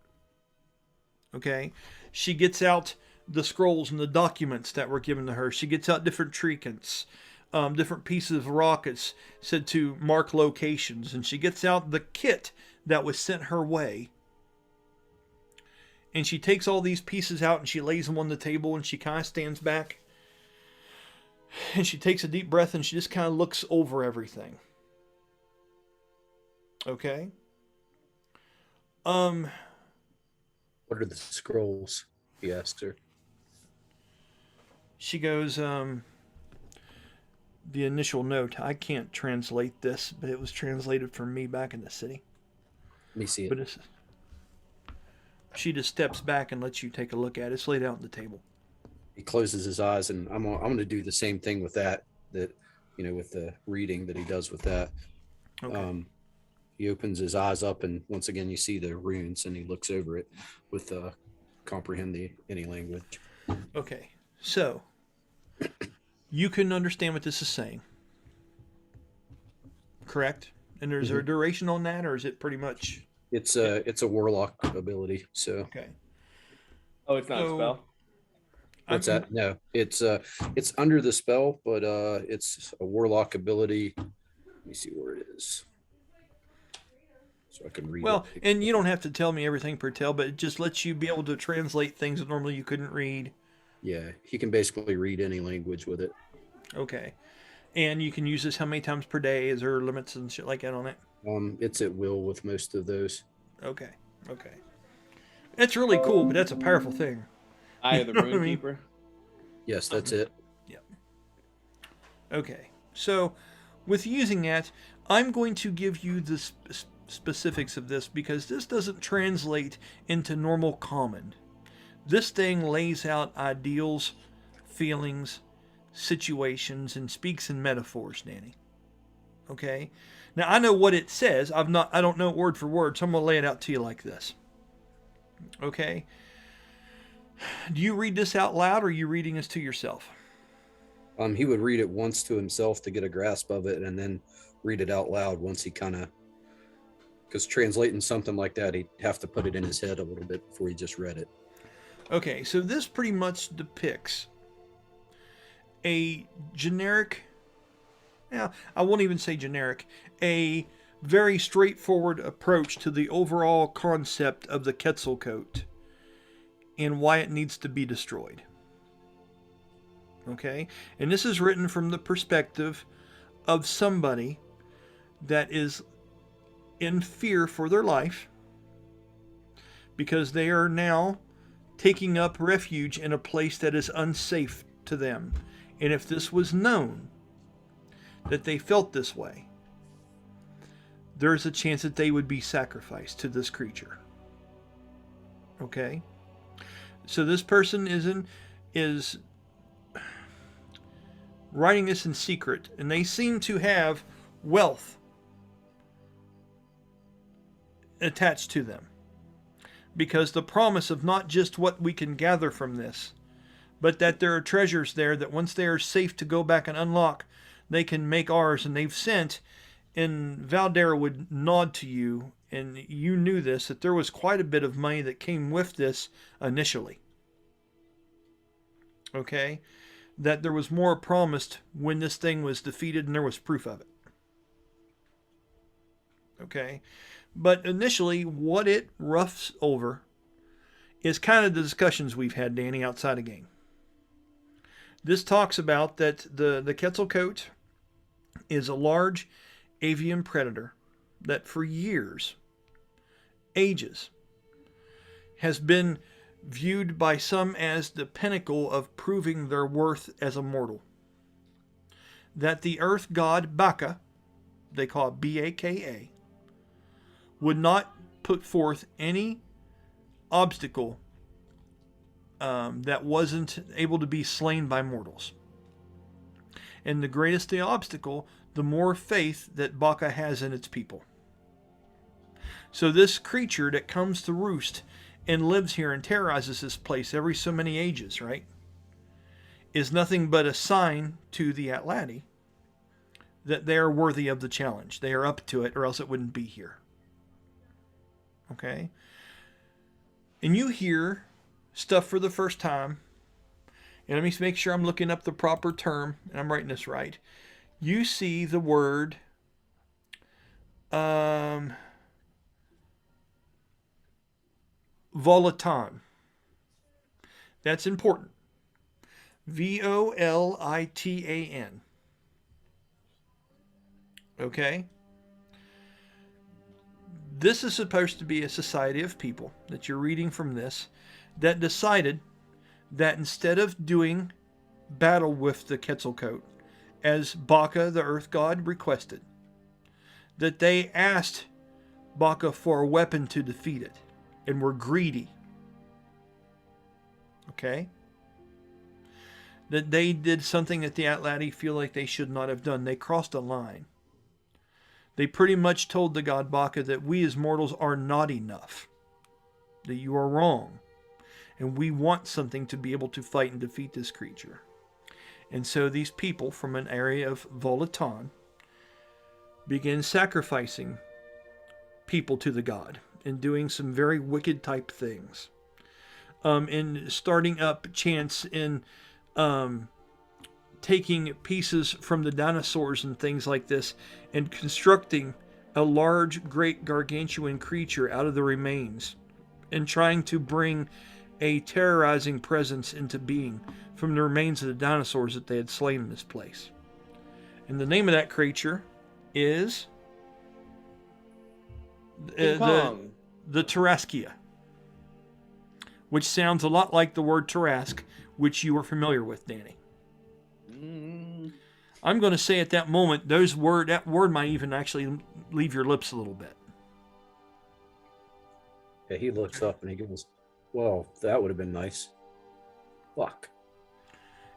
Okay? She gets out the scrolls and the documents that were given to her. She gets out different trinkets, different pieces of rockets said to mark locations. And she gets out the kit that was sent her way. And she takes all these pieces out and she lays them on the table, and she kind of stands back. And she takes a deep breath and she just kind of looks over everything. Okay? What are the scrolls? He asks her. She goes, the initial note, I can't translate this, but it was translated for me back in the city. Let me see it. But she just steps back and lets you take a look at it. It's laid out on the table. He closes his eyes, and I'm going to do the same thing with that with the reading that he does with that. Okay. He opens his eyes up, and once again you see the runes, and he looks over it with comprehend any language. Okay, so you can understand what this is saying, correct? And there's a duration on that, or is it pretty much? It's a warlock ability. So okay. Oh, it's not a spell. What's that? No, it's under the spell, but it's a warlock ability. Let me see where it is, so I can read. Well, and you don't have to tell me everything per tell, but it just lets you be able to translate things that normally you couldn't read. Yeah, he can basically read any language with it. Okay, and you can use this how many times per day? Is there limits and shit like that on it? It's at will with most of those. Okay. That's really cool, but that's a powerful thing. Eye of the Rune Keeper. Yes, that's it. Yep. Okay, so with using that, I'm going to give you the specifics of this because this doesn't translate into normal common. This thing lays out ideals, feelings, situations, and speaks in metaphors, Danny. Okay? Now, I know what it says. I don't know it word for word, so I'm going to lay it out to you like this. Okay? Do you read this out loud, or are you reading this to yourself? He would read it once to himself to get a grasp of it, and then read it out loud once he because translating something like that, he'd have to put it in his head a little bit before he just read it. Okay, so this pretty much depicts a generic, I won't even say generic, a very straightforward approach to the overall concept of the Quetzalcoatl and why it needs to be destroyed. Okay? And this is written from the perspective of somebody that is in fear for their life because they are now taking up refuge in a place that is unsafe to them. And if this was known, that they felt this way, there's a chance that they would be sacrificed to this creature. Okay? So this person is writing this in secret, and they seem to have wealth attached to them. Because the promise of not just what we can gather from this, but that there are treasures there that once they are safe to go back and unlock, they can make ours. And they've sent, and Valdera would nod to you, and you knew this, that there was quite a bit of money that came with this initially. Okay? That there was more promised when this thing was defeated, and there was proof of it. Okay? But initially, what it roughs over is kind of the discussions we've had, Danny, outside of game. This talks about that the Quetzalcoatl is a large avian predator that for years, ages, has been viewed by some as the pinnacle of proving their worth as a mortal. That the earth god Baka, they call it Baka, would not put forth any obstacle that wasn't able to be slain by mortals. And the greatest the obstacle, the more faith that Baka has in its people. So this creature that comes to roost and lives here and terrorizes this place every so many ages, right, is nothing but a sign to the Atlanti that they are worthy of the challenge. They are up to it, or else it wouldn't be here. Okay? And you hear stuff for the first time. And let me make sure I'm looking up the proper term and I'm writing this right. You see the word Volitan. That's important. Volitan. Okay? This is supposed to be a society of people that you're reading from this that decided that instead of doing battle with the Quetzalcoatl, as Baka, the earth god, requested, that they asked Baka for a weapon to defeat it and were greedy. Okay? That they did something that the Atlanti feel like they should not have done. They crossed a line. They pretty much told the god Baka that we as mortals are not enough. That you are wrong. And we want something to be able to fight and defeat this creature. And so these people from an area of Volitan begin sacrificing people to the god and doing some very wicked type things. And starting up chants in taking pieces from the dinosaurs and things like this and constructing a large, great gargantuan creature out of the remains and trying to bring a terrorizing presence into being from the remains of the dinosaurs that they had slain in this place. And the name of that creature is the Taraskia, which sounds a lot like the word Tarask, which you are familiar with, Danny. I'm going to say at that moment, that word might even actually leave your lips a little bit. Yeah, he looks up and he goes, well, that would have been nice. Fuck.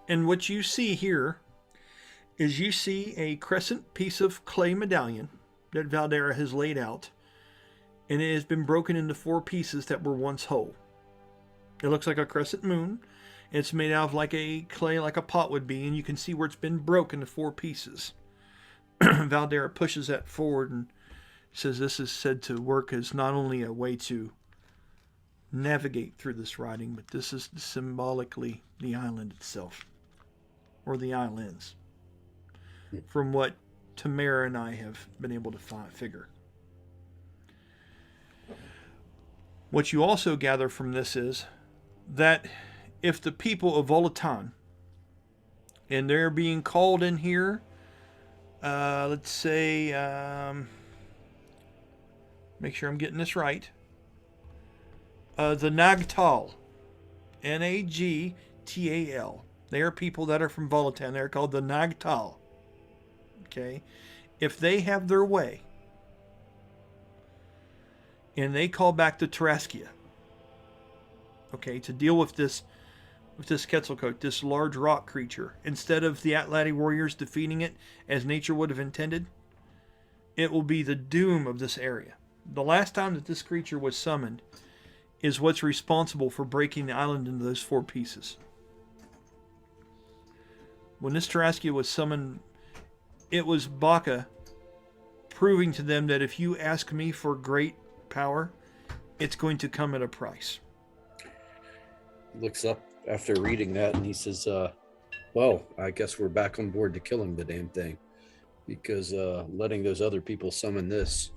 And what you see here is you see a crescent piece of clay medallion that Valdera has laid out, and it has been broken into 4 pieces that were once whole. It looks like a crescent moon. It's made out of like a clay, like a pot would be, and you can see where it's been broken into 4 pieces. Valdera pushes that forward and says this is said to work as not only a way to navigate through this writing, but this is symbolically the island itself, or the islands, from what Tamara and I have been able to figure. What you also gather from this is that if the people of Volitan, and they're being called in here, let's say, make sure I'm getting this right, the Nagtal. Nagtal. They are people that are from Volaton. They're called the Nagtal. Okay? If they have their way, and they call back the Taraskia, okay, to deal with this Quetzalcoatl, this large rock creature, instead of the Atlati warriors defeating it as nature would have intended, it will be the doom of this area. The last time that this creature was summoned is what's responsible for breaking the island into those 4 pieces. When this Taraskia was summoned, it was Baka proving to them that if you ask me for great power, it's going to come at a price. He looks up after reading that and he says, well, I guess we're back on board to killing the damn thing. Because letting those other people summon this,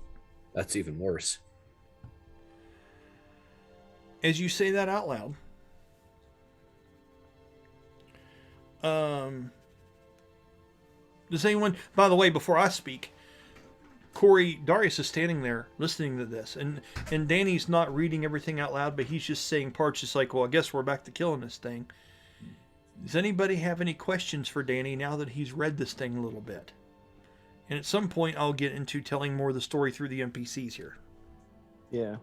that's even worse. As you say that out loud, does anyone, by the way, before I speak, Corey, Darius is standing there listening to this, and Danny's not reading everything out loud, but he's just saying parts just like, well, I guess we're back to killing this thing. Does anybody have any questions for Danny now that he's read this thing a little bit? And at some point, I'll get into telling more of the story through the NPCs here. Yeah.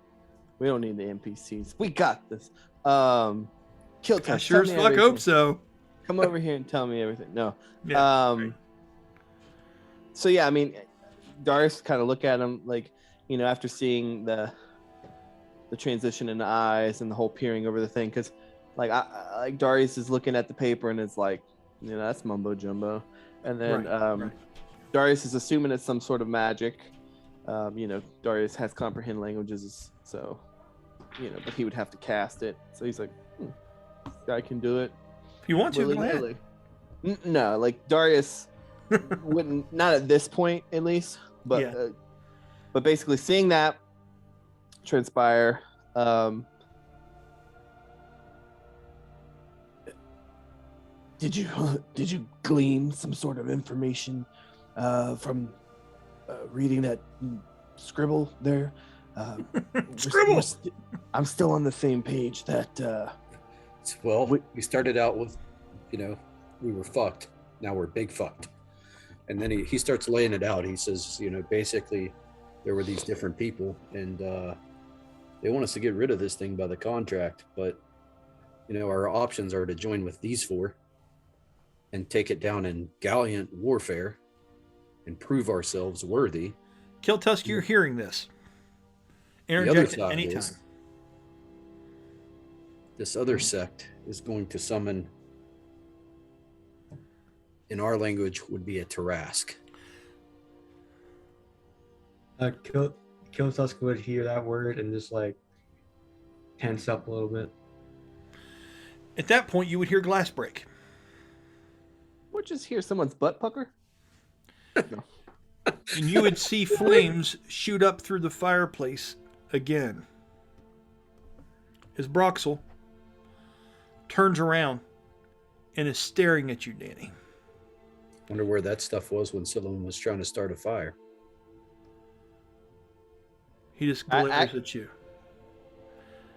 We don't need the NPCs. We got this. Kill I sure as fuck hope so. Come over here and tell me everything. No. Yeah, right. So yeah, I mean, Darius kind of look at him like, you know, after seeing the transition in the eyes and the whole peering over the thing, because like Darius is looking at the paper and it's like, you know, that's mumbo jumbo, and then Right. Darius is assuming it's some sort of magic. You know, Darius has comprehend languages, so you know, but he would have to cast it. So he's like, this guy can do it. If you want to, go ahead. Willy-nilly. No, like Darius wouldn't, not at this point at least, but Yeah. But basically seeing that transpire, Did you glean some sort of information from reading that scribble there? Scribble! I'm still on the same page that Well, we started out with, you know, we were fucked. Now we're big fucked. And then he starts laying it out. He says, you know, basically there were these different people and they want us to get rid of this thing by the contract. But, you know, our options are to join with these 4 and take it down in gallant warfare and prove ourselves worthy. Kiltusk, you're hearing this. The other Interject at side any time. is this other sect is going to summon, in our language, would be a Tarask. Kiltusk would hear that word and just like tense up a little bit. At that point, you would hear glass break. or just hear someone's butt pucker. No. And you would see flames shoot up through the fireplace again. As Broxel turns around and is staring at you, Danny. Wonder where that stuff was when someone was trying to start a fire. He just glares at you.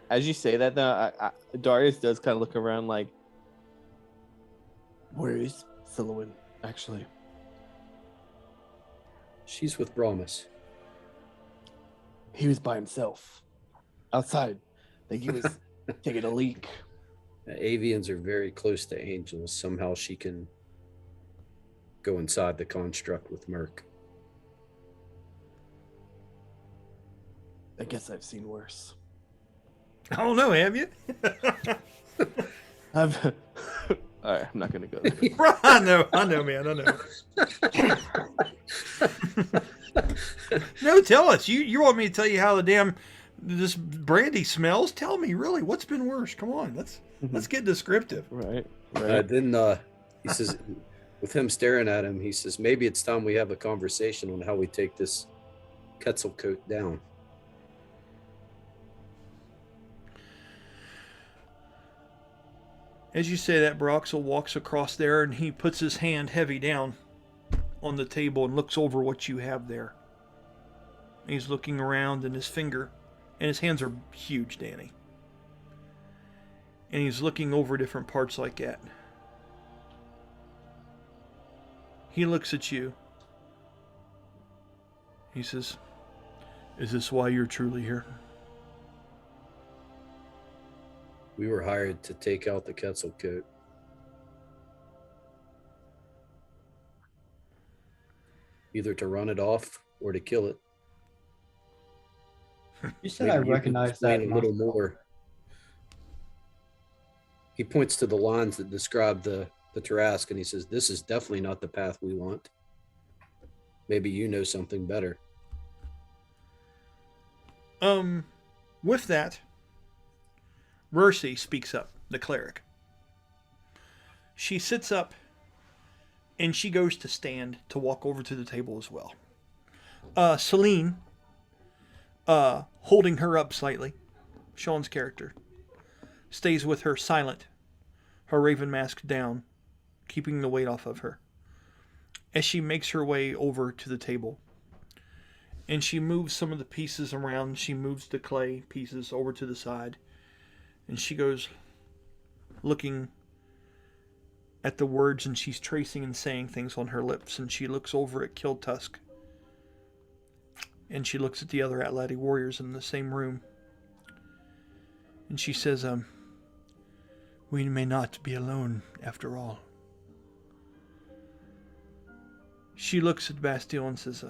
As you say that, though, Darius does kind of look around like, where is Silouan, actually? She's with Brahmas. He was by himself. Outside. I think he was taking a leak. Avians are very close to angels. Somehow she can go inside the construct with Merc. I guess I've seen worse. I don't know, have you? All right, I'm not gonna go there. I know, man, I know. No, tell us. You want me to tell you how this brandy smells? Tell me, really, what's been worse? Come on, let's get descriptive. Right. Then he says, with him staring at him, he says, maybe it's time we have a conversation on how we take this Quetzalcoatl down. As you say that, Broxel walks across there and he puts his hand heavy down on the table and looks over what you have there. He's looking around and his hands are huge, Danny. And he's looking over different parts like that. He looks at you. He says, "Is this why you're truly here?" We were hired to take out the Quetzalcoatl. Either to run it off or to kill it. You said Maybe I you can recognize explain that a little monster. more. He points to the lines that describe the Tarrasque, and he says, "This is definitely not the path we want. Maybe you know something better." With that, Mercy speaks up, the cleric. She sits up and she goes to stand to walk over to the table as well. Celine, holding her up slightly, Sean's character, stays with her silent, her raven mask down, keeping the weight off of her, as she makes her way over to the table. And she moves some of the pieces around. She moves the clay pieces over to the side. And she goes looking at the words, and she's tracing and saying things on her lips. And she looks over at Kill Tusk. And she looks at the other Atlati warriors in the same room. And she says, "We may not be alone after all." She looks at Bastille and says,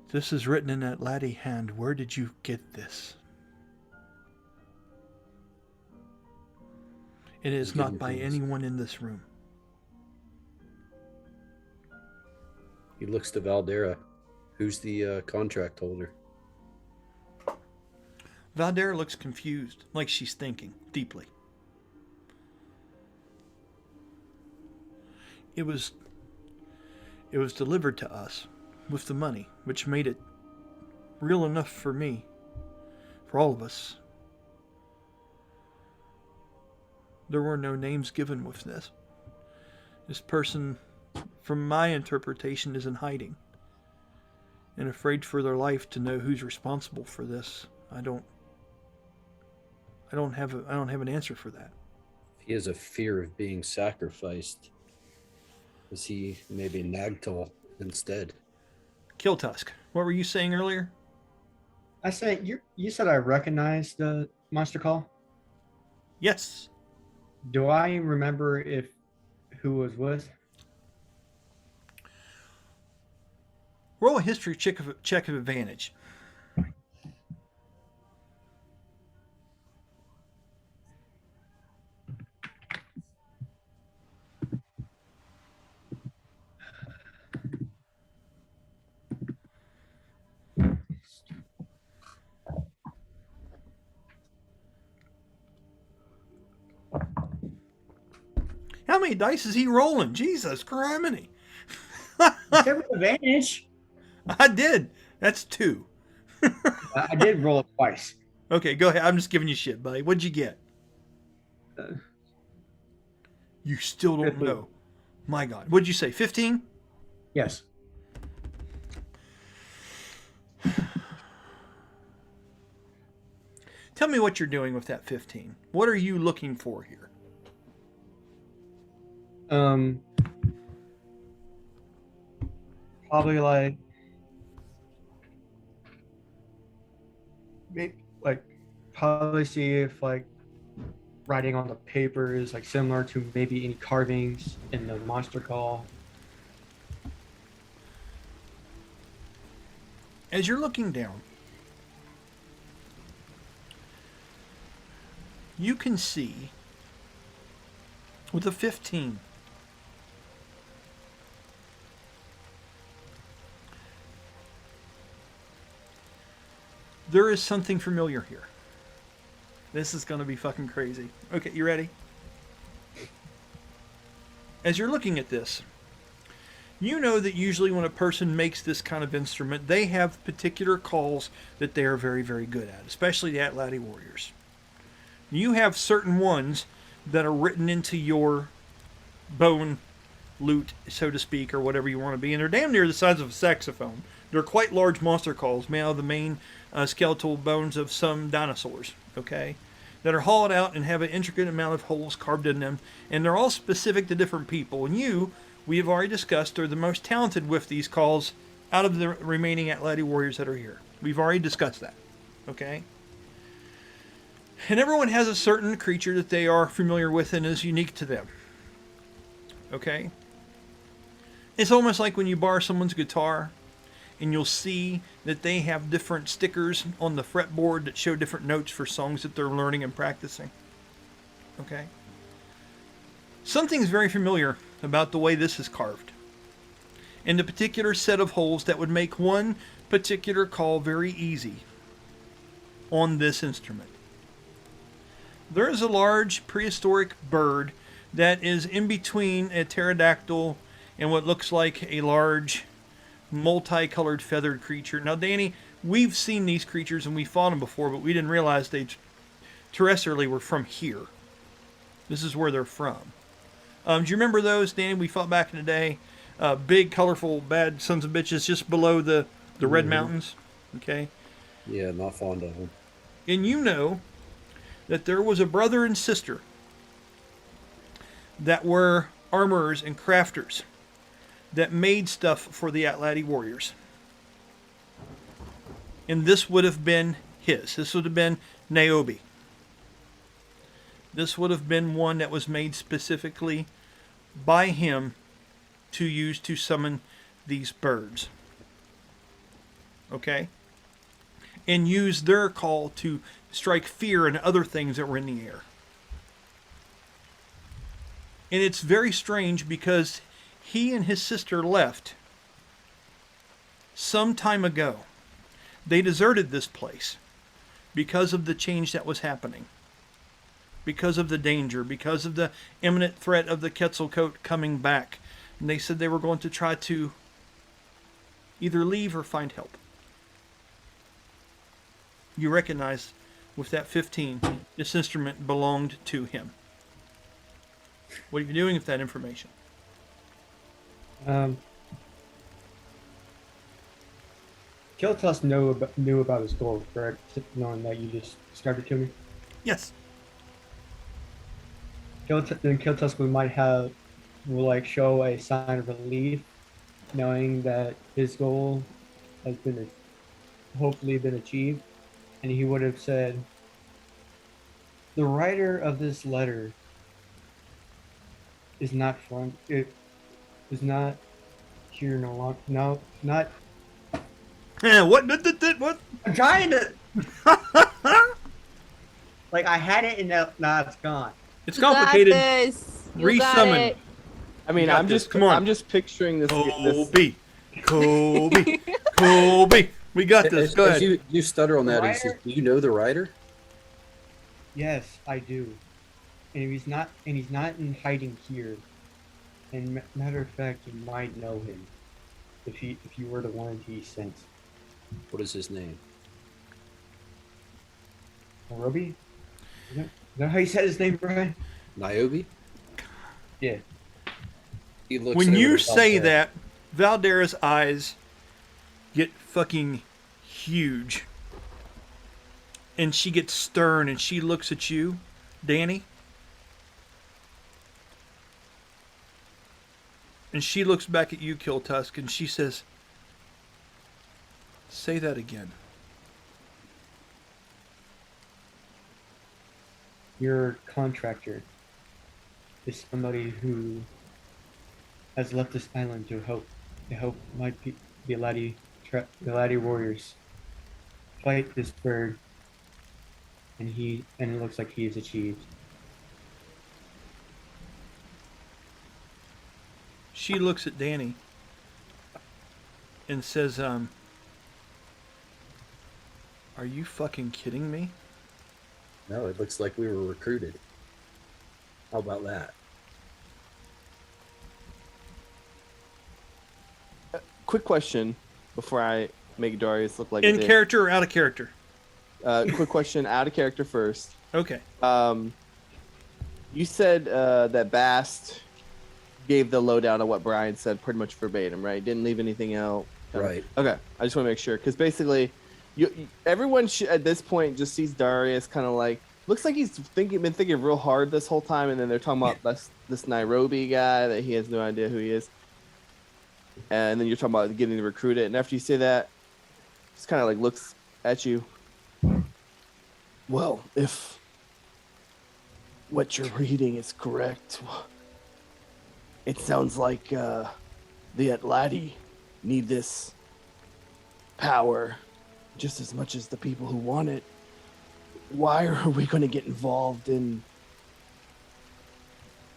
"This is written in that laddie hand. Where did you get this?" It is not by anyone in this room. He looks to Valdera. Who's the contract holder? Valdera looks confused, like she's thinking deeply. It was delivered to us with the money, which made it real enough for me, for all of us. There were no names given with this. This person, from my interpretation, is in hiding and afraid for their life to know who's responsible for this. I don't have an answer for that. He has a fear of being sacrificed. Is he maybe Nagtal instead? Kill Tusk, what were you saying earlier? I said you said I recognize the monster call. Yes. Do I remember who was with? Roll a history check of advantage. How many dice is he rolling? Jesus criminy. You said with advantage. I did. That's 2. I did roll it twice. Okay, go ahead. I'm just giving you shit, buddy. What'd you get? You still don't 15. know. My God. What'd you say? 15? Yes. Tell me what you're doing with that 15. What are you looking for here? Probably like probably see if like writing on the paper is like similar to maybe any carvings in the monster call. As you're looking down, you can see with a 15 there is something familiar here. This is going to be fucking crazy. Okay, you ready? As you're looking at this, you know that usually when a person makes this kind of instrument, they have particular calls that they are very, very good at, especially the Atlati warriors. You have certain ones that are written into your bone lute, so to speak, or whatever you want to be, and they're damn near the size of a saxophone. They're quite large monster calls, made out of the main skeletal bones of some dinosaurs, okay? that are hollowed out and have an intricate amount of holes carved in them, and they're all specific to different people. And you, we have already discussed, are the most talented with these calls out of the remaining Atleti warriors that are here. We've already discussed that. Okay? And everyone has a certain creature that they are familiar with and is unique to them. Okay? It's almost like when you borrow someone's guitar and you'll see that they have different stickers on the fretboard that show different notes for songs that they're learning and practicing. Okay? Something's very familiar about the way this is carved, and the particular set of holes that would make one particular call very easy on this instrument. There is a large prehistoric bird that is in between a pterodactyl and what looks like a large multicolored feathered creature. Now, Danny, we've seen these creatures and we fought them before, but we didn't realize they terrestrially were from here. This is where they're from. Do you remember those, Danny? We fought back in the day. Big, colorful, bad sons of bitches just below the Red Mountains. Okay? Yeah, not fond of them. And you know that there was a brother and sister that were armorers and crafters that made stuff for the Atleti warriors. And this would have been his. This would have been Niobe. This would have been one that was made specifically by him to use to summon these birds. Okay? And use their call to strike fear and other things that were in the air. And it's very strange because he and his sister left some time ago. They deserted this place because of the change that was happening. Because of the danger, because of the imminent threat of the Quetzalcoatl coming back. And they said they were going to try to either leave or find help. You recognize with that 15, this instrument belonged to him. What are you doing with that information? Kiltus knew about his goal, correct? Knowing that you just described it to me. Yes. Kiltus will like show a sign of relief, knowing that his goal has hopefully been achieved, and he would have said, "The writer of this letter is not from it. Is not here no longer. No, not." Yeah, what? What? I'm trying to. Like I had it, and now it's gone. It's complicated. You got this. You got Resummon. it. I mean, got I'm this. just Come on. I'm just picturing this. Kobe. We got this. Go As ahead. you stutter on that. The He says, writer- "Do you know the writer?" Yes, I do. And he's not in hiding here. And matter of fact, you might know him if you were the one he sent. What is his name? Roby? Is that how you said his name, Brian? Niobe? Yeah. He looks When over you at say Valkyrie. that, Valdera's eyes get fucking huge. And she gets stern and she looks at you, Danny. And she looks back at you, Kiltusk, and she says, "Say that again." Your contractor is somebody who has left this island to help my the Atleti warriors fight this bird, and it looks like he has achieved. She looks at Danny and says, "Are you fucking kidding me?" No, it looks like we were recruited. How about that? Quick question before I make Darius look like a In dick. character or out of character? Quick question, out of character first. Okay. You said that Bast gave the lowdown on what Brian said pretty much verbatim, right? Didn't leave anything out. Right. Okay, I just want to make sure because basically, everyone at this point just sees Darius kind of like, looks like he's been thinking real hard this whole time, and then they're talking about this Nairobi guy that he has no idea who he is. And then you're talking about getting recruited, and after you say that, just kind of like looks at you. Well, if what you're reading is correct, it sounds like the Atlati need this power just as much as the people who want it. Why are we going to get involved in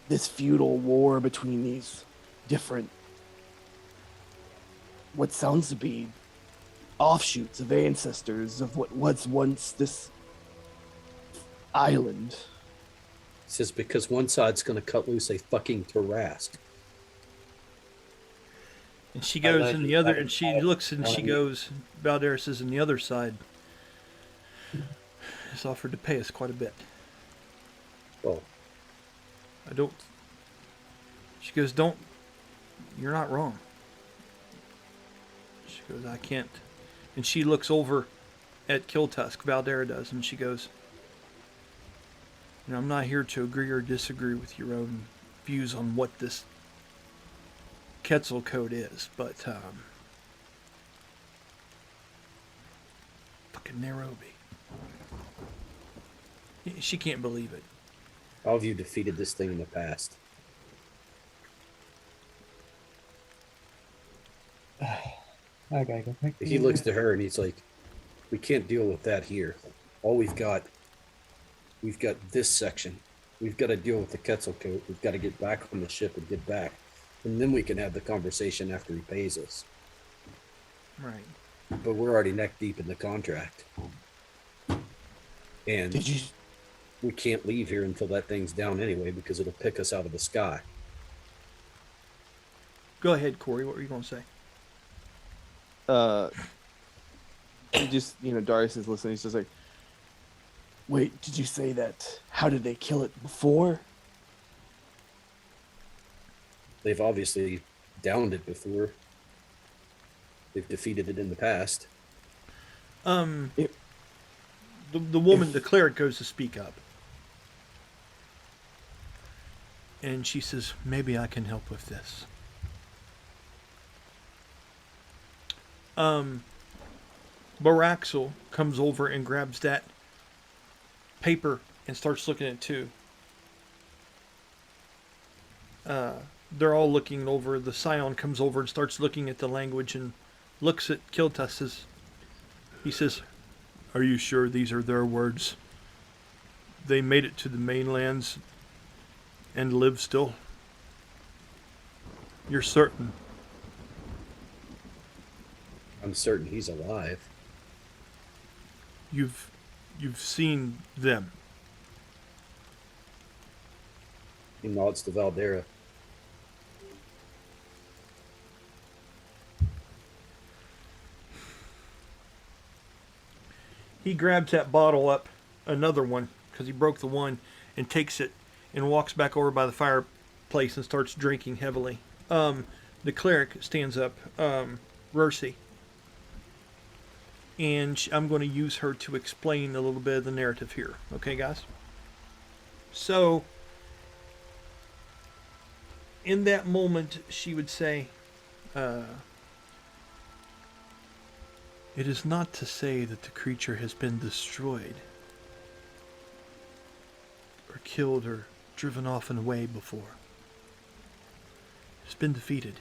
this feudal war between these different, what sounds to be offshoots of ancestors of what was once this island? He says because one side's going to cut loose a fucking Tarask. And she goes in the other, and she looks and she goes, Valdera says, and the other side has offered to pay us quite a bit. Well, She goes, you're not wrong. She goes, I can't. And she looks over at Kiltusk, Valdera does, and she goes, I'm not here to agree or disagree with your own views on what this Quetzal code is, but fucking Nairobi. She can't believe it. how have you defeated this thing in the past? I gotta go back. He looks to her and he's like, we can't deal with that here. All we've got this section. We've got to deal with the Quetzal code. We've got to get back on the ship and get back. And then we can have the conversation after he pays us. Right. But we're already neck deep in the contract. And we can't leave here until that thing's down anyway, because it'll pick us out of the sky. Go ahead, Corey. What were you going to say? Darius is listening. He's just like, Wait, did you say that? How did they kill it before? They've obviously downed it before. They've defeated it in the past. The woman, the cleric, goes to speak up. And she says, maybe I can help with this. Baraxel comes over and grabs that paper and starts looking at it too. They're all looking over. The Scion comes over and starts looking at the language and looks at Kiltus. He says, are you sure these are their words? They made it to the mainlands and live still? You're certain? I'm certain he's alive. You've seen them. He nods to Valdera. He grabs that bottle up, another one, because he broke the one, and takes it and walks back over by the fireplace and starts drinking heavily. The cleric stands up, Rursi. And I'm going to use her to explain a little bit of the narrative here. Okay, guys? So, in that moment, she would say, it is not to say that the creature has been destroyed, or killed, or driven off and away before. It's been defeated.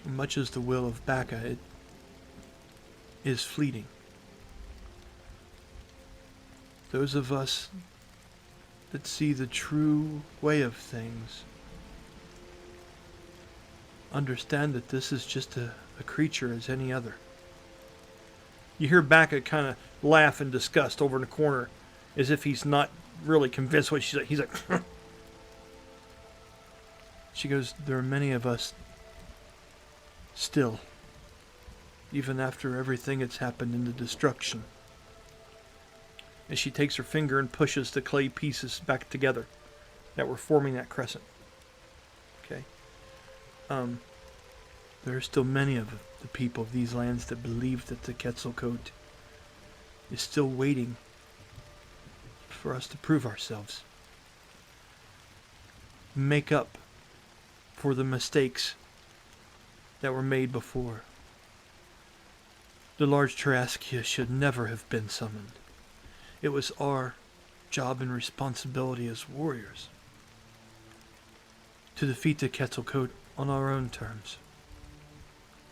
Much as the will of Bacca, it is fleeting. Those of us that see the true way of things understand that this is just a creature as any other. You hear Bacca kind of laugh in disgust over in the corner, as if he's not really convinced what she's like. He's like, she goes, there are many of us still, even after everything that's happened in the destruction. And she takes her finger and pushes the clay pieces back together that were forming that crescent. Okay. There are still many of the people of these lands that believe that the Quetzal code is still waiting for us to prove ourselves. Make up for the mistakes that were made before. The large Taraskia should never have been summoned. It was our job and responsibility as warriors to defeat the Quetzalcoatl on our own terms.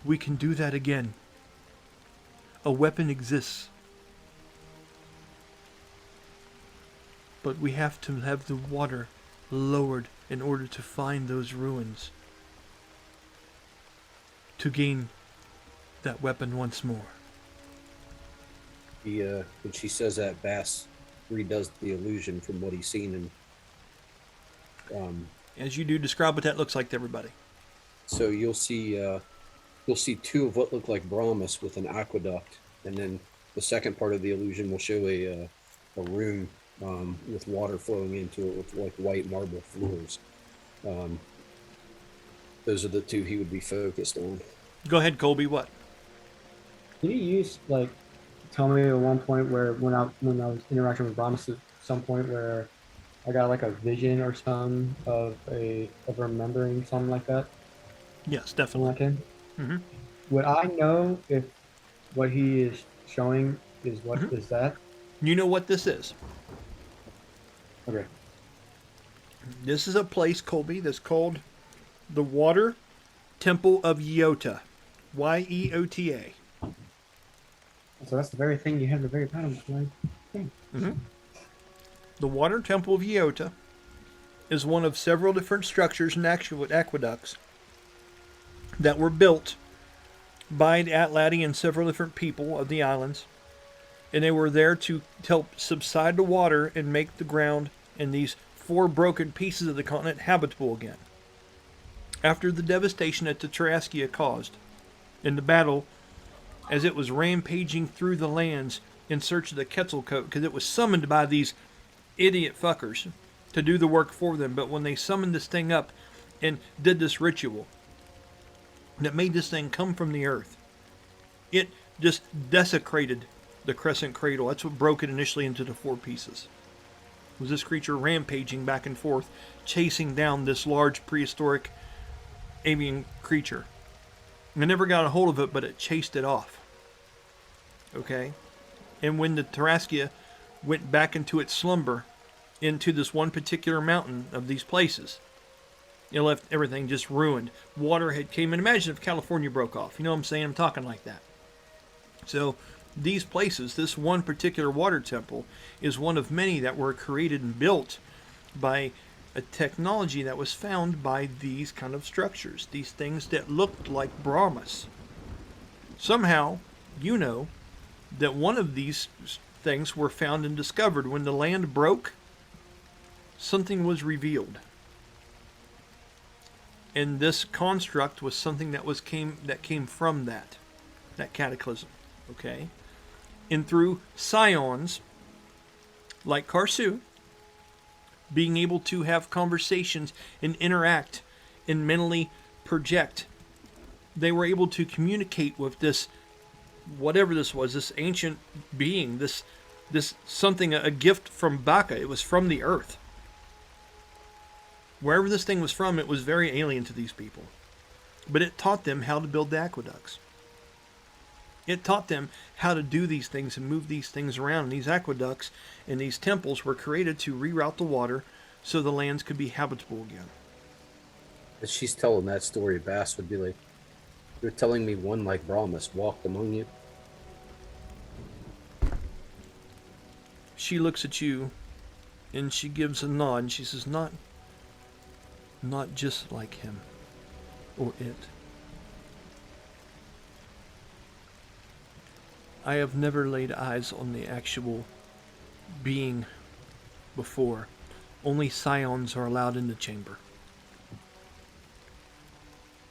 We can do that again. A weapon exists. But we have to have the water lowered in order to find those ruins. To gain that weapon once more. When she says that, Bass redoes the illusion from what he's seen, and as you do, describe what that looks like to everybody. so you'll see two of what look like Brahmas with an aqueduct, and then the second part of the illusion will show a room with water flowing into it with like white marble floors. Those are the two he would be focused on. Go ahead, Colby. What? Did you tell me at one point where when I was interacting with Brahms at some point where I got like a vision or something of remembering something like that? Yes, Something definitely. like him? Mm-hmm. Would I know if what he is showing is what is that? You know what this is. Okay. This is a place, Colby, that's called the Water Temple of Yeota. Yeota. So that's the very thing you have at the very bottom of my thing. Mm-hmm. The Water Temple of Yeota is one of several different structures and aqueducts that were built by the Atlati and several different people of the islands. And they were there to help subside the water and make the ground and these 4 broken pieces of the continent habitable again. After the devastation that the Taraskia caused in the battle, as it was rampaging through the lands in search of the Quetzalcoatl, because it was summoned by these idiot fuckers to do the work for them. But when they summoned this thing up and did this ritual that made this thing come from the earth, it just desecrated the crescent cradle. That's what broke it initially into the 4 pieces. It was this creature rampaging back and forth, chasing down this large prehistoric avian creature. I never got a hold of it, but it chased it off. Okay? And when the Taraskia went back into its slumber, into this one particular mountain of these places, it left everything just ruined. Water had came in. Imagine if California broke off. You know what I'm saying? I'm talking like that. So these places, this one particular water temple, is one of many that were created and built by a technology that was found by these kind of structures, these things that looked like Brahmas. Somehow, you know that one of these things were found and discovered when the land broke. Something was revealed, and this construct was something that came from that cataclysm. Okay, and through scions like Karsu, being able to have conversations and interact and mentally project, they were able to communicate with this, whatever this was, this ancient being, this something, a gift from Baka. It was from the earth. Wherever this thing was from, it was very alien to these people. But it taught them how to build the aqueducts. It taught them how to do these things and move these things around. And these aqueducts and these temples were created to reroute the water so the lands could be habitable again. As she's telling that story, Bass would be like, "You're telling me one like Brahmas walked among you?" She looks at you and she gives a nod and she says, not just like him or it. I have never laid eyes on the actual being before. Only scions are allowed in the chamber.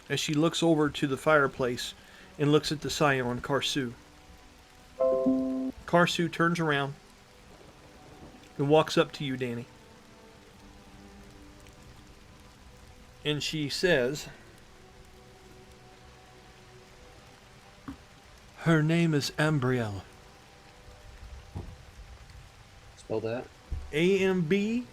As she looks over to the fireplace and looks at the scion, Karsu. Karsu turns around and walks up to you, Danny. And she says, her name is Ambrielle. Spell that. Ambriel.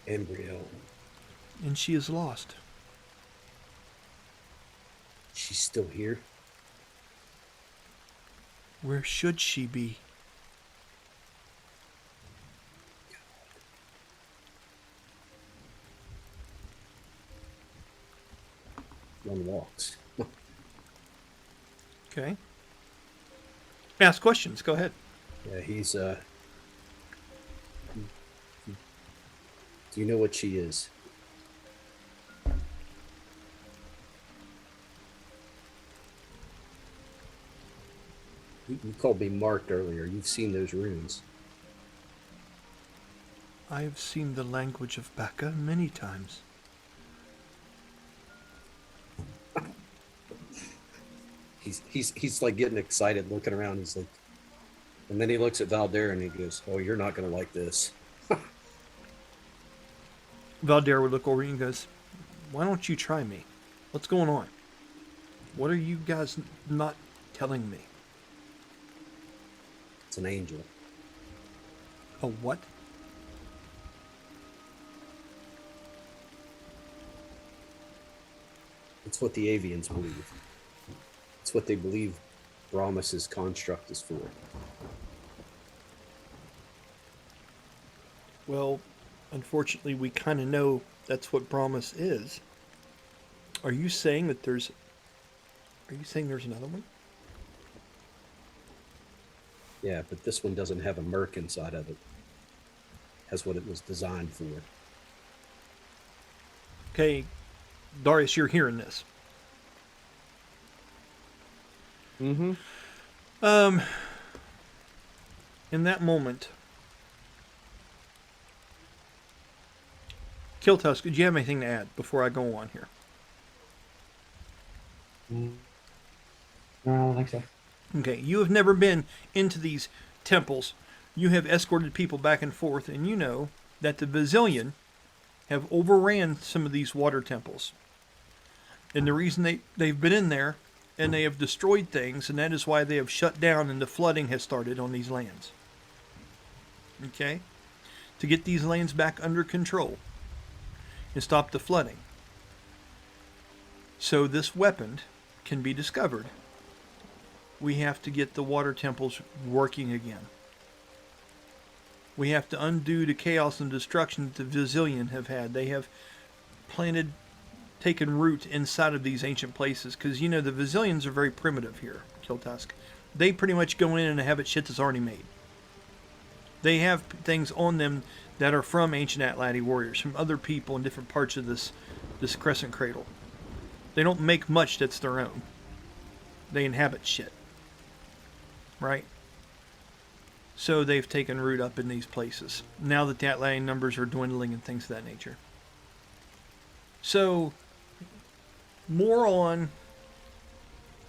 Embryo. And she is lost. She's still here. Where should she be? One walks. Okay. Ask questions. Go ahead. Yeah, he's Do you know what she is? You called me marked earlier. You've seen those runes. I have seen the language of Baka many times. He's like getting excited, looking around. He's like, and then he looks at Valdera and he goes, "Oh, you're not gonna like this." Valdera would look over you and goes, "Why don't you try me? What's going on? What are you guys not telling me?" It's an angel. A what? It's what the avians believe. It's what they believe Brahmas's construct is for. Well, unfortunately, we kind of know that's what Brahmas is. Are you saying that there's... Are you saying there's another one? Yeah, but this one doesn't have a merc inside of it. Has what it was designed for. Okay, Darius, you're hearing this. Mm-hmm. In that moment, Kiltusk, do you have anything to add before I go on here? No, I don't think so. Okay, you have never been into these temples. You have escorted people back and forth, and you know that the Bazillion have overran some of these water temples. And the reason they've been in there and they have destroyed things, and that is why they have shut down and the flooding has started on these lands. Okay? To get these lands back under control and stop the flooding. So this weapon can be discovered. We have to get the water temples working again. We have to undo the chaos and destruction that the Vizillion have had. They have taken root inside of these ancient places. Because, you know, the Vizillions are very primitive here, Kiltusk. They pretty much go in and have it shit that's already made. They have things on them that are from ancient Atladi warriors, from other people in different parts of this crescent cradle. They don't make much that's their own. They inhabit shit. Right? So they've taken root up in these places. Now that the Atladi numbers are dwindling and things of that nature. So, more on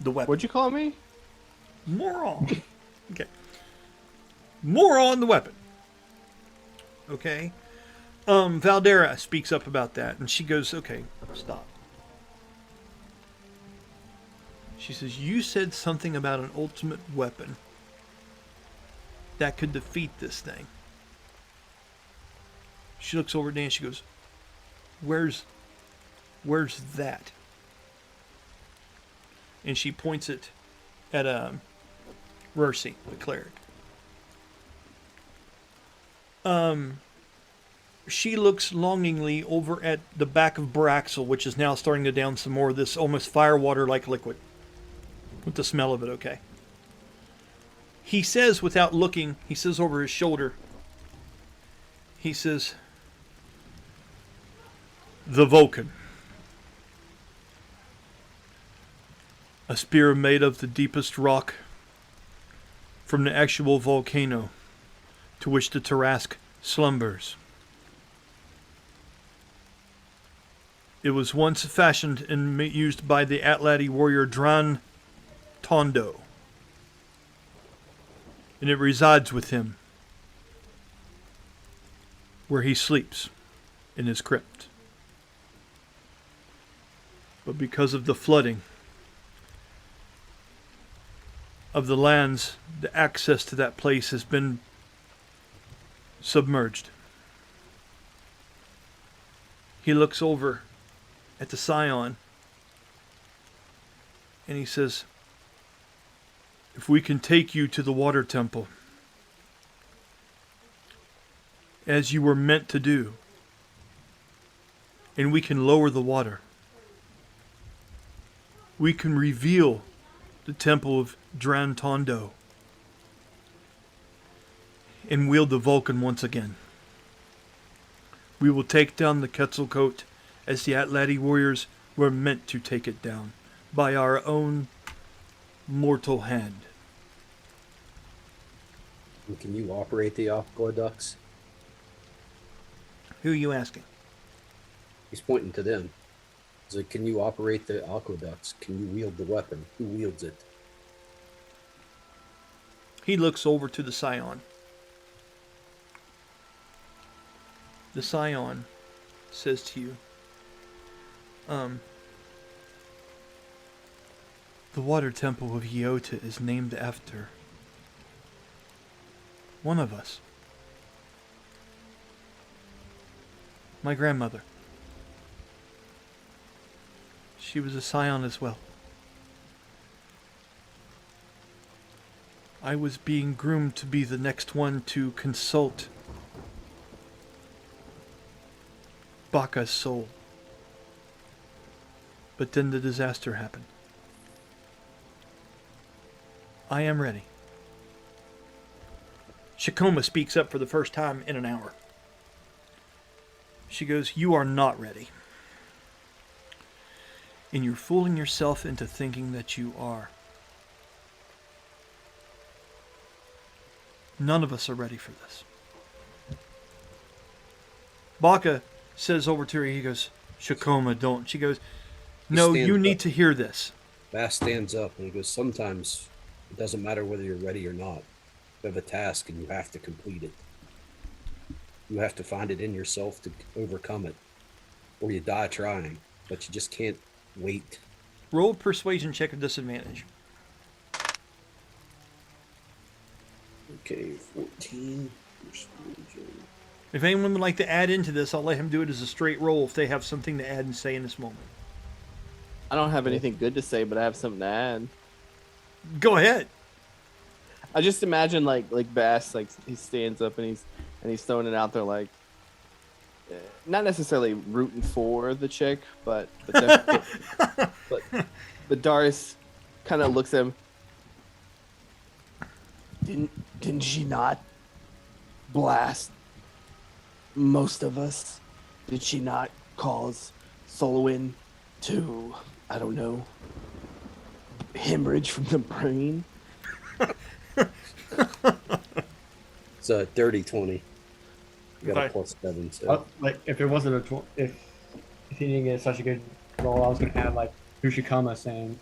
the weapon. What'd you call me? More on. Okay. More on the weapon. Okay. Valdera speaks up about that, and she goes, "Okay, stop." She says, "You said something about an ultimate weapon that could defeat this thing." She looks over at Dan. She goes, Where's that?" And she points it at Rursi, the cleric. She looks longingly over at the back of Braxel, which is now starting to down some more of this almost firewater-like liquid. With the smell of it, okay. He says, without looking, he says over his shoulder, he says, "The Vulcan. A spear made of the deepest rock from the actual volcano to which the Tarask slumbers. It was once fashioned and used by the Atladi warrior Dran Tondo, and it resides with him where he sleeps in his crypt. But because of the flooding, of the lands, the access to that place has been submerged. He looks over at the Scion and he says, if we can take you to the water temple, as you were meant to do, and we can lower the water, we can reveal the temple of Dran Tondo and wield the Vulcan once again. We will take down the Quetzalcoatl as the Atlati warriors were meant to take it down, by our own mortal hand. And can you operate the aqueducts? Who are you asking? He's pointing to them. He's like, can you operate the aqueducts? Can you wield the weapon? Who wields it? He looks over to the Scion. The Scion says to you, the water temple of Iota is named after one of us. My grandmother. She was a Scion as well. I was being groomed to be the next one to consult Baka's soul. But then the disaster happened. I am ready. Shakoma speaks up for the first time in an hour. She goes, you are not ready. And you're fooling yourself into thinking that you are. None of us are ready for this. Baka says over to her, he goes, Shakoma, don't. She goes, no, you need to hear this. Bass stands up and he goes, sometimes it doesn't matter whether you're ready or not. You have a task and you have to complete it. You have to find it in yourself to overcome it. Or you die trying. But you just can't wait. Roll a persuasion check of disadvantage. Okay, 14. Persuasion. If anyone would like to add into this, I'll let him do it as a straight roll if they have something to add and say in this moment. I don't have anything good to say, but I have something to add. Go ahead. I just imagine like Bass, like he stands up and he's throwing it out there, like not necessarily rooting for the chick, but but Darius kind of looks at him. Didn't she not blast most of us? Did she not cause Solwyn to, I don't know, hemorrhage from the brain? It's a dirty 20. You got Okay. a plus 7. So. Like if it wasn't if he didn't get such a good roll, I was gonna add like Ushikama saying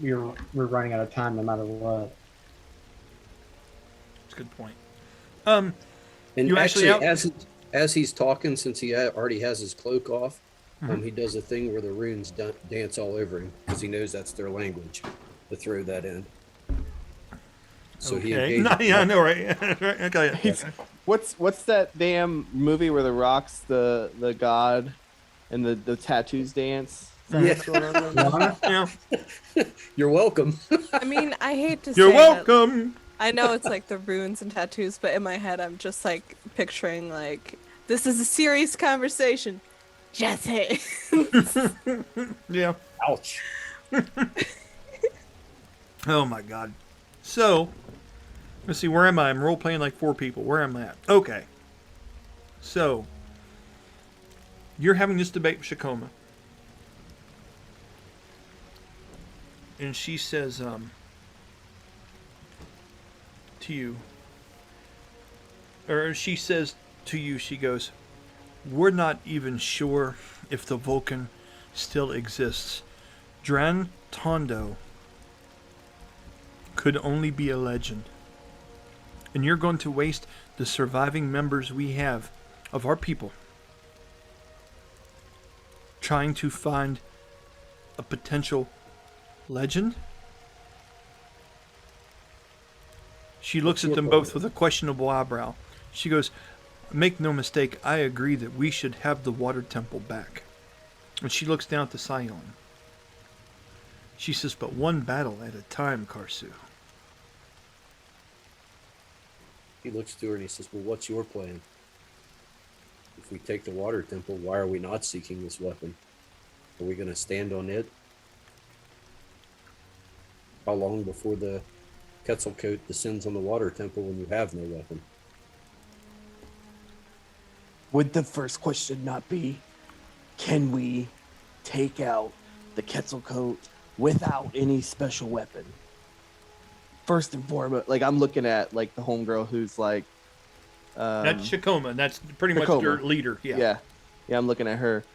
we're running out of time no matter what. That's a good point. And You actually, actually as he's talking, since he already has his cloak off, he does a thing where the runes dance all over him because he knows that's their language. To throw that in. So he okay. engages. Yeah, I know, right? Okay. What's that damn movie where the rocks, the god, and the tattoos dance? Is that what's going on there? Yeah. You're welcome. I mean, I hate to You're say that- welcome. I know it's like the runes and tattoos, but in my head, I'm just like picturing like this is a serious conversation. Jesse. Yeah. Ouch. Oh my god. So, let's see, where am I? I'm role playing like 4 people. Where am I at? Okay. So, you're having this debate with Shakoma. And she says, to you, or she says to you, she goes, we're not even sure if the Vulcan still exists. Dran Tondo could only be a legend. And you're going to waste the surviving members we have of our people trying to find a potential legend? She looks at your them plan? both with a questionable eyebrow. She goes, "Make no mistake, I agree that we should have the water temple back." And she looks down at the Scion. She says, "But one battle at a time, Karsu." He looks to her and he says, "Well, what's your plan? If we take the water temple, why are we not seeking this weapon? Are we going to stand on it? How long before the Quetzalcoatl descends on the water temple when you have no weapon?" Would the first question not be, can we take out the Quetzalcoatl without any special weapon? First and foremost, like I'm looking at like the homegirl who's like, That's Shakoma. That's pretty much Shakoma. your leader. Yeah. yeah, I'm looking at her.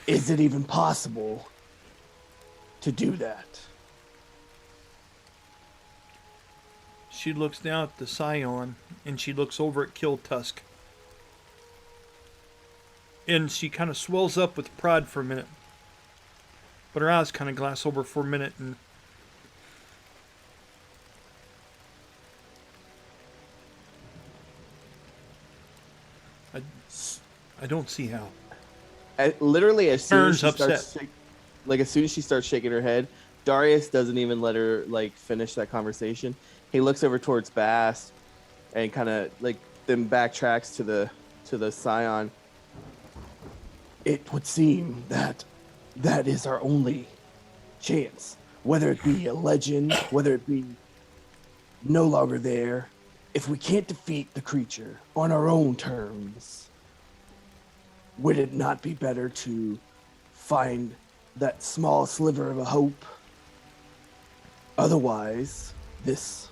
Is it even possible to do that? She looks down at the Scion, and she looks over at Kill Tusk. And she kind of swells up with pride for a minute. But her eyes kind of glass over for a minute, and I don't see how. Literally, as soon as Turns she starts, upset. as soon as she starts shaking her head, Darius doesn't even let her like finish that conversation. He looks over towards Bass, and kind of like then backtracks to the Scion. It would seem that is our only chance, whether it be a legend, whether it be no longer there. If we can't defeat the creature on our own terms, would it not be better to find that small sliver of a hope? Otherwise, this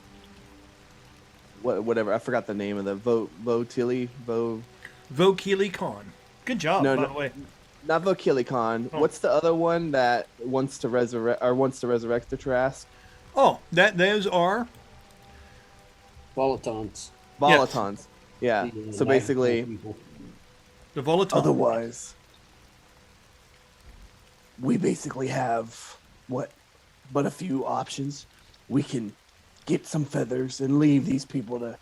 whatever, I forgot the name of the Vokili Khan. Good job, by the way. not Vokilikon. Oh. What's the other one that wants to resurrect the Trask? Oh, those are Volitons. Volitons. Yeah. The So basically, people. the Volaton. otherwise, we basically have what but a few options. We can get some feathers and leave these people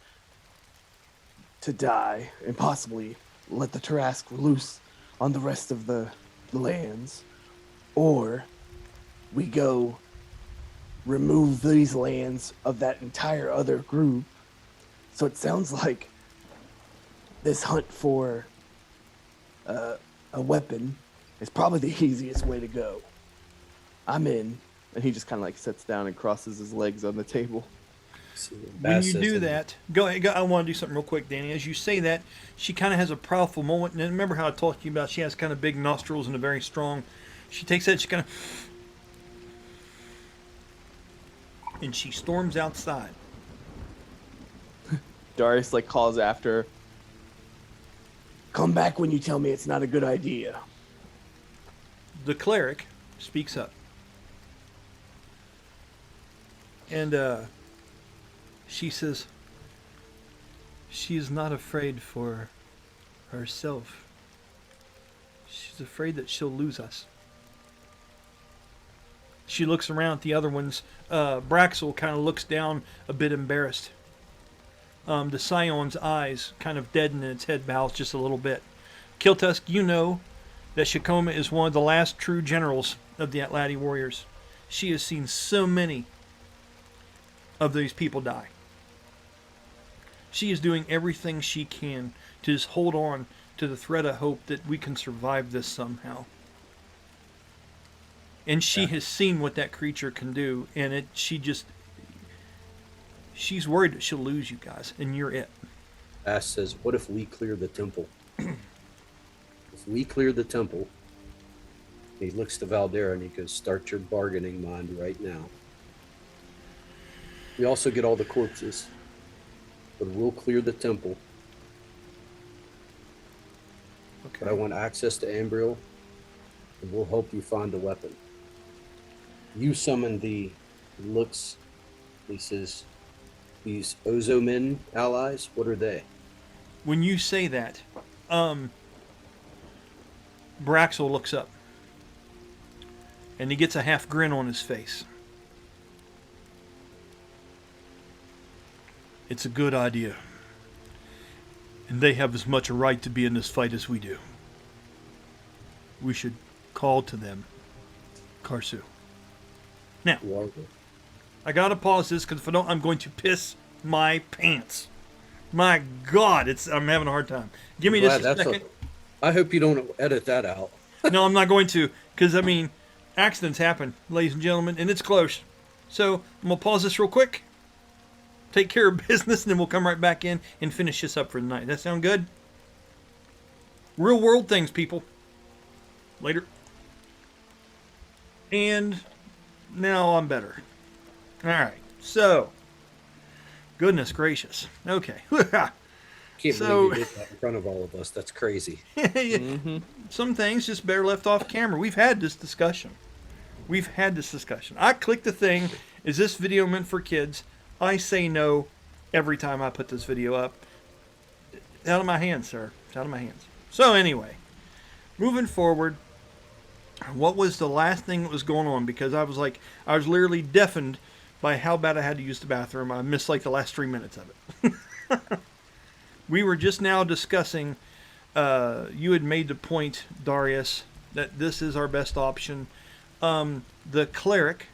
to die and possibly let the Tarask loose on the rest of the lands. Or we go remove these lands of that entire other group. So it sounds like this hunt for a weapon is probably the easiest way to go. I'm in. And he just kind of like sits down and crosses his legs on the table. So When Bass you says do to him, that, go ahead. I want to do something real quick, Danny. As you say that, she kind of has a proudful moment. And remember how I talked to you about she has kind of big nostrils and a very strong. She takes that, she kind of. And she storms outside. Darius like calls after. Come back when you tell me it's not a good idea. The cleric speaks up. And she says, she is not afraid for herself. She's afraid that she'll lose us. She looks around at the other ones. Braxel kind of looks down a bit embarrassed. The Scion's eyes kind of deaden and its head bows just a little bit. Kiltusk, you know that Shakoma is one of the last true generals of the Atlati warriors. She has seen so many of these people die. She is doing everything she can to just hold on to the thread of hope that we can survive this somehow. And she has seen what that creature can do, and she's worried that she'll lose you guys, and you're it. Bass says, "What if we clear the temple? If we clear the temple," he looks to Valdera and he goes, "Start your bargaining mind right now. We also get all the corpses, but we'll clear the temple. Okay. But I want access to Ambriel, and we'll help you find the weapon. You summon the," he looks, he says, "these Ozomen allies, what are they?" When you say that, Braxel looks up. And he gets a half grin on his face. It's a good idea. And they have as much a right to be in this fight as we do. We should call to them, Karsu. Now, I gotta pause this because if I don't, I'm going to piss my pants. My God, I'm having a hard time. Give me just a second. I hope you don't edit that out. No, I'm not going to, because I mean, accidents happen, ladies and gentlemen, and it's close. So I'm gonna pause this real quick, take care of business, and then we'll come right back in and finish this up for the night. That sound good? Real world things, people. Later. And now I'm better. All right. So, goodness gracious. Okay. Can't believe you did that in front of all of us. That's crazy. Some things just better left off camera. We've had this discussion. I click the thing. Is this video meant for kids? I say no every time I put this video up. It's out of my hands, sir. It's out of my hands. So anyway, moving forward, what was the last thing that was going on? Because I was literally deafened by how bad I had to use the bathroom. I missed like the last 3 minutes of it. We were just now discussing, you had made the point, Darius, that this is our best option. The cleric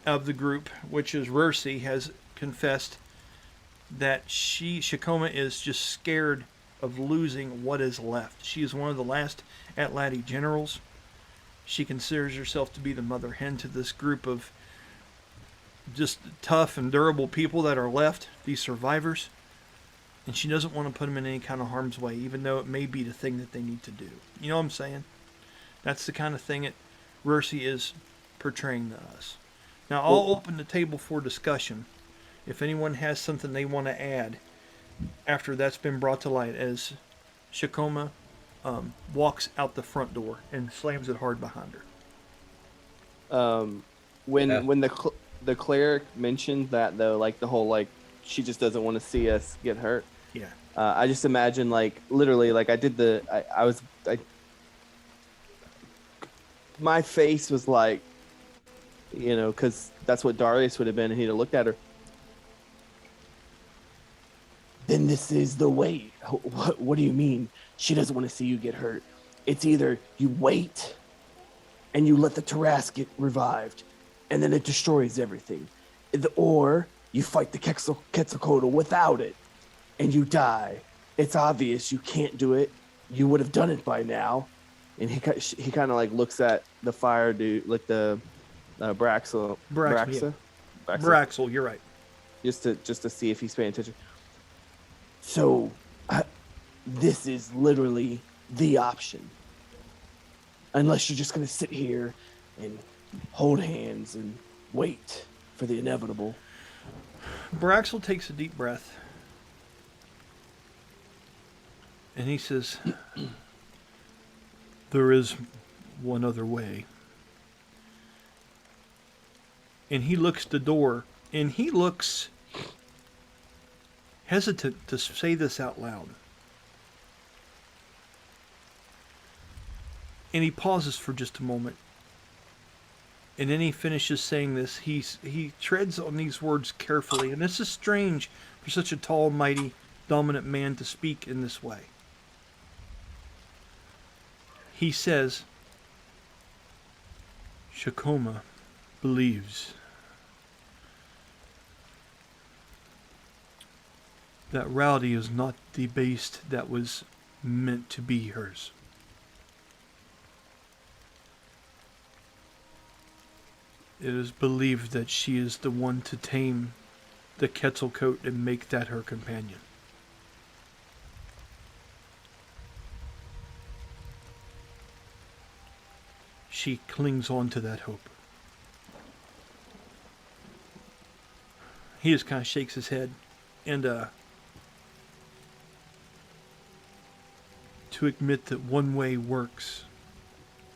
of the group, which is Rursi, has confessed that Shakoma is just scared of losing what is left. She is one of the last Atlati generals. She considers herself to be the mother hen to this group of just tough and durable people that are left, these survivors. And she doesn't want to put them in any kind of harm's way, even though it may be the thing that they need to do. You know what I'm saying? That's the kind of thing that Rursi is portraying to us. Now, I'll open the table for discussion. If anyone has something they want to add after that's been brought to light, as Shakoma walks out the front door and slams it hard behind her. When the cleric mentioned that, though, like the whole, like, she just doesn't want to see us get hurt. Yeah. I just imagine, like, literally, like, my face was like, you know, because that's what Darius would have been, and he'd have looked at her. Then this is the way. What do you mean? She doesn't want to see you get hurt. It's either you wait and you let the Taras get revived, and then it destroys everything. Or you fight the Quetzalcoatl without it, and you die. It's obvious you can't do it. You would have done it by now. And he kind of like looks at the fire dude, like the Braxel. Braxel, you're right. Just to see if he's paying attention. So, this is literally the option. Unless you're just going to sit here and hold hands and wait for the inevitable. Braxel takes a deep breath. And he says, there is one other way. And he looks at the door, and he looks hesitant to say this out loud. And he pauses for just a moment. And then he finishes saying this. He treads on these words carefully. And this is strange for such a tall, mighty, dominant man to speak in this way. He says, Shakoma believes that Rowdy is not the beast that was meant to be hers. It is believed that she is the one to tame the Quetzalcoatl and make that her companion. She clings on to that hope. He just kind of shakes his head, and to admit that one way works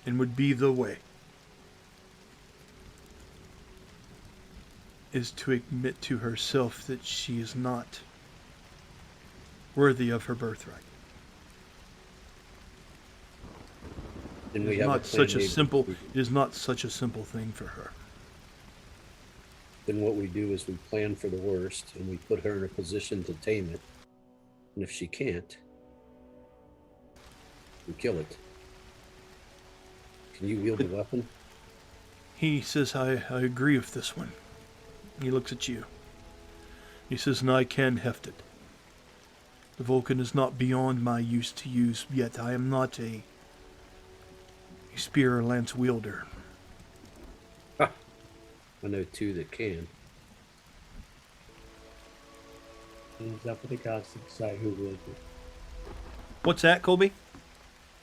and would be the way is to admit to herself that she is not worthy of her birthright. It is not such a simple thing for her. then what we do is we plan for the worst and we put her in a position to tame it. And if she can't, we kill it. Can you wield a weapon? He says, I agree with this one. He looks at you. He says, and I can heft it. The Vulcan is not beyond my use to use, yet I am not a spear or lance wielder. Ha! I know two that can. It's up to the gods to decide who wields it. What's that, Colby?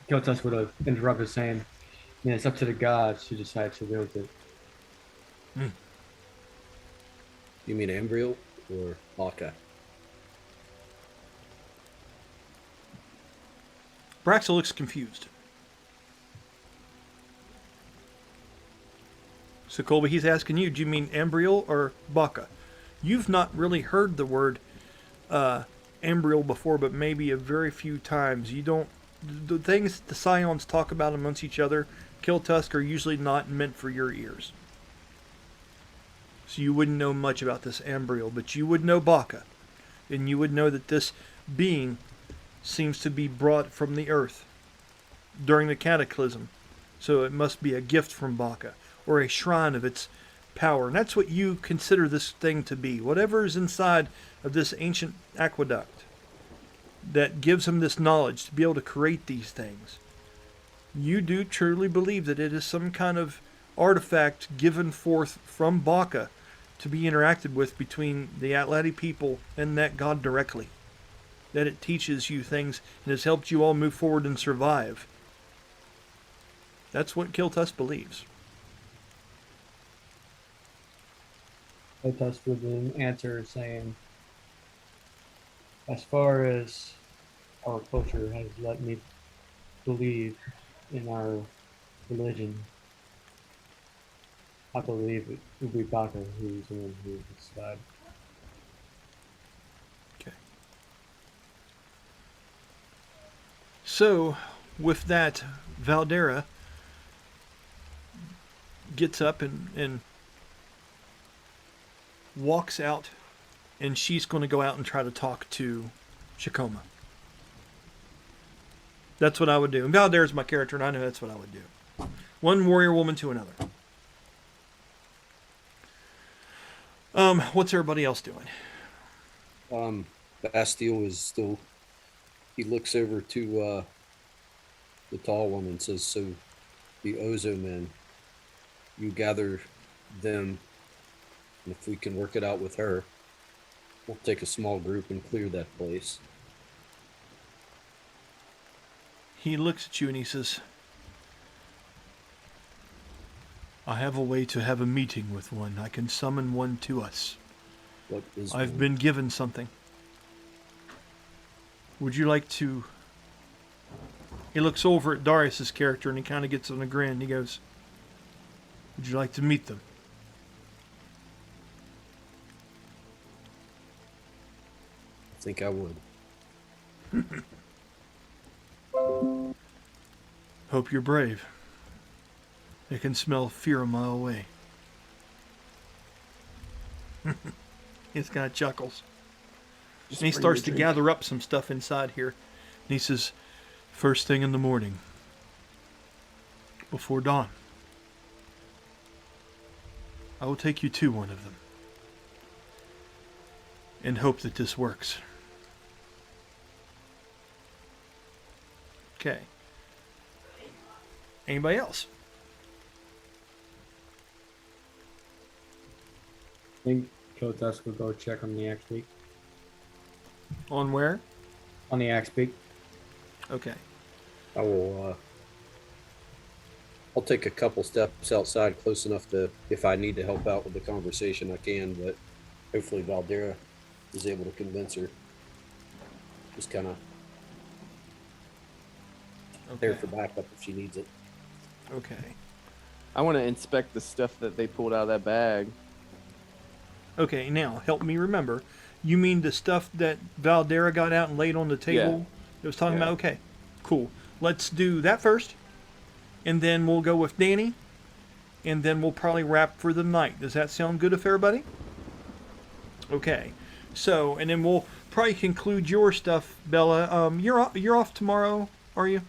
Kiltus would have interrupted, saying, it's up to the gods to decide who wields it. You mean Ambriel or Baka? Braxa looks confused. So, Colby, he's asking you, do you mean Ambriel or Baka? You've not really heard the word Ambriel before, but maybe a very few times. You don't... The things the Scions talk about amongst each other, Kiltusk, are usually not meant for your ears. So you wouldn't know much about this Ambriel, but you would know Baka. And you would know that this being seems to be brought from the earth during the cataclysm. So it must be a gift from Baka, or a shrine of its power. And that's what you consider this thing to be. Whatever is inside of this ancient aqueduct that gives him this knowledge to be able to create these things. You do truly believe that it is some kind of artifact given forth from Baka to be interacted with between the Atlati people and that god directly. That it teaches you things and has helped you all move forward and survive. That's what Kiltus believes. Kiltus would then answer, saying, as far as our culture has let me believe in our religion, I believe it would be Baka who's the one who would decide. Okay. So, with that, Valdera gets up and walks out, and she's going to go out and try to talk to Shakoma. That's what I would do. And Valdera's my character, and I know that's what I would do. One warrior woman to another. What's everybody else doing? Bastille is still... He looks over to the tall one and says, so the Ozo men, you gather them, and if we can work it out with her, we'll take a small group and clear that place. He looks at you and he says, I have a way to have a meeting with one. I can summon one to us. What is I've one? been given something. Would you like to... He looks over at Darius's character and he kind of gets on a grin. He goes, would you like to meet them? I think I would. Hope you're brave. I can smell fear a mile away. He's kind of chuckles. Just And he bring starts your to drink. gather up some stuff inside here. And he says, first thing in the morning, before dawn, I will take you to one of them. And hope that this works. Okay. Anybody else? I think Kiltus would go check on the axe peak. On where? On the axe peak. Okay. I will, I'll take a couple steps outside close enough to, if I need to help out with the conversation, I can, but hopefully Valdera is able to convince her. Just kind of there Okay. for backup if she needs it. Okay. I want to inspect the stuff that they pulled out of that bag. Okay, now help me remember. You mean the stuff that Valdera got out and laid on the table? It was talking Yeah. about. Okay, cool. Let's do that first, and then we'll go with Danny, and then we'll probably wrap for the night. Does that sound good, if everybody? Okay. So, and then we'll probably conclude your stuff, Bella. You're off tomorrow, are you?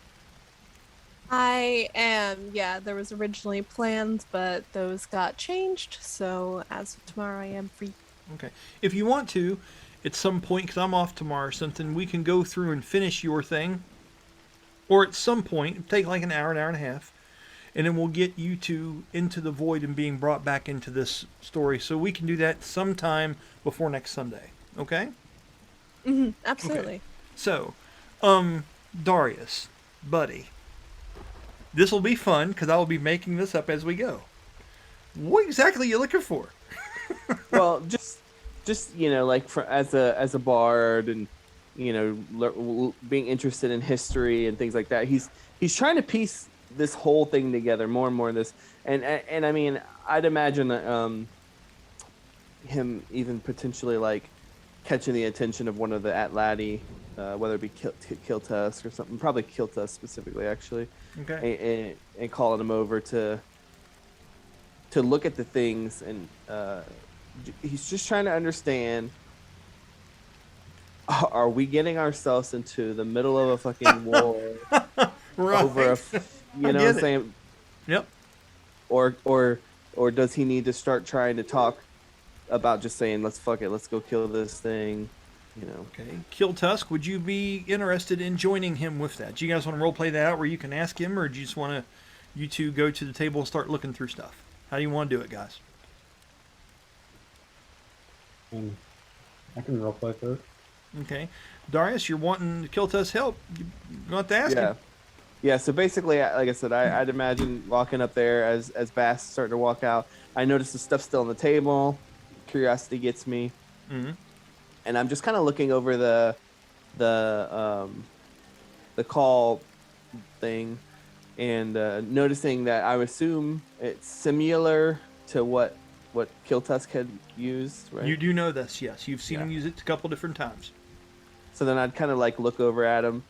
I am. Yeah, there was originally plans, but those got changed. So as of tomorrow, I am free. Okay. If you want to, at some point, because I'm off tomorrow or something, we can go through and finish your thing. Or at some point, take like an hour and a half, and then we'll get you two into the void and being brought back into this story. So we can do that sometime before next Sunday. Okay? Absolutely. Okay. So, Darius, buddy, this will be fun because I will be making this up as we go. What exactly are you looking for? Well, just like as a bard, and being interested in history and things like that. He's trying to piece this whole thing together more and more. This and I mean, I'd imagine him even potentially like catching the attention of one of the Atlati, whether it be Kiltusk or something. Probably Kiltusk specifically, actually. Okay. And calling him over to look at the things, and he's just trying to understand, are we getting ourselves into the middle of a fucking war Right. over what I'm saying? Yep. Or does he need to start trying to talk about just saying, let's go kill this thing, Okay. Kiltusk, would you be interested in joining him with that? Do you guys want to role play that out where you can ask him, or do you just want to, you two go to the table and start looking through stuff? How do you want to do it, guys? I can roleplay for it. Okay. Darius, you're wanting Kiltusk's help. You want to ask him? Yeah, so basically, like I said, I'd imagine walking up there as Bass is starting to walk out. I notice the stuff's still on the table. Curiosity gets me. Mm-hmm. And I'm just kind of looking over the call thing, and noticing that I would assume it's similar to what Kiltusk had used, right? You do know this, yes. You've seen him use it a couple different times. So then I'd kind of like look over at him.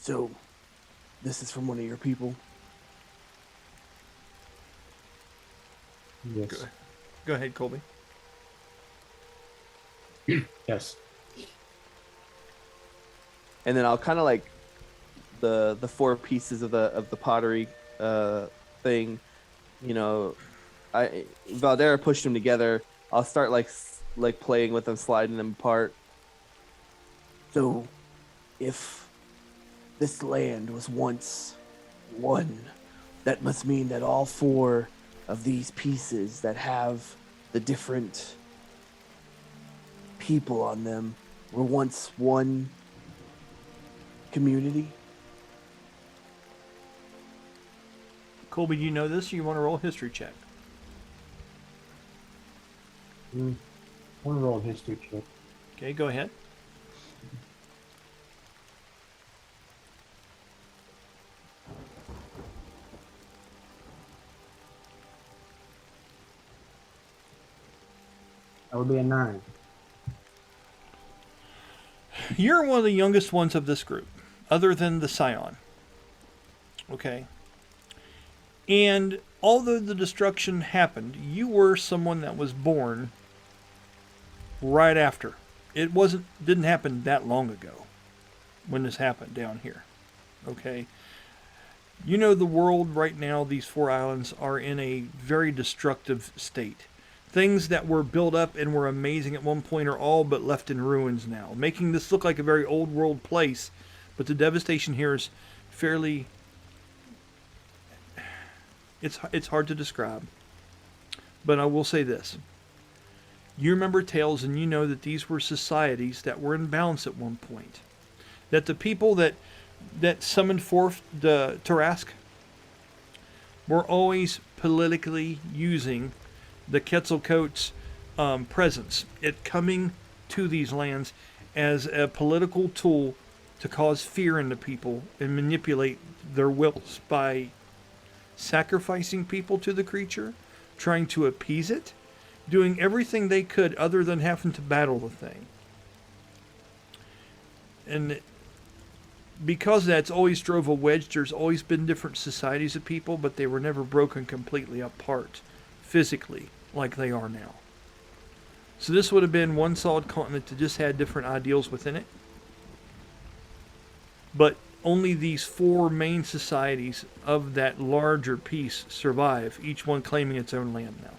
So, this is from one of your people? Yes. Go ahead, Colby. Yes. And then I'll kind of like the four pieces of the pottery thing, Valdera pushed them together. I'll start like playing with them, sliding them apart. So, if this land was once one, that must mean that all four of these pieces that have the different people on them were once one community? Colby, do you know this, or you want to roll a history check? I want to roll a history check. Okay, go ahead. That would be a 9. You're one of the youngest ones of this group, other than the Scion. Okay. And although the destruction happened, you were someone that was born right after. It didn't happen that long ago when this happened down here. Okay. You know, the world right now, these 4 islands are in a very destructive state. Things that were built up and were amazing at one point are all but left in ruins now, making this look like a very old world place. But the devastation here is fairly... It's hard to describe. But I will say this. You remember tales, and you know that these were societies that were in balance at one point. That the people that summoned forth the Tarask were always politically using the Quetzalcoatl's presence at coming to these lands as a political tool to cause fear in the people and manipulate their wills by sacrificing people to the creature, trying to appease it, doing everything they could other than having to battle the thing. And because that's always drove a wedge. There's always been different societies of people, but they were never broken completely apart physically like they are now. So this would have been one solid continent that just had different ideals within it. But only these 4 main societies of that larger piece survive, each one claiming its own land now.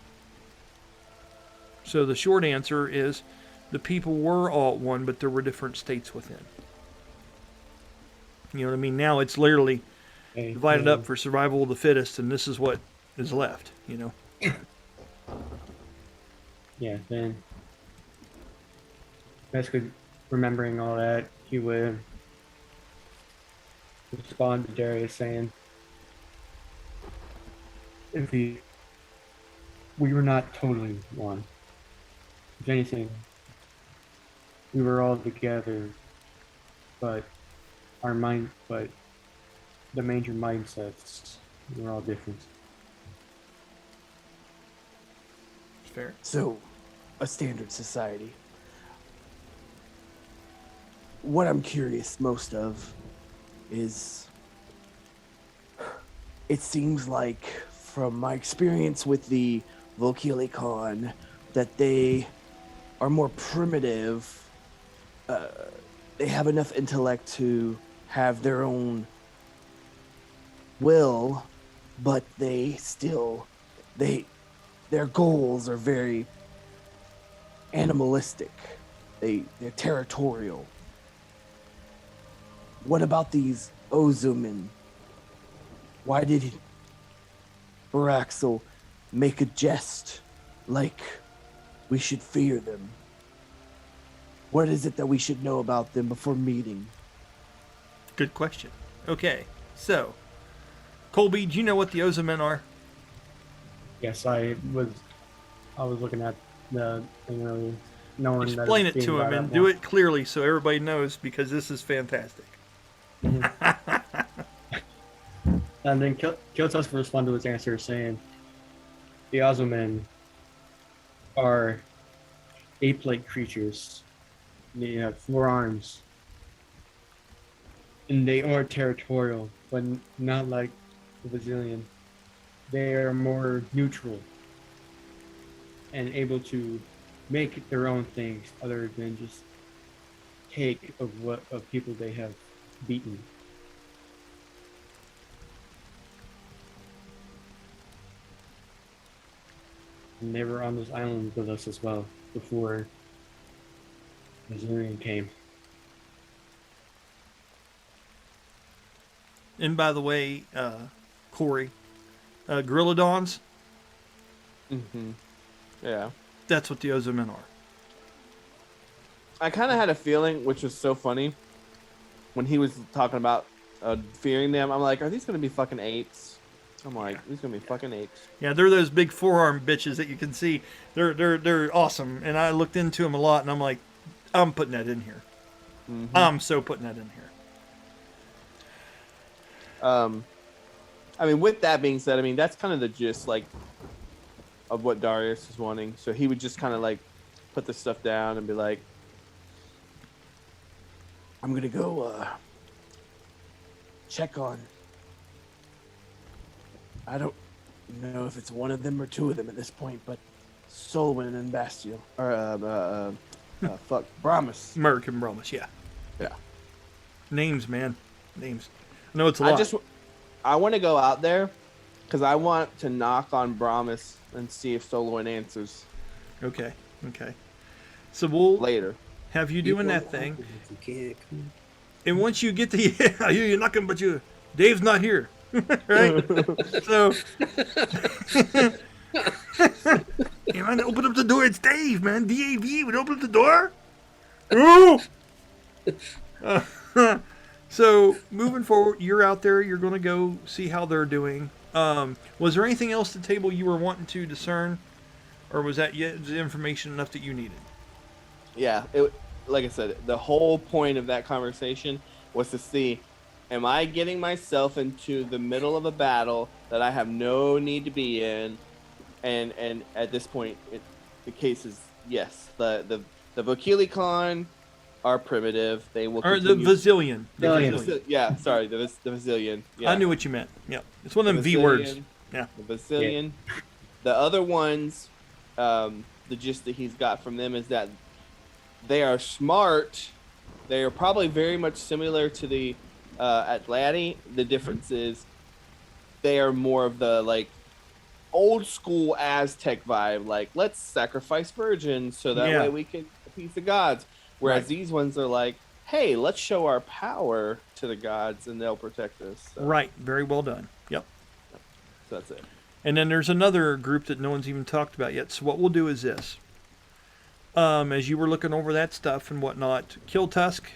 So the short answer is the people were all at one, but there were different states within. You know what I mean? Now it's literally divided up for survival of the fittest, and this is what is left, you know? Yeah, then basically remembering all that, he would respond to Darius saying, if we were not totally one. If anything, we were all together, but the major mindsets were all different. Fair. So, a standard society. What I'm curious most of is, it seems like from my experience with the Volkilikon that they are more primitive. They have enough intellect to have their own will, but their goals are very animalistic. They're territorial. What about these Ozumen? Why did Baraxel make a jest like we should fear them? What is it that we should know about them before meeting? Good question. Okay, so, Colby, do you know what the Ozumen are? Yes, I was looking at the thing earlier, knowing that Explain it's it being to him brought and up do now. it clearly so everybody knows, because this is fantastic. And then Kyotos will respond to his answer saying, the Ozumen are ape-like creatures. They have 4 arms. And they are territorial, but not like the Brazilian. They are more neutral and able to make their own things other than just take of people they have beaten. And they were on this island with us as well before Brazilian came. And by the way, Corey, Gorillodons, Mm-hmm. Yeah. that's what the Ozumen are. I kind of had a feeling, which was so funny, when he was talking about fearing them. I'm like, are these gonna be fucking apes? I'm like, these gonna be fucking apes. Yeah, they're those big 4-armed bitches that you can see. They're awesome. And I looked into them a lot, and I'm like, I'm putting that in here. Mm-hmm. I'm so putting that in here. I mean, with that being said, I mean, that's kind of the gist, like, of what Darius is wanting. So he would just kind of, like, put this stuff down and be like, I'm gonna go check on. I don't know if it's one of them or 2 of them at this point, but Solwyn and Bastiel, or fuck, Brahmas. American Bromas, yeah. yeah. Names, man. Names. I know it's a lot. I want to go out there because I want to knock on Brahmas and see if Soloin answers Okay. So we'll later. have you doing that thing. If you can't, come on. And once you get to, yeah, I hear you knocking, but Dave's not here. Right? So, you man, open up the door. It's Dave, man. DAV would open up the door. Ooh! So, moving forward, you're out there. You're going to go see how they're doing. Was there anything else at the table you were wanting to discern? Or was that the information enough that you needed? Yeah, like I said, the whole point of that conversation was to see, am I getting myself into the middle of a battle that I have no need to be in? And at this point, the case is yes. The Volkilikon are primitive. They will Or the continue. Vasilian. The Vasilian. Vasilian. Yeah, sorry, the Vasilian. Yeah. I knew what you meant. Yeah. It's one of them The V words. Vasilian, Yeah. The Vasilian. The other ones, the gist that he's got from them is that they are smart. They are probably very much similar to the Atlati. The difference is they are more of the like old school Aztec vibe. Like, let's sacrifice virgins so that way we can appease the gods. Whereas these ones are like, hey, let's show our power to the gods and they'll protect us. So, Right. Very well done. Yep. so that's it. And then there's another group that no one's even talked about yet. So what we'll do is this. As you were looking over that stuff and whatnot, Kill Tusk,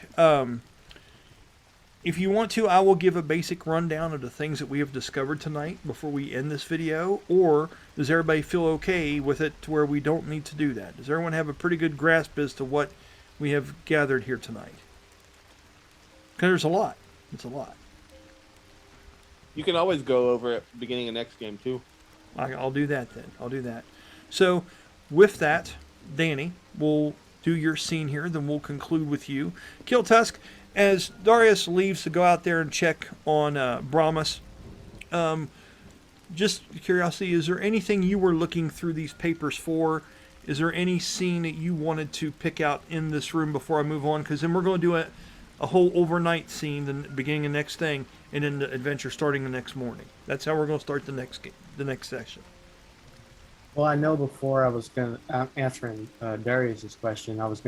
if you want to, I will give a basic rundown of the things that we have discovered tonight before we end this video. Or does everybody feel okay with it to where we don't need to do that? Does everyone have a pretty good grasp as to what we have gathered here tonight? Because there's a lot. It's a lot. You can always go over it beginning of next game too. I'll do that then. I'll do that. So, with that, Danny, we'll do your scene here, then we'll conclude with you. Kill Tusk, as Darius leaves to go out there and check on Brahmas, just curiosity, is there anything you were looking through these papers for? Is there any scene that you wanted to pick out in this room before I move on? Because then we're going to do a whole overnight scene, the beginning of the next thing, and then the adventure starting the next morning. That's how we're going to start the next session. Well, I know before I was answering Darius's question, I was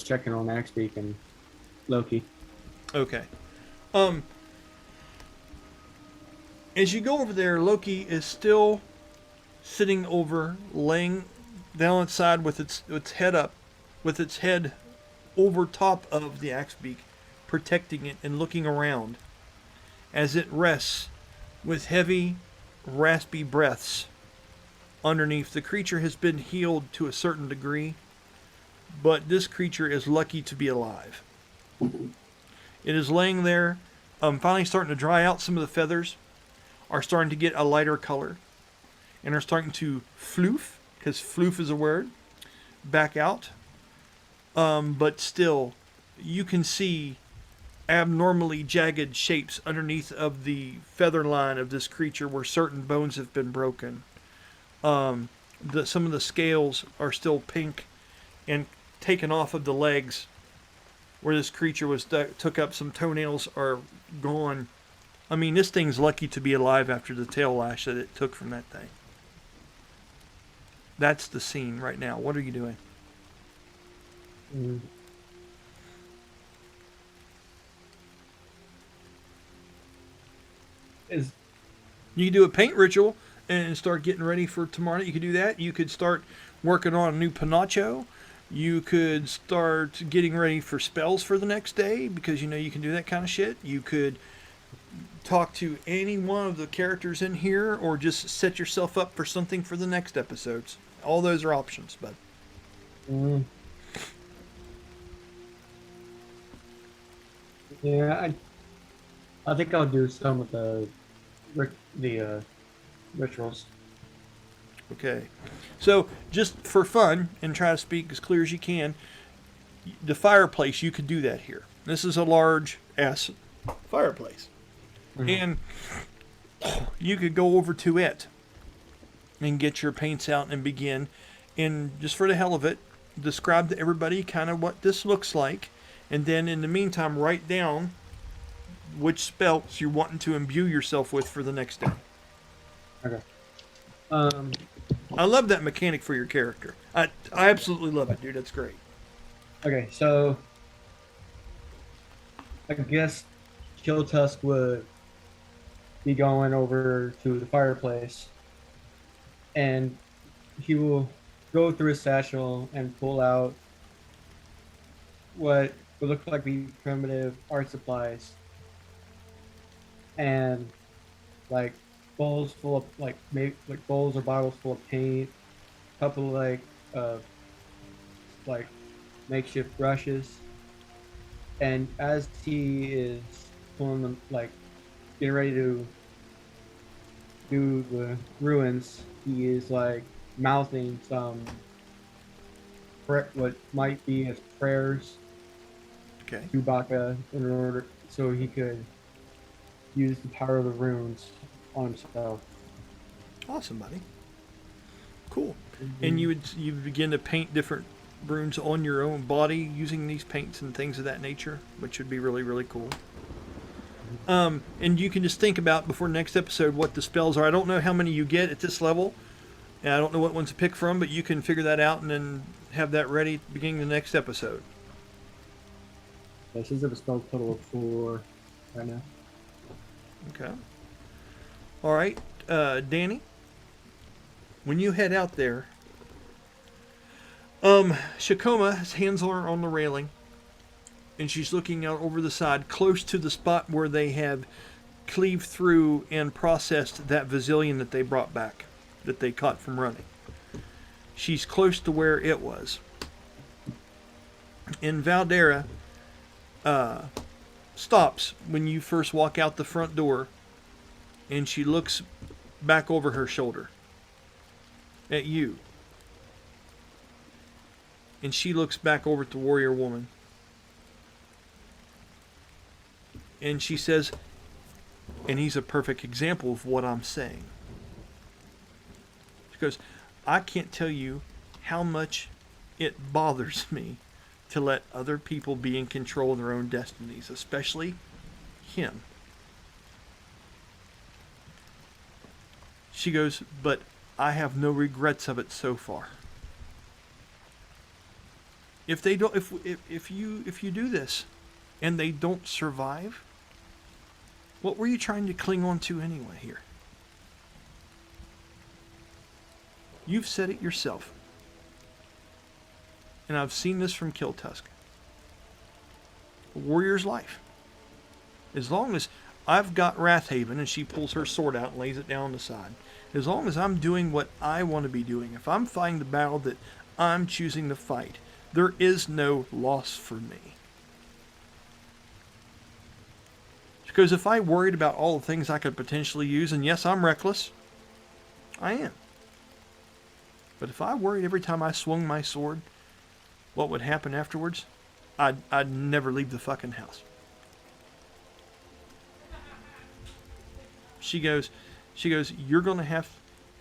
checking on Axbeak and Loki. Okay. As you go over there, Loki is still sitting over, laying down its side with its head up, with its head over top of the axe beak, protecting it and looking around as it rests with heavy, raspy breaths underneath. The creature has been healed to a certain degree, but this creature is lucky to be alive. It is laying there, finally starting to dry out. Some of the feathers are starting to get a lighter color and are starting to floof, because floof is a word, back out. But still, you can see abnormally jagged shapes underneath of the feather line of this creature where certain bones have been broken. Some of the scales are still pink and taken off of the legs where this creature was took up. Some toenails are gone. I mean, this thing's lucky to be alive after the tail lash that it took from that thing. That's the scene right now. What are you doing? You can do a paint ritual and start getting ready for tomorrow. You could do that. You could start working on a new panacho. You could start getting ready for spells for the next day, because you know you can do that kind of shit. You could talk to any one of the characters in here, or just set yourself up for something for the next episodes. All those are options, but yeah, I think I'll do some of the rituals. okay. So just for fun, and try to speak as clear as you can, the fireplace, you could do that here. This is a large ass fireplace. And you could go over to it and get your paints out and begin, and just for the hell of it, describe to everybody kind of what this looks like, and then in the meantime write down which spells you're wanting to imbue yourself with for the next day. Okay. I love that mechanic for your character. I absolutely love it, dude. That's great. Okay, so I guess Kill Tusk would be going over to the fireplace, and he will go through his satchel and pull out what would look like be primitive art supplies, and like bowls full of like bowls or bottles full of paint, a couple like makeshift brushes, and as he is pulling them, like getting ready to do the ruins, he is like mouthing some what might be as prayers Okay. to Baka in order so he could use the power of the runes on himself. Awesome, buddy. Cool. And you begin to paint different runes on your own body using these paints and things of that nature, which would be really, really cool. And you can just think about before next episode what the spells are. I don't know how many you get at this level, and I don't know what ones to pick from, but you can figure that out and then have that ready at the beginning of the next episode. Yeah, she's at a spell total of 4 right now. Okay. All right, Danny. When you head out there, Shakoma's hands are on the railing, and she's looking out over the side, close to the spot where they have cleaved through and processed that Vasilian that they brought back, that they caught from running. She's close to where it was. And Valdera stops when you first walk out the front door, and she looks back over her shoulder at you. And she looks back over at the warrior woman. And she says, and he's a perfect example of what I'm saying. She goes, I can't tell you how much it bothers me to let other people be in control of their own destinies, especially him. She goes, but I have no regrets of it so far. If they don't, if you do this, and they don't survive, what were you trying to cling on to anyway here? You've said it yourself, and I've seen this from Kill Tusk. A warrior's life. As long as I've got Wrathhaven, and she pulls her sword out and lays it down on the side. As long as I'm doing what I want to be doing, if I'm fighting the battle that I'm choosing to fight, there is no loss for me. Because if I worried about all the things I could potentially use, and yes, I'm reckless, I am. But if I worried every time I swung my sword, what would happen afterwards, I'd never leave the fucking house. She goes, you're going to have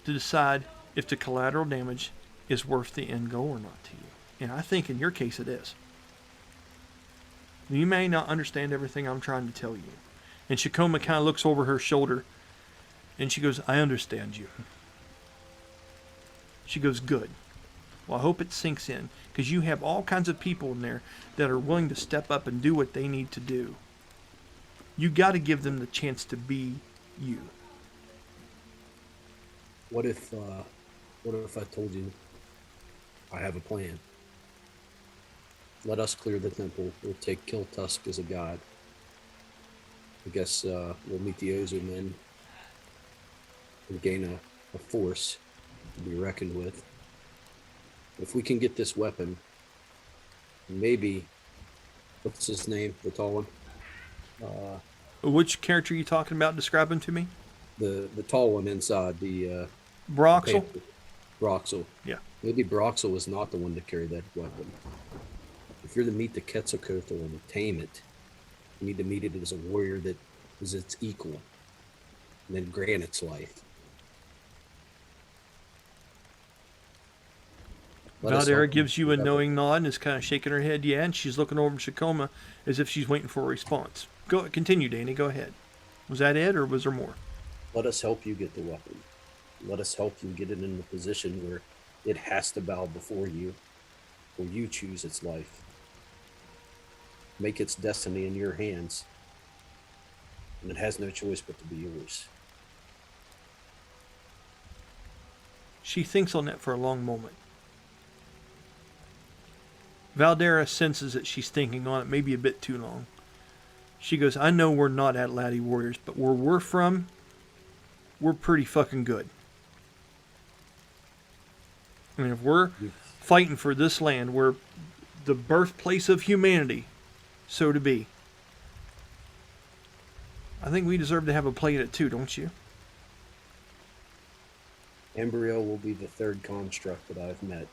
to decide if the collateral damage is worth the end goal or not to you. And I think in your case it is. You may not understand everything I'm trying to tell you. And Shakoma kind of looks over her shoulder, and she goes, I understand you. She goes, good. Well, I hope it sinks in, because you have all kinds of people in there that are willing to step up and do what they need to do. You got to give them the chance to be you. What if I told you I have a plan? Let us clear the temple. We'll take Kill Tusk as a god. I guess we'll meet the Ozu men and gain a force to be reckoned with. If we can get this weapon, maybe, what's his name, the tall one? Which character are you talking about? Describe him to me. The tall one inside the Broxel? Broxel. Yeah. Maybe Broxel is not the one to carry that weapon. If you're to meet the Quetzalcoatl and tame it, you need to meet it as a warrior that is its equal, and then grant its life. Valdera gives you a knowing nod and is kind of shaking her head, yeah, and she's looking over at Shakoma as if she's waiting for a response. Continue, Danny, go ahead. Was that it, or was there more? Let us help you get the weapon. Let us help you get it in a position where it has to bow before you, or you choose its life. Make its destiny in your hands, and it has no choice but to be yours. She thinks on that for a long moment. Valdera senses that she's thinking on it maybe a bit too long. She goes, I know we're not Atlati warriors, but where we're from, we're pretty fucking good. I mean, if we're fighting for this land, we're the birthplace of humanity, so to be. I think we deserve to have a play in it too, don't you? Embryo will be the third construct that I've met.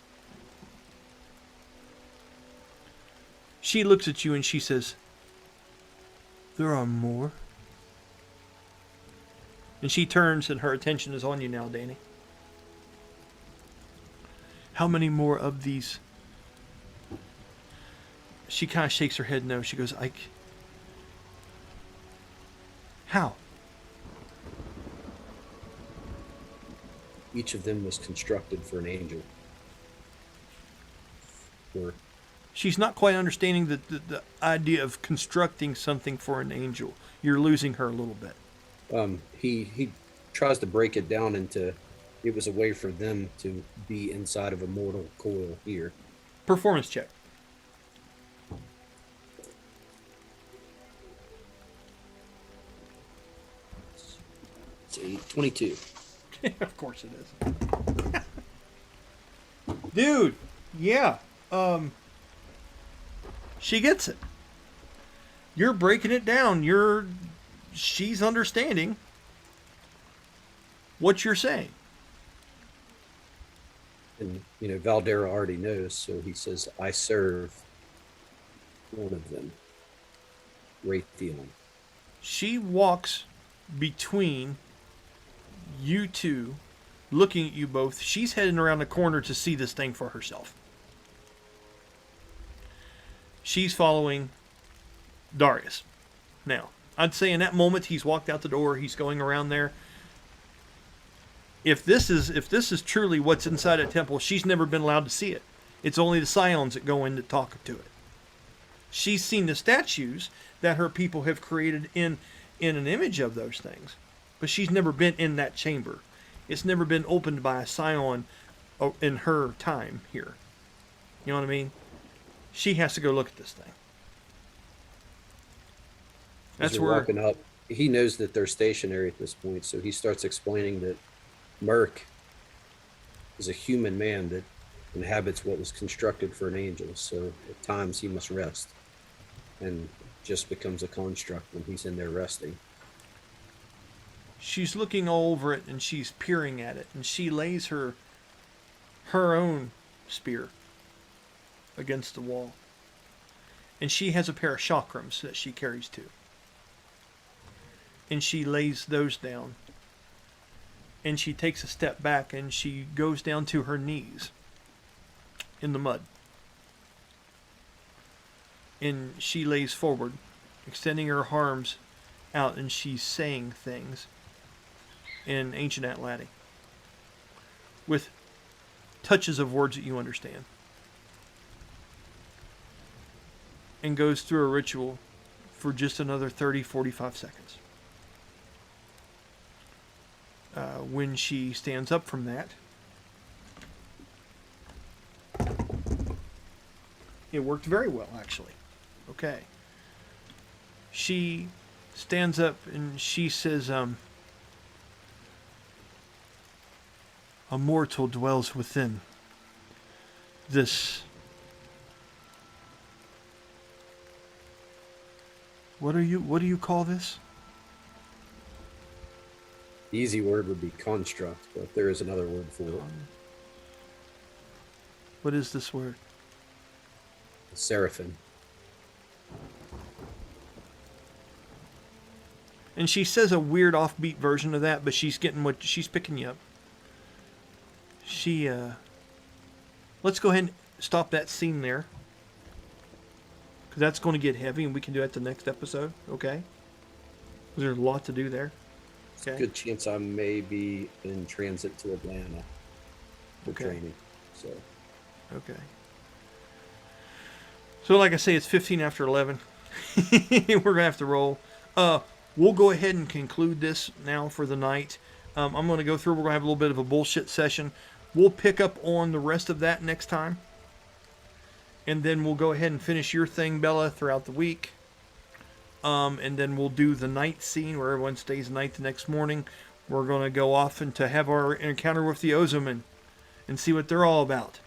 She looks at you and she says, "There are more?" And she turns and her attention is on you now, Danny. "How many more of these?" She kind of shakes her head no. She goes, "How?" Each of them was constructed for an angel. Or She's not quite understanding the idea of constructing something for an angel. You're losing her a little bit. he tries to break it down into it was a way for them to be inside of a mortal coil here. Performance check. It's 22. Of course it is. Dude, yeah. She gets it. You're breaking it down. She's understanding what you're saying. And, Valdera already knows, so he says, I serve one of them, Raytheon. She walks between you two, looking at you both. She's heading around the corner to see this thing for herself. She's following Darius. Now, I'd say in that moment he's walked out the door, he's going around there. If this is truly what's inside a temple, she's never been allowed to see it. It's only the scions that go in to talk to it. She's seen the statues that her people have created in an image of those things, but she's never been in that chamber. It's never been opened by a scion in her time here. You know what I mean? She has to go look at this thing. As That's they're where walking up, he knows that they're stationary at this point, so he starts explaining that Merc is a human man that inhabits what was constructed for an angel, so at times he must rest, and just becomes a construct when he's in there resting. she's looking all over it and she's peering at it, and she lays her own spear against the wall. And she has a pair of chakrams that she carries too. And she lays those down. And she takes a step back and she goes down to her knees in the mud. And she lays forward, extending her arms out, and she's saying things in ancient Atlati with touches of words that you understand. And goes through a ritual for just another 30-45 seconds. When she stands up from that, it worked very well, actually. Okay. She stands up and she says, "A mortal dwells within this." What do you call this? The easy word would be construct, but there is another word for it. What is this word? Seraphim. And she says a weird offbeat version of that, but she's picking you up. Let's go ahead and stop that scene there. Because that's going to get heavy, and we can do that the next episode, okay? There's a lot to do there. It's a good chance I may be in transit to Atlanta for training. So. Okay. So like I say, it's 15 after 11. We're going to have to roll. We'll go ahead and conclude this now for the night. I'm going to go through. We're going to have a little bit of a bullshit session. We'll pick up on the rest of that next time. And then we'll go ahead and finish your thing, Bella, throughout the week. And then we'll do the night scene where everyone stays the night the next morning. We're going to go off and to have our encounter with the Ozomen and see what they're all about.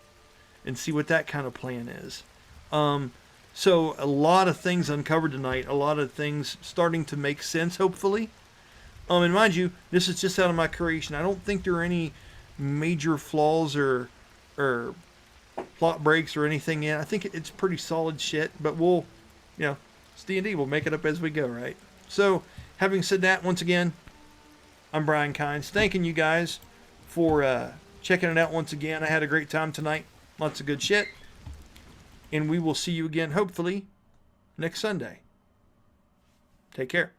And see what that kind of plan is. So a lot of things uncovered tonight. A lot of things starting to make sense, hopefully. And mind you, this is just out of my creation. I don't think there are any major flaws or plot breaks or anything in. I think it's pretty solid shit, but we'll, it's D&D. We'll make it up as we go, right? So, having said that, once again, I'm Brian Kynes. Thanking you guys for checking it out once again. I had a great time tonight. Lots of good shit. And we will see you again, hopefully, next Sunday. Take care.